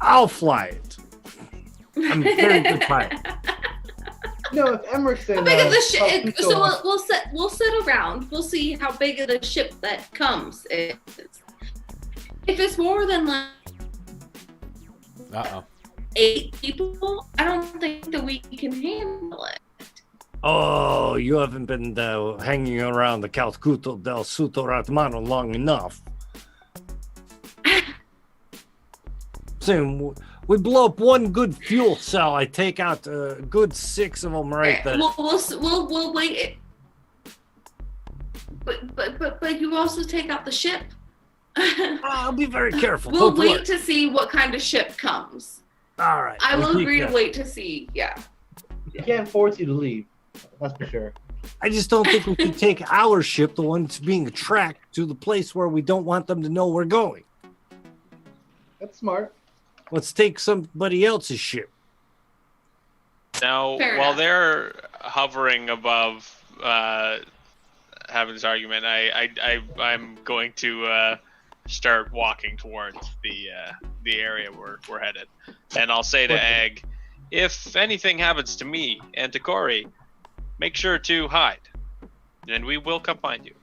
I'll fly it. I'm a very good pilot. No, if Emmerich How big of the ship? So we'll sit around. We'll see how big of the ship that comes is. If it's more than like Uh-oh. 8 people, I don't think that we can handle it. Oh, you haven't been hanging around the Calcuto del Sutoratmano long enough. Saying we blow up one good fuel cell, I take out a good 6 of them right there. We'll wait. But you also take out the ship. I'll be very careful. We'll Don't wait worry. to see what kind of ship comes. All right. I will we'll agree keep to that. wait to see. Yeah. You can't force you to leave. That's for sure. I just don't think we should take our ship, the one that's being tracked, to the place where we don't want them to know we're going. That's smart. Let's take somebody else's ship. Now, Fair while enough. they're hovering above having this argument, I'm going to start walking towards the area we're headed, and I'll say to Egg, if anything happens to me and to Corey, make sure to hide, and we will come find you.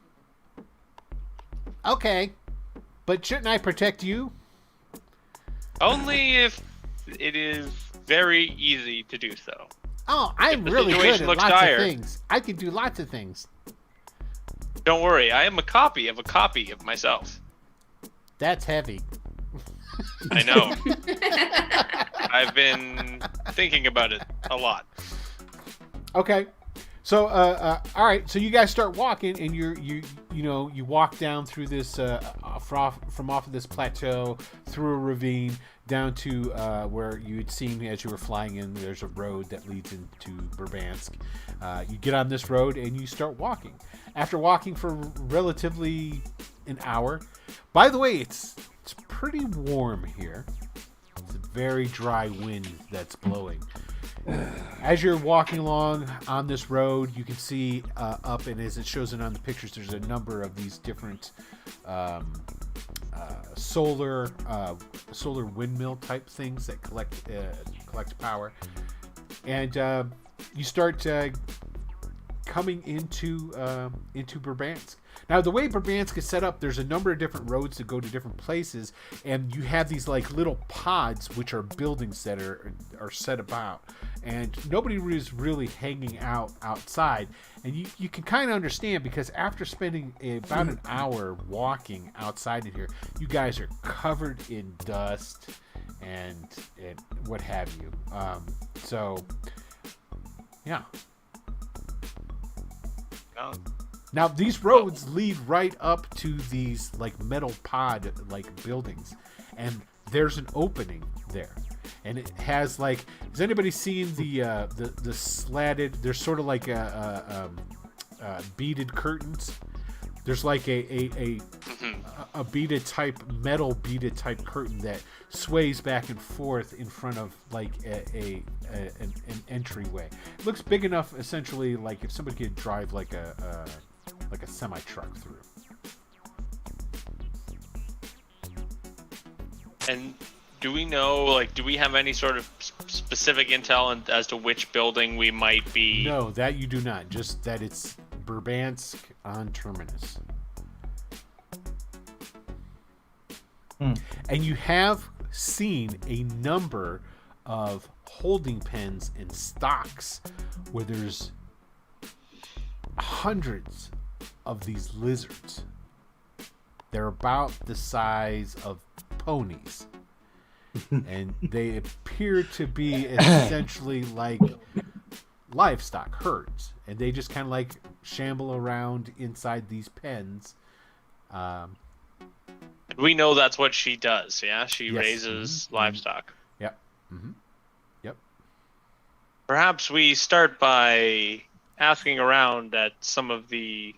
Okay. But shouldn't I protect you? Only if it is very easy to do so. Oh, I'm the really good situation at looks lots dire. of things. I can do lots of things. Don't worry, I am a copy of myself. That's heavy. I know. I've been thinking about it a lot. Okay. So, all right. So you guys start walking, and you walk down through this from off of this plateau through a ravine down to where you had seen as you were flying in. There's a road that leads into Burbansk. You get on this road and you start walking. After walking for relatively an hour, by the way, it's pretty warm here. It's a very dry wind that's blowing. as you're walking along on this road, you can see up, and as it shows it on the pictures, there's a number of these different solar windmill type things that collect power, and you start coming into Burbansk. Now, the way Burbansk is set up, there's a number of different roads that go to different places, and you have these like little pods, which are buildings that are set about, and nobody is really hanging out outside. And you can kind of understand, because after spending about an hour walking outside in here, you guys are covered in dust and what have you. So, yeah. Now, these roads lead right up to these like metal pod like buildings, and there's an opening there, and it has like, has anybody seen the slatted? There's sort of like beaded curtains. There's like a beaded type, metal beaded type curtain that sways back and forth in front of like an entryway. It looks big enough, essentially, like if somebody could drive like a semi truck through. And do we know, like, do we have any sort of specific intel as to which building we might be? No, that you do not. Just that it's Burbansk on Terminus. And you have seen a number of holding pens and stocks where there's hundreds of these lizards. They're about the size of ponies. And they appear to be essentially like livestock herds. And they just kind of like shamble around inside these pens. We know that's what she does, yeah? She Yes. raises livestock. Yep. Mm-hmm. Yep. Perhaps we start by asking around at some of the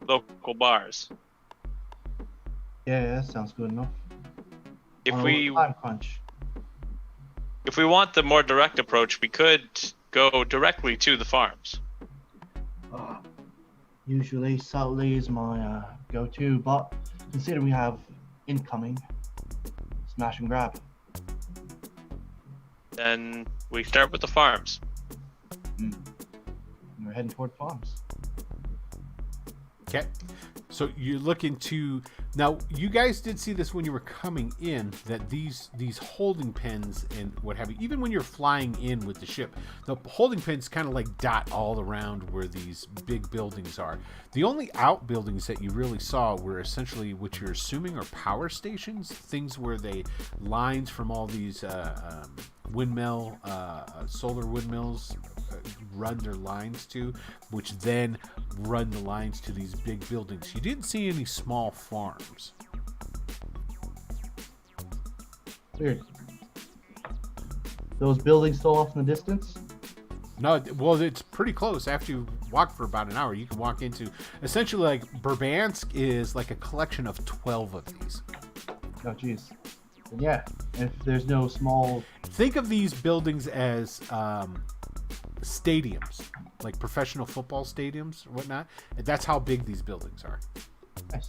local bars. Yeah, that sounds good enough. If On a we time crunch. if we want the more direct approach, we could go directly to the farms. Usually Southly is my go-to, but consider we have incoming, smash and grab. Then we start with the farms. We're heading toward farms. Okay. So you're looking to, now you guys did see this when you were coming in, that these holding pens and what have you, even when you're flying in with the ship, the holding pens kind of like dot all around where these big buildings are. The only outbuildings that you really saw were essentially what you're assuming are power stations, things where they lines from all these solar windmills run their lines to, which then run the lines to these big buildings. You didn't see any small farms. Weird. Those buildings still off in the distance? No, well, it's pretty close. After you walk for about an hour, you can walk into, essentially, like, Burbansk is like a collection of 12 of these. Oh, jeez. Yeah, if there's no small... Think of these buildings as stadiums, like professional football stadiums or whatnot. And that's how big these buildings are. Nice.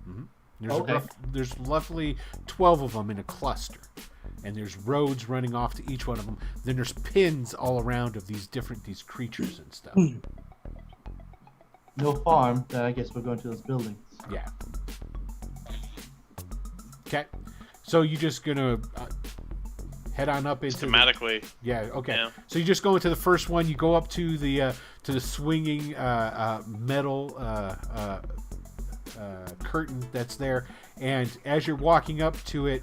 Mm-hmm. There's roughly 12 of them in a cluster. And there's roads running off to each one of them. Then there's pins all around of these creatures and stuff. No farm, then I guess we're going to those buildings. Yeah. Okay. So you're just gonna head on up into Systematically. Yeah. Okay. Yeah. So you just go into the first one. You go up to the swinging metal curtain that's there, and as you're walking up to it,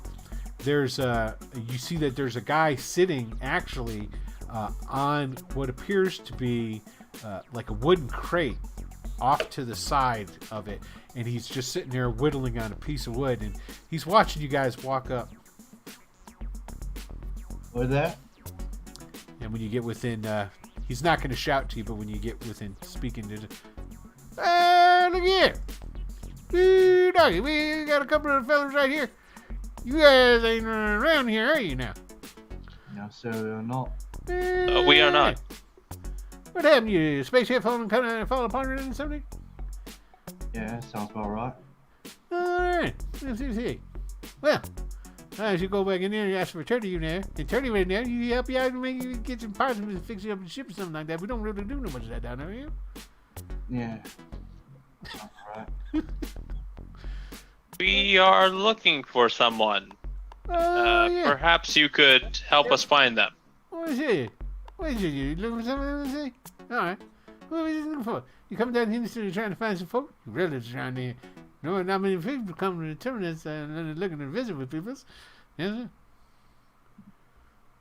there's you see that there's a guy sitting actually on what appears to be like a wooden crate off to the side of it, and he's just sitting there whittling on a piece of wood, and he's watching you guys walk up. We're there? And when you get within, he's not going to shout to you, but when you get within speaking to, look here, ooh, doggy, we got a couple of fellas right here. You guys ain't around here, are you now? No, sir, we're not. We are not. What happened? Your spaceship fall apart or something? Yeah, sounds about right. Alright. Let's see. Well, as you go back in there and ask for Turdy in there, and Turdy right there, you help you out and make you get some parts and fix you up the ship or something like that. We don't really do no much of that down there, you? Yeah. Sounds right. We are looking for someone. Yeah. Perhaps you could help us find them. What is it? What is it? You looking for something? Alright. What are you looking for? You come down here and trying to find some folk? Relatives around here. No, not many people come to the Terminus and looking to visit with people. Yes, sir.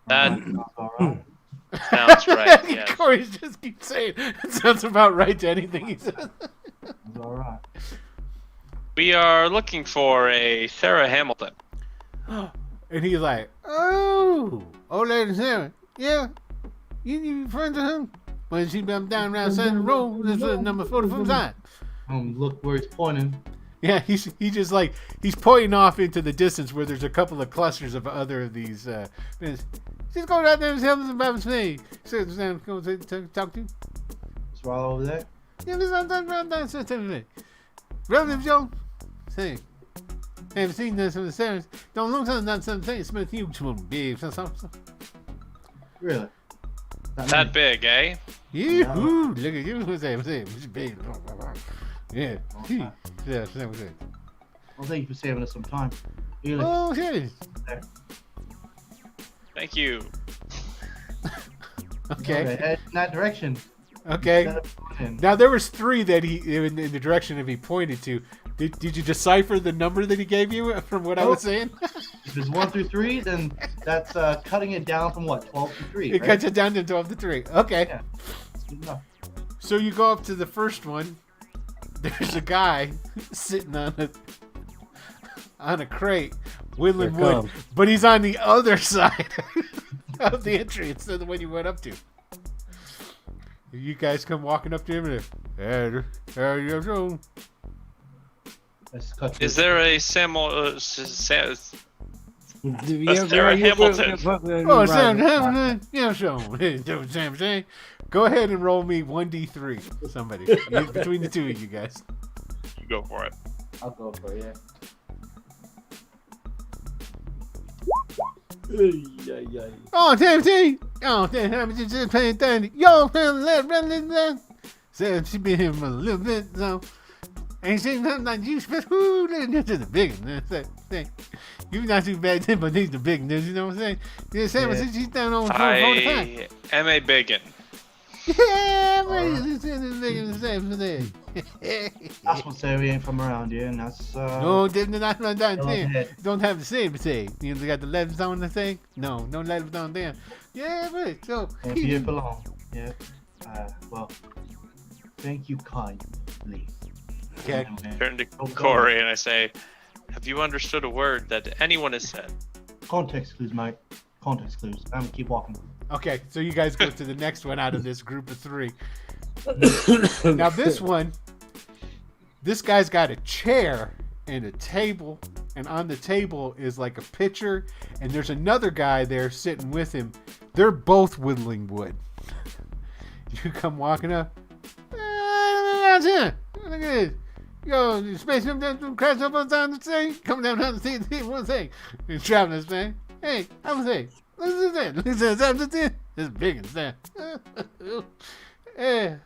That Sounds all right. sounds right, yes. Corey just keeps saying it sounds about right to anything he says. Sounds all right. We are looking for a Sarah Hamilton. And he's like, oh, Lady Sarah, yeah, you friends with him? Well, she been down around Santa Road, this is number 44 side. Look where it's pointing. Yeah, he's just like, he's pointing off into the distance where there's a couple of clusters of other of these, just go out there and tell us about his name. So, go talk to you. It's right over there. Yeah, this is around down Santa Relative Joe, say, haven't seen this from the Sarahs. Don't look something, something, Smith, you big, something. Really? That big, eh? Yee-hoo, look at you, what's that, it's big. Yeah. Okay. Yeah, same thing. Well, thank you for saving us some time. Felix, Oh, shit. there. Thank you. Okay. Head in that direction. Okay. Instead of pointing. Now there was 3 that he in the direction that he pointed to. Did you decipher the number that he gave you from what I was saying? If it's 1 through 3, then that's cutting it down from what, 12 to 3. It right? cuts it down to 12 to 3. Okay. Yeah. Good enough. So you go up to the first one. There's a guy sitting on a crate, whittling Here it wood, comes. but he's on the other side of the entry instead of the one you went up to. You guys come walking up to him and Let's cut Is to- there a Sarah Hamilton. oh, Sam Hamilton, yeah, sure. Sam. Go ahead and roll me 1d3. Somebody between the 2 of you guys. You go for it. I'll go for it, yeah. Oh, Sam. Oh, Sam, just paying 30. Yo, let Sam, she been here for a little bit, so ain't seen nothing like you. Whoo, this is the big one. You're not too bad, but these the big ones. You know what I'm saying? Yeah, Sam, Yeah. she's down on 45. I am a biggin. Yeah, this is big in the same thing. That's what say we ain't from around here, and that's No, they're not down Go there. ahead. Don't have the same thing. You know, they got the letters on the thing. No letters on there. Yeah, but so. ain't be here for long. Yeah. Well, thank you kindly. Okay. Turn to Corey and I say, have you understood a word that anyone has said? Context clues, mate. Context clues. I'm gonna keep walking. Okay, so you guys go to the next one out of this group of 3. Now this one, this guy's got a chair and a table, and on the table is like a pitcher, and there's another guy there sitting with him. They're both whittling wood. You come walking up. Look at this. Yo, space him down, crash up on down the thing, come down the thing, one thing. He's traveling this thing. Hey, I'm saying, listen to that. It's big as that. Yeah.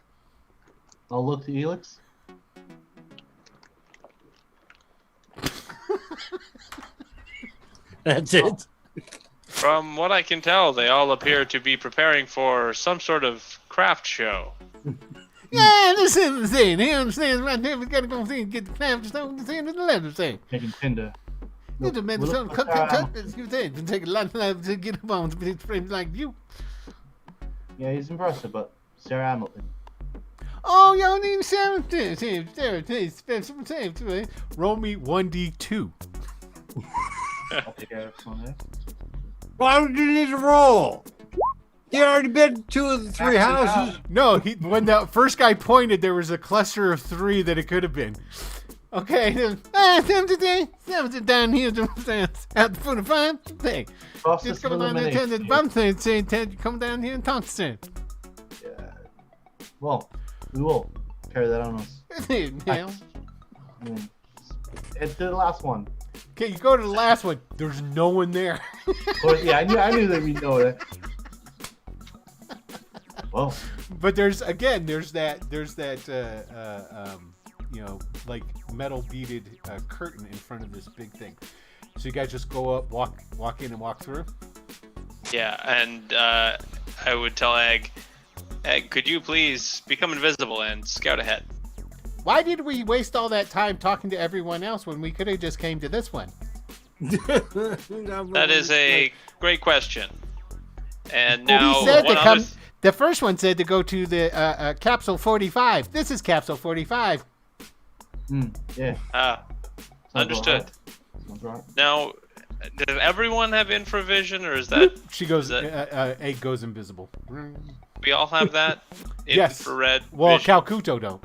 I'll look to Elix. That's it. From what I can tell, they all appear to be preparing for some sort of craft show. Yeah, this is the thing. He understands right there. We gotta go see and get the clamp stone to see the leather thing. Making tinder. You just made the stone cut. It's you saying. It take a lot of time to get up on to be frames like you. Yeah, he's impressive, but Sarah Hamilton. Oh, y'all need Sarah. Spend some time to it. Roll me 1d2. I'll take care of some of this. Why would you need to roll? You already been 2 of the 3 houses. No, when the first guy pointed, there was a cluster of 3 that it could have been. Okay. Down here at the 45 thing. Process Just of come down there, tell the elimination. bum say, Ted, come down here and talk to Sam. Yeah. Well, we will carry that on us. Yeah. And to the last one. Okay, you go to the last one. There's no one there. Well, yeah, I knew that we know that. Well, But there's that like metal beaded curtain in front of this big thing. So you guys just go up, walk in and walk through. Yeah, and I would tell Egg, could you please become invisible and scout ahead? Why did we waste all that time talking to everyone else when we could have just came to this one? That is a great question. And now, He said one to come. other The first one said to go to the capsule 45. This is capsule 45. yeah. understood. Sounds right. Now, does everyone have infravision, or is that She goes. Is Egg goes invisible. we all have that? Yes. Infrared Well, vision? Calcuto don't.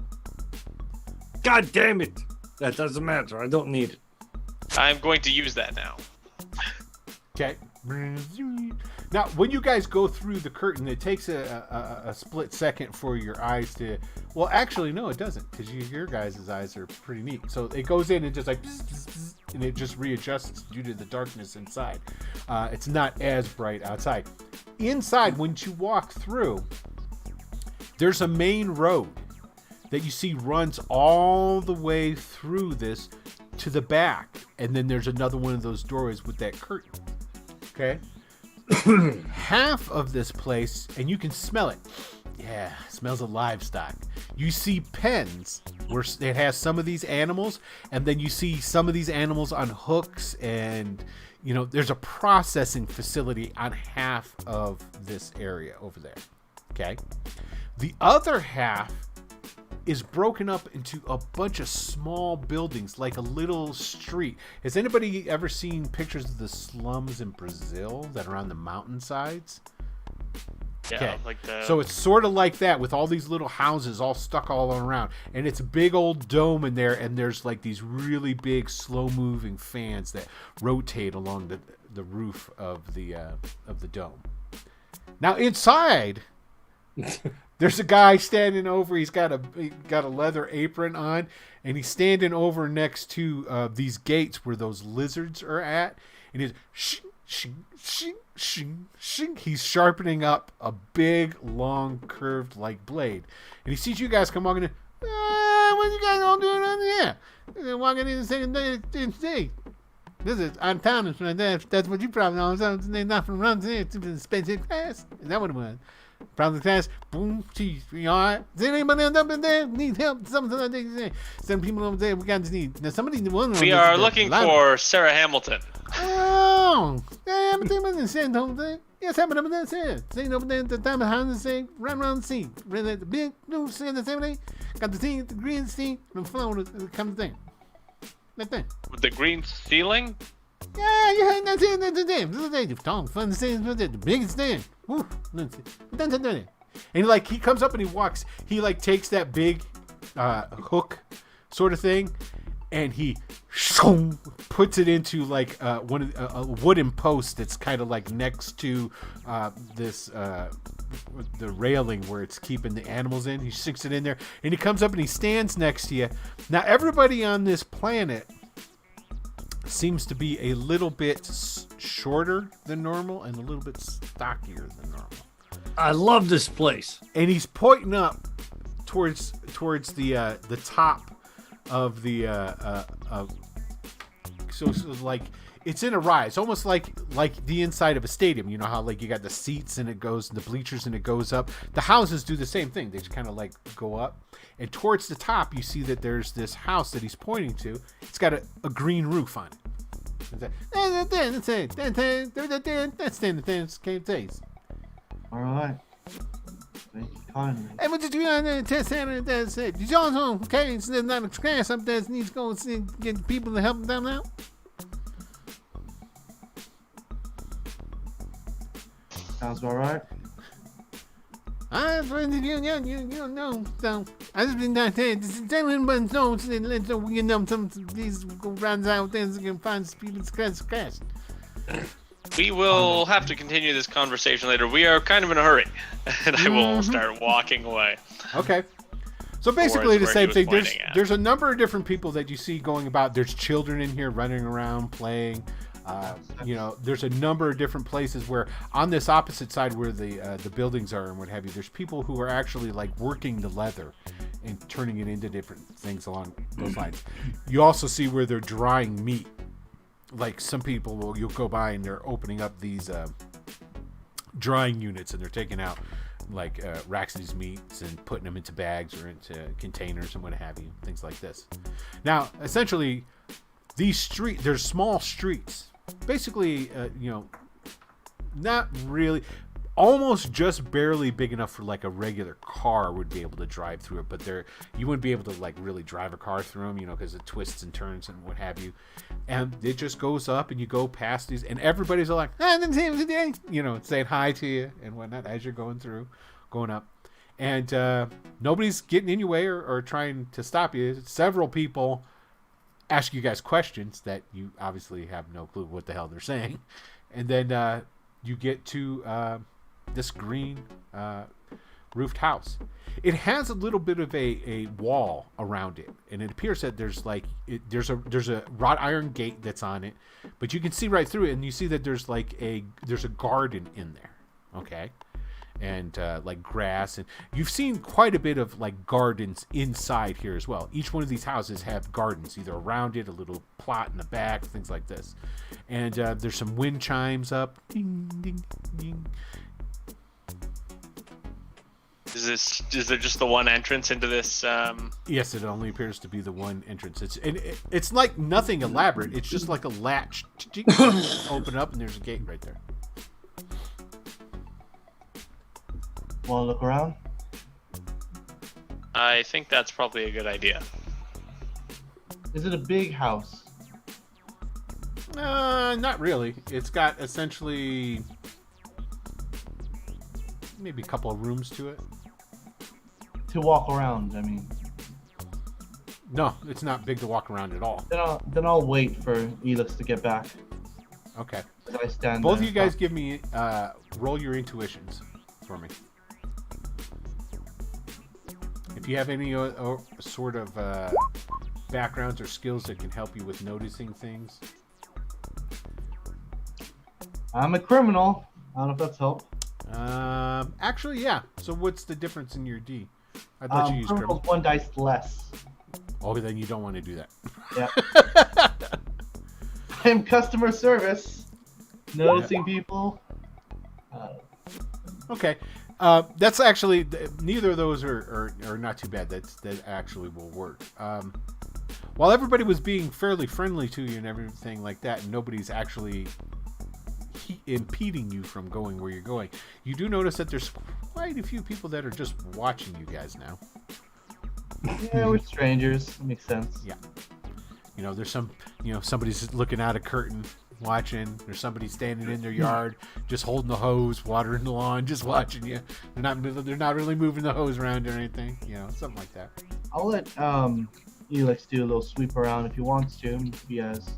God damn it! That doesn't matter. I don't need it. I'm going to use that now. Okay. Now, when you guys go through the curtain, it takes a split second for your eyes to. Well, actually, no, it doesn't, because your guys' eyes are pretty neat. So it goes in and just like, and it just readjusts due to the darkness inside. It's not as bright outside. Inside, when you walk through, there's a main road that you see runs all the way through this to the back, and then there's another one of those doorways with that curtain. Okay. Half of this place, and you can smell it. Yeah, it smells of livestock. You see pens where it has some of these animals, and then you see some of these animals on hooks, and there's a processing facility on half of this area over there. Okay. The other half is broken up into a bunch of small buildings, like a little street. Has anybody ever seen pictures of the slums in Brazil that are on the mountainsides? Yeah, Okay. like the. So it's sort of like that, with all these little houses all stuck all around, and it's a big old dome in there, and there's like these really big slow-moving fans that rotate along the roof of the dome. Now inside, there's a guy standing over. He's got a leather apron on, and he's standing over next to these gates where those lizards are at, and he's shing, shing, shing, shing. He's sharpening up a big, long, curved like blade, and he sees you guys come walking in. What you guys all doing on here? They're walking in the second day. This is Untitled Chapter. That's what you probably know. They're not from around here. It's a spaceship class. Is that what it was? Probably class. Boom. Geez. We all right? Is there anybody else up in there? Need help? Something like that. Some people over there. We got to need. Now somebody. We are looking for Sarah Hamilton. Oh. Everything was the same whole thing. Yes, happened over there. Sitting over there at the time behind the scene. Right around the scene. Really the big blue scene. The same thing. Got the thing, the green scene. And flown to come the thing. That thing. With the green ceiling? Yeah, that's it. That's the thing. This is the Tom fun thing. The biggest thing. Woo. And he comes up and he walks. He takes that big hook sort of thing, and he puts it into a wooden post that's kind of like next to this the railing where it's keeping the animals in. He sticks it in there, and he comes up and he stands next to you. Now everybody on this planet seems to be a little bit shorter than normal and a little bit stockier than normal. I love this place. And he's pointing up towards the top of the so like it's in a rise, almost like the inside of a stadium. You know how you got the seats and it goes, the bleachers and it goes up. The houses do the same thing. They just kind of go up, and towards the top you see that there's this house that he's pointing to. It's got a green roof on it. All right. Thank you kindly. And what did you do on the test center that said? You don't okay, so there's not a class up there that needs to go and get people to help them out? Sounds all right. I you know, so I just been down there. This is telling but no, you know, some of these go runs out there and can find people crash. We will have to continue this conversation later. We are kind of in a hurry, and I will start walking away. Okay. So basically the where same he was thing. pointing at. There's a number of different people that you see going about. There's children in here running around playing. You know, there's a number of different places where on this opposite side where the buildings are and what have you, there's people who are actually like working the leather and turning it into different things along those lines. You also see where they're drying meat. Like some people you'll go by and they're opening up these drying units and they're taking out like racks of these meats and putting them into bags or into containers and what have you, things like this. Now, essentially, there's small streets. Basically, you know, not really, almost just barely big enough for like a regular car would be able to drive through it, but you wouldn't be able to like really drive a car through them, you know, because it twists and turns and what have you. And it just goes up and you go past these and everybody's like, you know, saying hi to you and whatnot as you're going up. And nobody's getting in your way or trying to stop you. Several people ask you guys questions that you obviously have no clue what the hell they're saying. And then you get to this green roofed house. It has a little bit of a wall around it, and it appears that there's a wrought iron gate that's on it, but you can see right through it, and you see that there's a garden in there, okay, and like grass, and you've seen quite a bit of like gardens inside here as well. Each one of these houses have gardens either around it, a little plot in the back, things like this, and there's some wind chimes up. Ding, ding, ding. Is there just the one entrance into this? Yes, it only appears to be the one entrance. It's like nothing elaborate. It's just like a latch. Open up and there's a gate right there. Want to look around? I think that's probably a good idea. Is it a big house? Not really. It's got essentially maybe a couple of rooms to it. To walk around, I mean. No, it's not big to walk around at all. Then I'll wait for Elix to get back. Okay. As I stand Both of there. you guys give me roll your intuitions for me. If you have any sort of backgrounds or skills that can help you with noticing things. I'm a criminal. I don't know if that's helped. Actually, yeah. So what's the difference in your D? I'd let you use criminal's criminal. 1 dice less. Oh, then you don't want to do that. Yeah. I'm customer service. Noticing people. Okay. That's actually neither of those are not too bad. That actually will work. While everybody was being fairly friendly to you and everything like that, and nobody's actually impeding you from going where you're going, you do notice that there's quite a few people that are just watching you guys now. Yeah, we're strangers. That makes sense. Yeah. You know, there's somebody's looking out a curtain watching. There's somebody standing in their yard just holding the hose, watering the lawn, just watching you. They're not really moving the hose around or anything, you know, something like that. I'll let Elix do a little sweep around if he wants to. Be as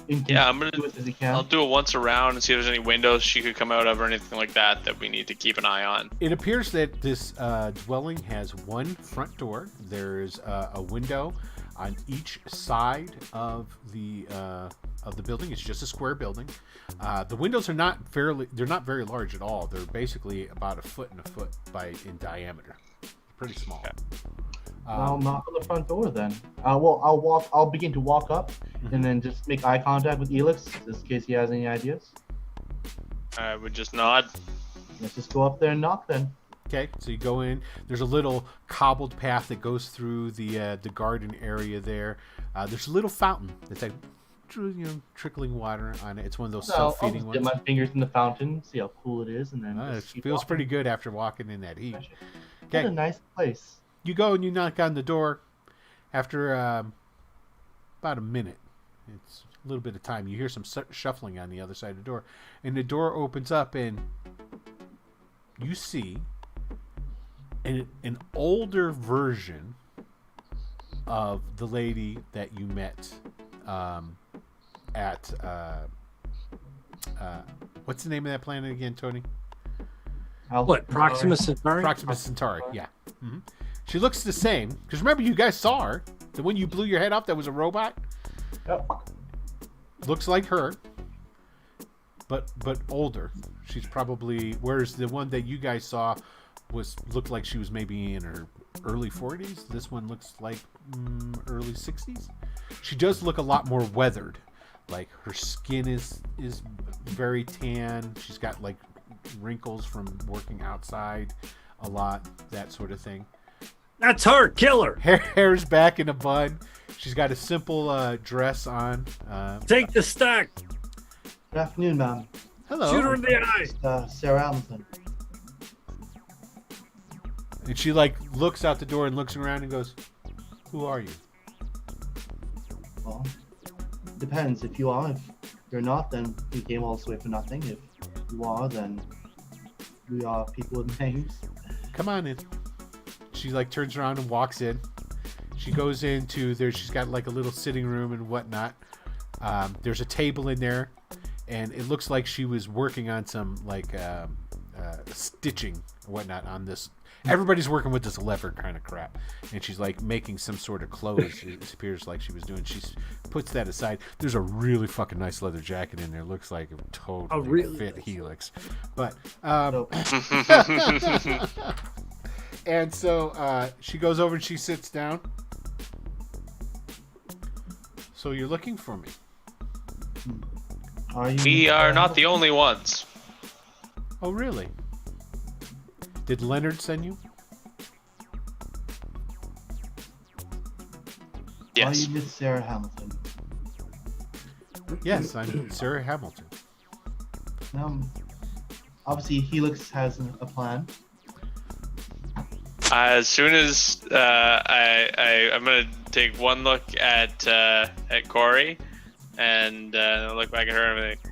inconspicuous as he can. I'll do it once around and see if there's any windows she could come out of or anything like that we need to keep an eye on. It appears that this dwelling has one front door. There's a window on each side of the building. It's just a square building. The windows are not very large at all. They're basically about a foot in diameter. Pretty small. Okay. I'll knock on the front door then. I'll begin to walk up and then just make eye contact with Elix, just in case he has any ideas. I would just nod. Let's just go up there and knock then. Okay, so you go in. There's a little cobbled path that goes through the garden area there. There's a little fountain that's like, trickling water on it. It's one of those self-feeding I'll ones. dip my fingers in the fountain, see how cool it is, and then It just keep feels walking. pretty good after walking in that heat. What Okay, a nice place. you go and you knock on the door. After about a minute, it's a little bit of time, you hear some shuffling on the other side of the door, and the door opens up, and you see an older version of the lady that you met at what's the name of that planet again, Tony? What, Proxima Centauri? Proxima Centauri, yeah. Mm-hmm. She looks the same, because remember you guys saw her. The one you blew your head off that was a robot? Yep. Looks like her, but older. She's probably, whereas the one that you guys saw looked like she was maybe in her early 40s. This one looks like early 60s. She does look a lot more weathered. Like her skin is very tan. She's got like wrinkles from working outside a lot, that sort of thing. That's her, kill her. Hair's back in a bun. She's got a simple dress on. Take the stack. Good afternoon, ma'am. Hello. Shoot her in the eye. Sarah Hamilton. And she like looks out the door and looks around and goes, "Who are you?" Well, depends. If you are, if you're not, then we came all this way for nothing. If you are, then we are people with names. Come on in. She like turns around and walks in. She goes into there. She's got like a little sitting room and whatnot. There's a table in there, and it looks like she was working on some like stitching or whatnot on this. Everybody's working with this leather kind of crap, and she's like making some sort of clothes. It appears like she was doing. She puts that aside. There's a really fucking nice leather jacket in there. Looks like it would totally really fit nice. Helix, but and so she goes over and she sits down. So you're looking for me? Are you? We are not the only ones. Oh, really? Did Leonard send you? Are Yes. you Miss Sarah Hamilton? Yes, I'm Sarah Hamilton. Obviously, Helix has a plan. As soon as I'm gonna take one look at Corey, and look back at her and everything.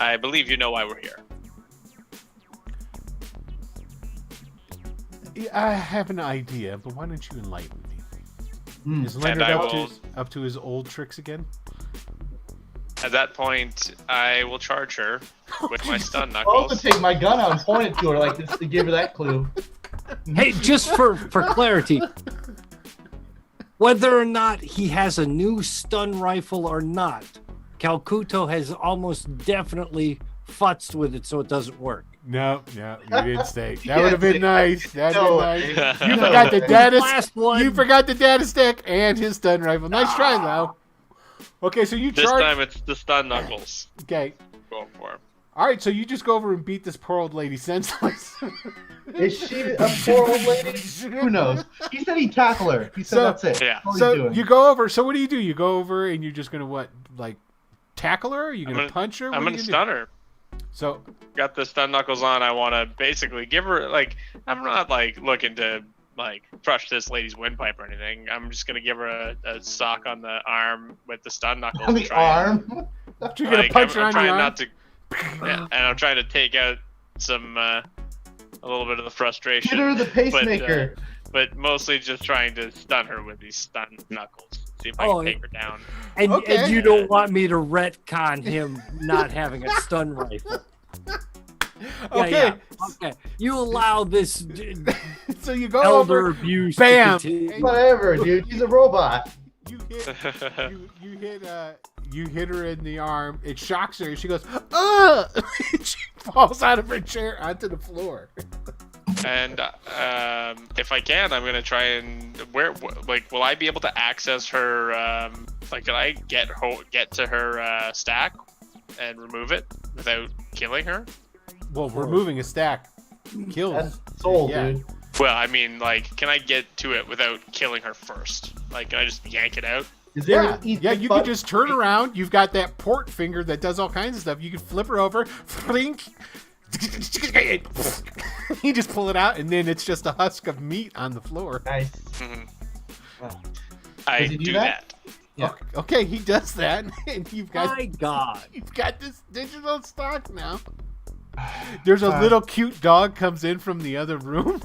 I believe you know why we're here. Yeah, I have an idea, but why don't you enlighten me? Is And Leonard I up to his old tricks again? At that point, I will charge her with my stun I'll also knuckles. take my gun out and point it to her like this to give her that clue. Hey, just for clarity, whether or not he has a new stun rifle or not, Calcuto has almost definitely futzed with it so it doesn't work. No, you didn't say. That Yeah, would have been say- nice. That'd No, been nice. no, You forgot the data. Last one. You forgot the data stick and his stun rifle. Nice try, though. Okay, so you This charge. time it's the stun knuckles. Okay. Going for him. All right, so you just go over and beat this poor old lady senseless. Is she a poor old lady? Who knows? He said he'd tackle her. He said So- that's it. Yeah. That's all he's So doing. you go over. So what do? You go over and you're just gonna what? Like tackle her? Are you gonna, gonna- punch her? What I'm are gonna you stun her. do? So Got the stun knuckles on. I want to basically give her like. I'm not like looking to like crush this lady's windpipe or anything. I'm just gonna give her a sock on the arm with the stun knuckles. On to the try arm. you're gonna punch her I'm on the trying arm. not to. Yeah, and I'm trying to take out some a little bit of the frustration. Hit her the pacemaker. But mostly just trying to stun her with these stun knuckles. See if I Oh, can take her down. And, Okay. and you don't want me to retcon him not having a stun rifle. Okay. Okay. You allow this So you go elder over. abuse Bam. to continue. Whatever, dude. He's a robot. You hit. You hit her in the arm. It shocks her. She goes, "Ugh!" She falls out of her chair onto the floor. And if I can, I'm gonna try and will I be able to access her? Like, can I get to her stack and remove it without killing her? Well, removing a stack kills. That's soul, Yeah. dude. Well, I mean, like, can I get to it without killing her first? Like, can I just yank it out? Is there Yeah, an eat yeah. the You butt? can just turn around. You've got that port finger that does all kinds of stuff. You can flip her over, flink. You just pull it out, and then it's just a husk of meat on the floor. Nice. Mhm. Wow. I Does he do do that? that. Yeah. Okay, he does that, and you've got My God. this digital stock now. There's a little cute dog comes in from the other room.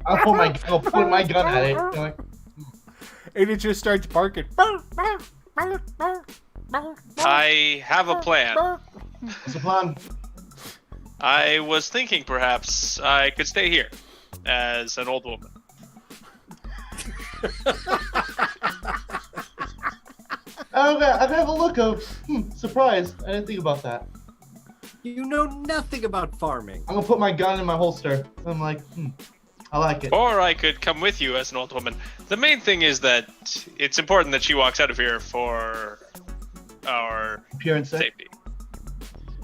I'll point my gun at it. Like, And it just starts barking. I have a plan. what's the plan? I was thinking perhaps I could stay here as an old woman. I'm gonna have a look of. Surprised. I didn't think about that. You know nothing about farming. I'm gonna put my gun in my holster. I'm like, I like it. Or I could come with you as an old woman. The main thing is that it's important that she walks out of here for our Appearance sake. safety.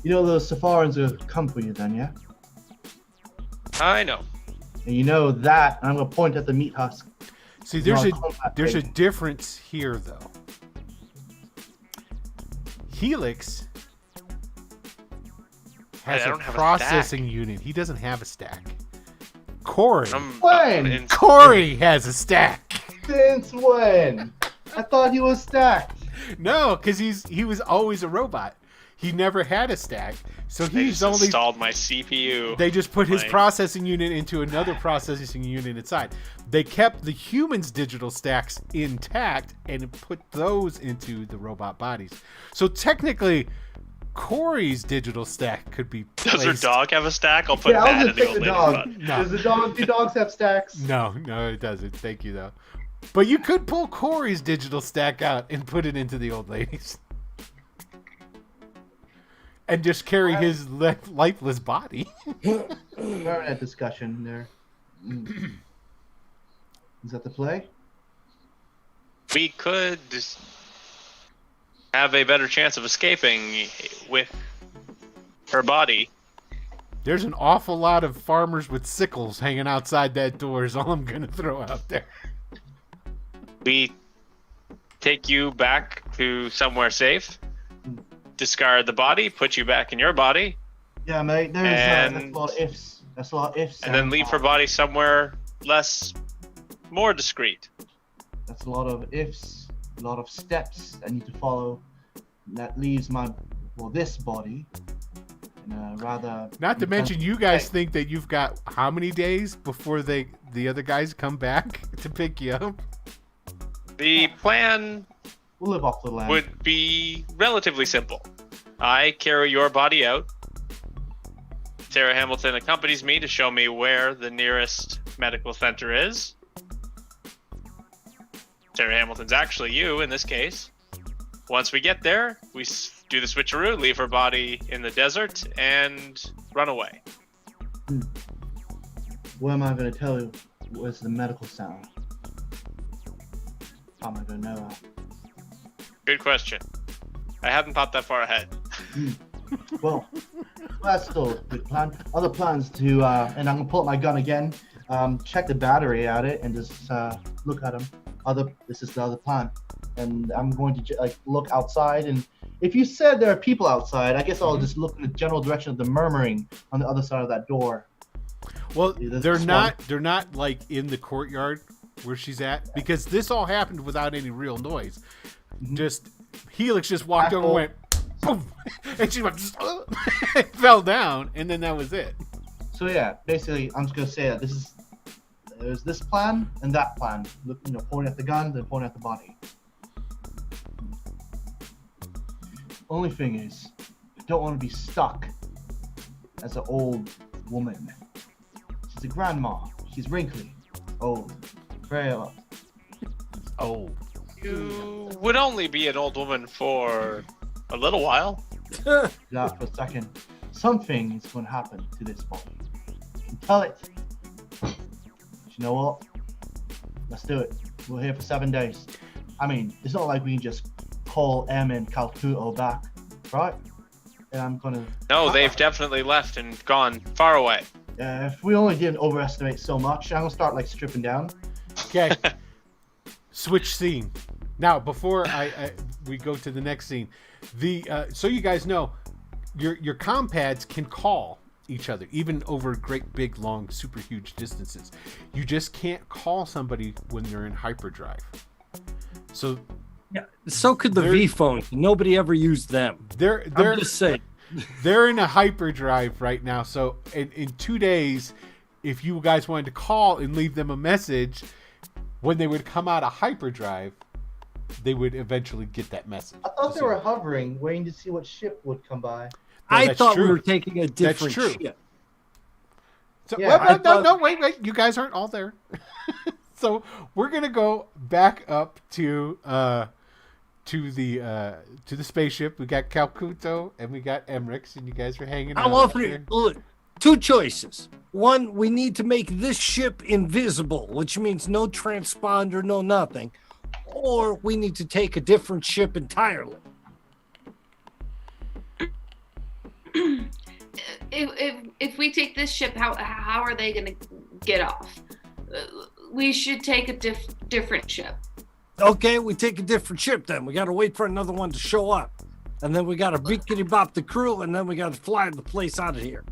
You know those Safarans will come for you then, yeah? I know. And you know that, and I'm gonna point at the meat husk. See, there's There's a difference here, though. Helix has I a don't have a processing unit. He doesn't have a stack. Corey When? Corey has a stack. Since when? I thought he was stacked. No, because he was always a robot. He never had a stack, so They he's just only. installed my CPU. They just put his Like- processing unit into another processing unit inside. They kept the humans' digital stacks intact and put those into the robot bodies. So technically, Corey's digital stack could be placed. Does her dog have a stack? I'll put Yeah, that I'll in just the take old the lady's dog. butt. No. Do dogs have stacks? No, it doesn't. Thank you, though. But you could pull Corey's digital stack out and put it into the old lady's. And just carry his lifeless body. We're having that discussion there. Is that the play? We could have a better chance of escaping with her body. There's an awful lot of farmers with sickles hanging outside that door is all I'm going to throw out there. We take you back to somewhere safe, discard the body, put you back in your body, Yeah, mate. There's that's a lot of ifs. That's a lot of ifs. and then leave her body somewhere more discreet. That's a lot of ifs, a lot of steps I need to follow. That leaves this body in a rather. Not to mention, you guys state. think that you've got how many days before the other guys come back to pick you up? The plan We'll live off the land. would be relatively simple. I carry your body out. Sarah Hamilton accompanies me to show me where the nearest medical center is. Sarah Hamilton's actually you in this case. Once we get there, we do the switcheroo, leave her body in the desert, and run away. Where am I going to tell you? Where's the medical center? How am I going to know that? Good question. I hadn't thought that far ahead. Well, that's still a good plan. Other plans to, and I'm gonna pull up my gun again, check the battery at it, and just look at them. This is the other plan, and I'm going to look outside. And if you said there are people outside, I guess I'll just look in the general direction of the murmuring on the other side of that door. Well, See, this they're is not. They're not like in the courtyard where she's at, because this all happened without any real noise. Just Helix just walked over and went boom, and she went fell down, and then that was it. So yeah, basically, I'm just gonna say that there's this plan and that plan. Look, pointing at the gun, then pointing at the body. Only thing is, I don't want to be stuck as an old woman. She's a grandma. She's wrinkly, old, very old. Oh, You would only be an old woman for a little while. That for a second. Something is going to happen to this body. Tell it. But you know what? Let's do it. We're here for 7 days. I mean, it's not like we can just call Em and Calcuto back, right? And I'm gonna. No, they've definitely left and gone far away. If we only didn't overestimate so much, I'm gonna start stripping down. okay. Switch scene. Now, before we go to the next scene, so you guys know, your compads can call each other, even over great big, long, super huge distances. You just can't call somebody when they're in hyperdrive. So Yeah, so could the V phones. Nobody ever used them. they're I'm just saying. they're in a hyperdrive right now. So in 2 days, if you guys wanted to call and leave them a message, when they would come out of hyperdrive, they would eventually get that message. I thought they were hovering, waiting to see what ship would come by. I thought true. we were taking a different true. ship. So, Yeah, no, wait. You guys aren't all there. So we're gonna go back up to the spaceship. We got Calcuto and we got Emmerich, and you guys are hanging out. I'm offering look, 2 choices. One, we need to make this ship invisible, which means no transponder, no nothing. Or we need to take a different ship entirely. If we take this ship, how are they going to get off? We should take a different ship. Okay, we take a different ship then. We got to wait for another one to show up. And then we got to bickety bop the crew, and then we got to fly the place out of here.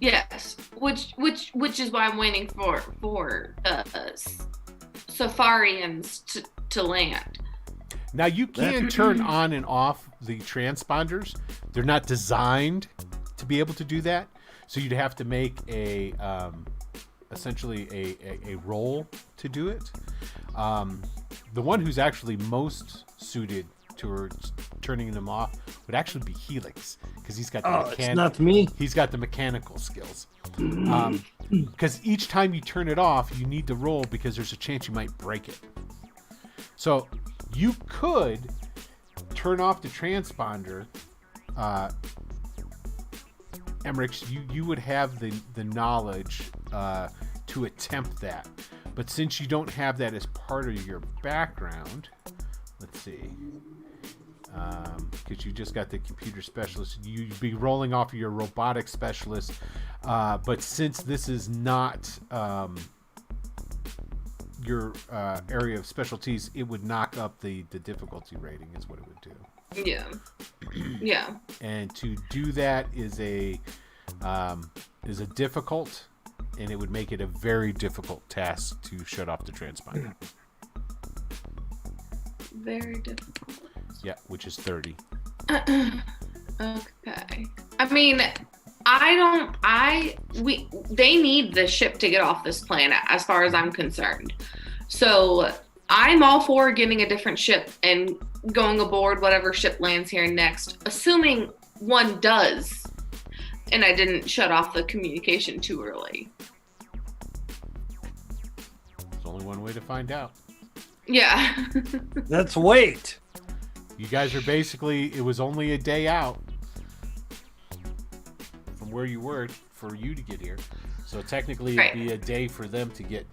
Yes, which is why I'm waiting for Safarians to land. Now you can turn on and off the transponders. They're not designed to be able to do that, so you'd have to make a essentially a roll to do it. The one who's actually most suited towards turning them off would actually be Helix, because he's got the it's not me. He's got the mechanical skills. Because each time you turn it off, you need to roll because there's a chance you might break it. So you could turn off the transponder. Emmerich, you would have the knowledge to attempt that. But since you don't have that as part of your background, let's see. Because you just got the computer specialist, you'd be rolling off of your robotic specialist. But since this is not your area of specialties, it would knock up the difficulty rating, is what it would do. Yeah. Yeah. And to do that is a difficult, and it would make it a very difficult task to shut off the transponder. Very difficult. Yeah, which is 30. Okay. I mean, they need the ship to get off this planet, as far as I'm concerned. So I'm all for getting a different ship and going aboard whatever ship lands here next, assuming one does, and I didn't shut off the communication too early. There's only one way to find out. Yeah. Let's wait. You guys are basically, it was only a day out from where you were for you to get here. So technically it'd be a day for them to get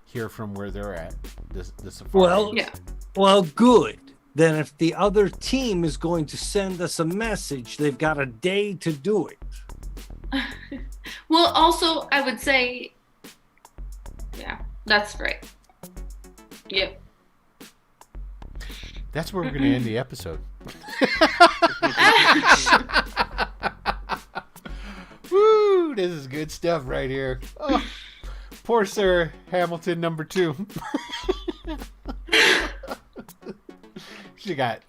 here from where they're at. The safari. Well, yeah. Well, good. Then if the other team is going to send us a message, they've got a day to do it. Well, also, I would say, yeah, that's right. Yep. That's where we're going to end the episode. Woo! This is good stuff right here. Oh, poor Sir Hamilton number 2. She got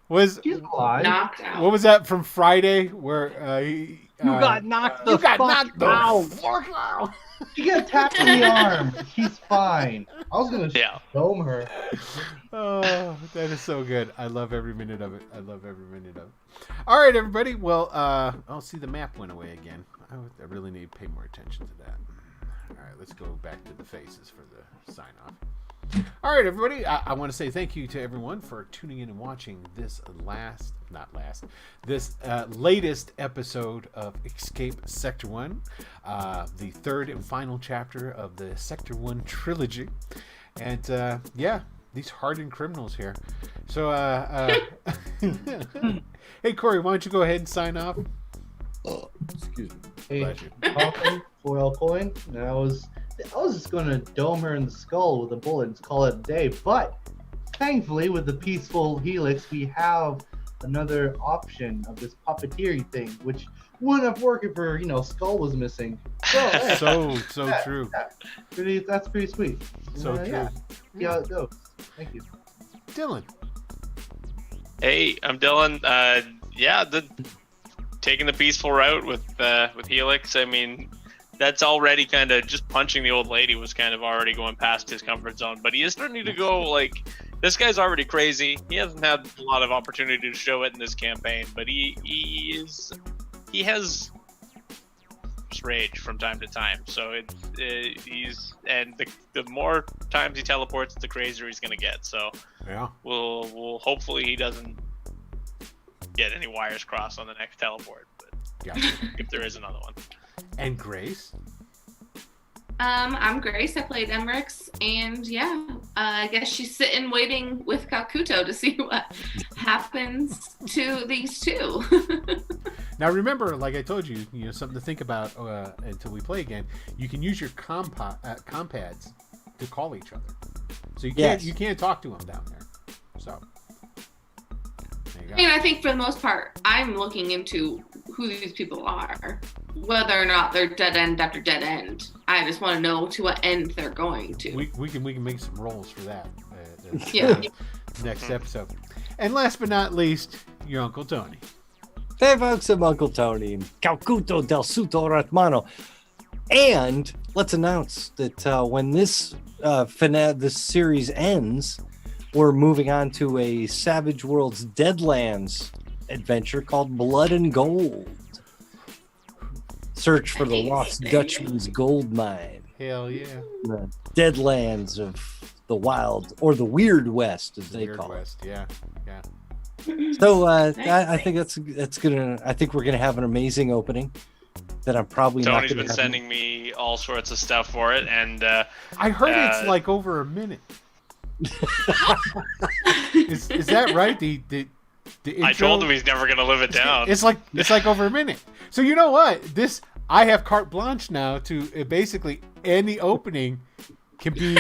She's alive. Knocked out. What was that from Friday where You got knocked the you got fuck knocked the out. fuck out. She got tapped in the arm. She's fine. I was gonna dome her. Oh, that is so good. I love every minute of it. All right, everybody. Well, I'll see the map went away again. I really need to pay more attention to that. All right, let's go back to the faces for the sign off. All right, everybody. I want to say thank you to everyone for tuning in and watching this latest episode of Escape Sector 1, the third and final chapter of the Sector 1 trilogy. And these hardened criminals here. So, hey, Corey, why don't you go ahead and sign off? Excuse me. Hey, coffin, foil coin. And I was just gonna dome her in the skull with a bullet and call it a day. But thankfully, with the peaceful Helix, we have another option of this puppeteering thing, which wouldn't have worked if her, Skull was missing. So, True. That's pretty sweet. So true. Yeah. See how it goes. Thank you. Dylan. Hey, I'm Dylan. Taking the peaceful route with Helix. I mean, that's already kind of just punching the old lady was kind of already going past his comfort zone. But he is starting to go like, this guy's already crazy. He hasn't had a lot of opportunity to show it in this campaign, but he has rage from time to time. So the more times he teleports, the crazier he's gonna get. So Yeah. we'll hopefully he doesn't get any wires crossed on the next teleport. But Yeah. if there is another one. And Grace? I'm Grace. I played Emmerich, and yeah, I guess she's sitting waiting with Kakuto to see what happens to these two. Now remember, like I told you, something to think about until we play again. You can use your compads to call each other, so you can't talk to them down there. So there you go. I mean, I think for the most part, I'm looking into who these people are, whether or not they're dead end after dead end. I just want to know to what end they're going to. We can make some rolls for that. Yeah. Next episode. And last but not least, your Uncle Tony. Hey folks, I'm Uncle Tony, Calcuto del Suto Ratmano. And let's announce that when this series ends, we're moving on to a Savage Worlds Deadlands adventure called Blood and Gold. Search for the lost Dutchman's gold mine. Hell yeah. The Deadlands of the Wild, or the Weird West, as they call West. Yeah. So I think that's gonna. I think we're gonna have an amazing opening. That I'm probably not. Tony's been sending me all sorts of stuff for it, and I heard it's like over a minute. Is that right? The intro, I told him he's never gonna live it down. It's like over a minute. So you know what? I have carte blanche now to basically any opening can be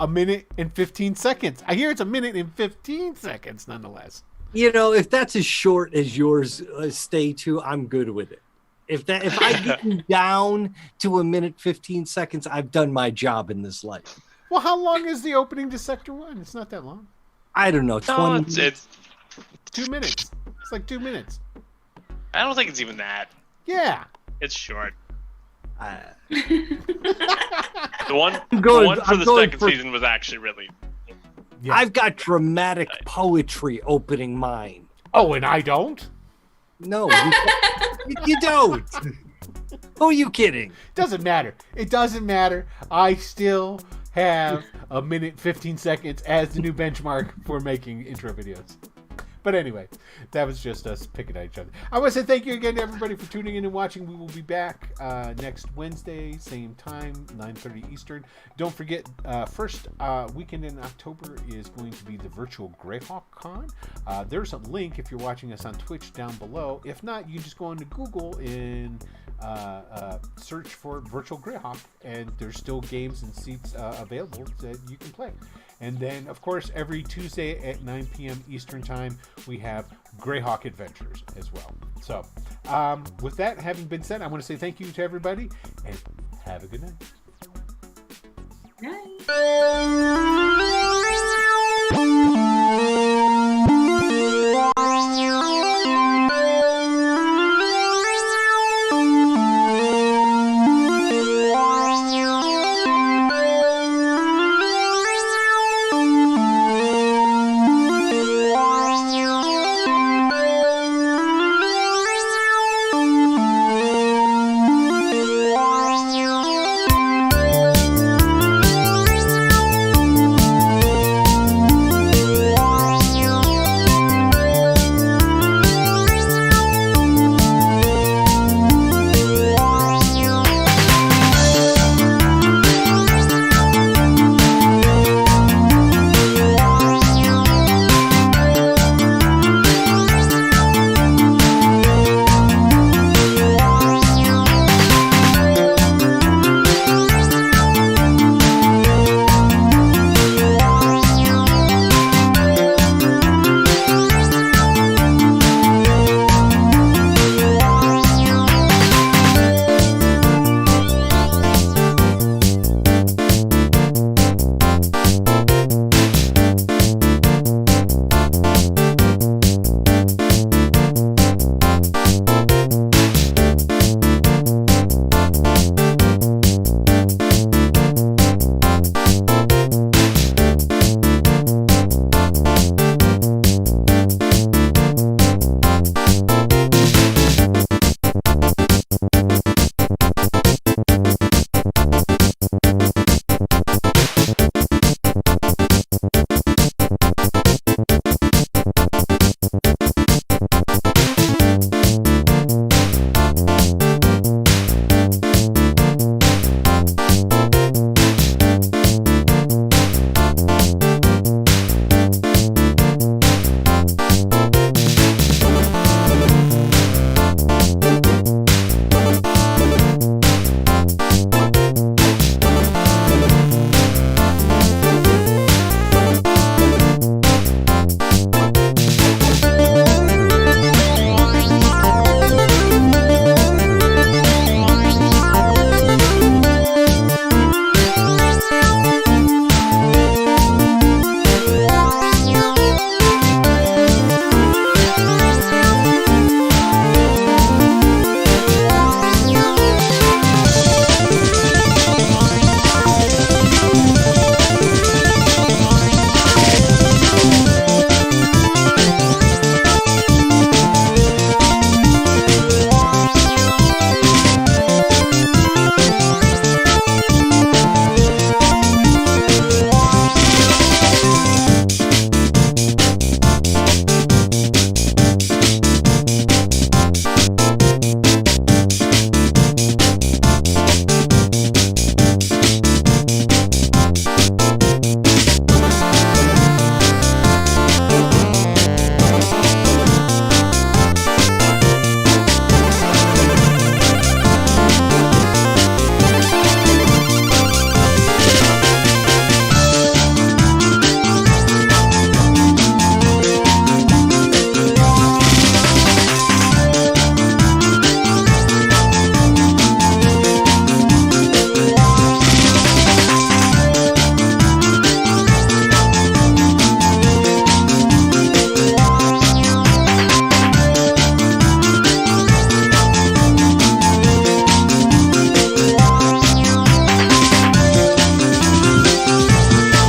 a minute and 15 seconds. I hear it's a minute and 15 seconds nonetheless. If that's as short as yours stay to, I'm good with it. If I get you down to a minute 15 seconds, I've done my job in this life. Well, how long is the opening to Sector 1? It's not that long. I don't know. 20 minutes. It's 2 minutes. It's like 2 minutes. I don't think it's even that. Yeah. It's short. Uh, The one for the second season was actually really. Yeah. I've got dramatic poetry opening mine. Oh, and I don't? No, you don't. Who are you kidding? Doesn't matter. It doesn't matter. I still have a minute 15 seconds as the new benchmark for making intro videos. But anyway, that was just us picking at each other. I want to say thank you again to everybody for tuning in and watching. We will be back next Wednesday, same time, 9:30 Eastern. Don't forget, first weekend in October is going to be the virtual Greyhawk Con. There's a link if you're watching us on Twitch down below. If not, you can just go into Google and search for Virtual Greyhawk, and there's still games and seats available that you can play. And then, of course, every Tuesday at 9 p.m. Eastern Time, we have Greyhawk Adventures as well. So, with that having been said, I want to say thank you to everybody, and have a good night.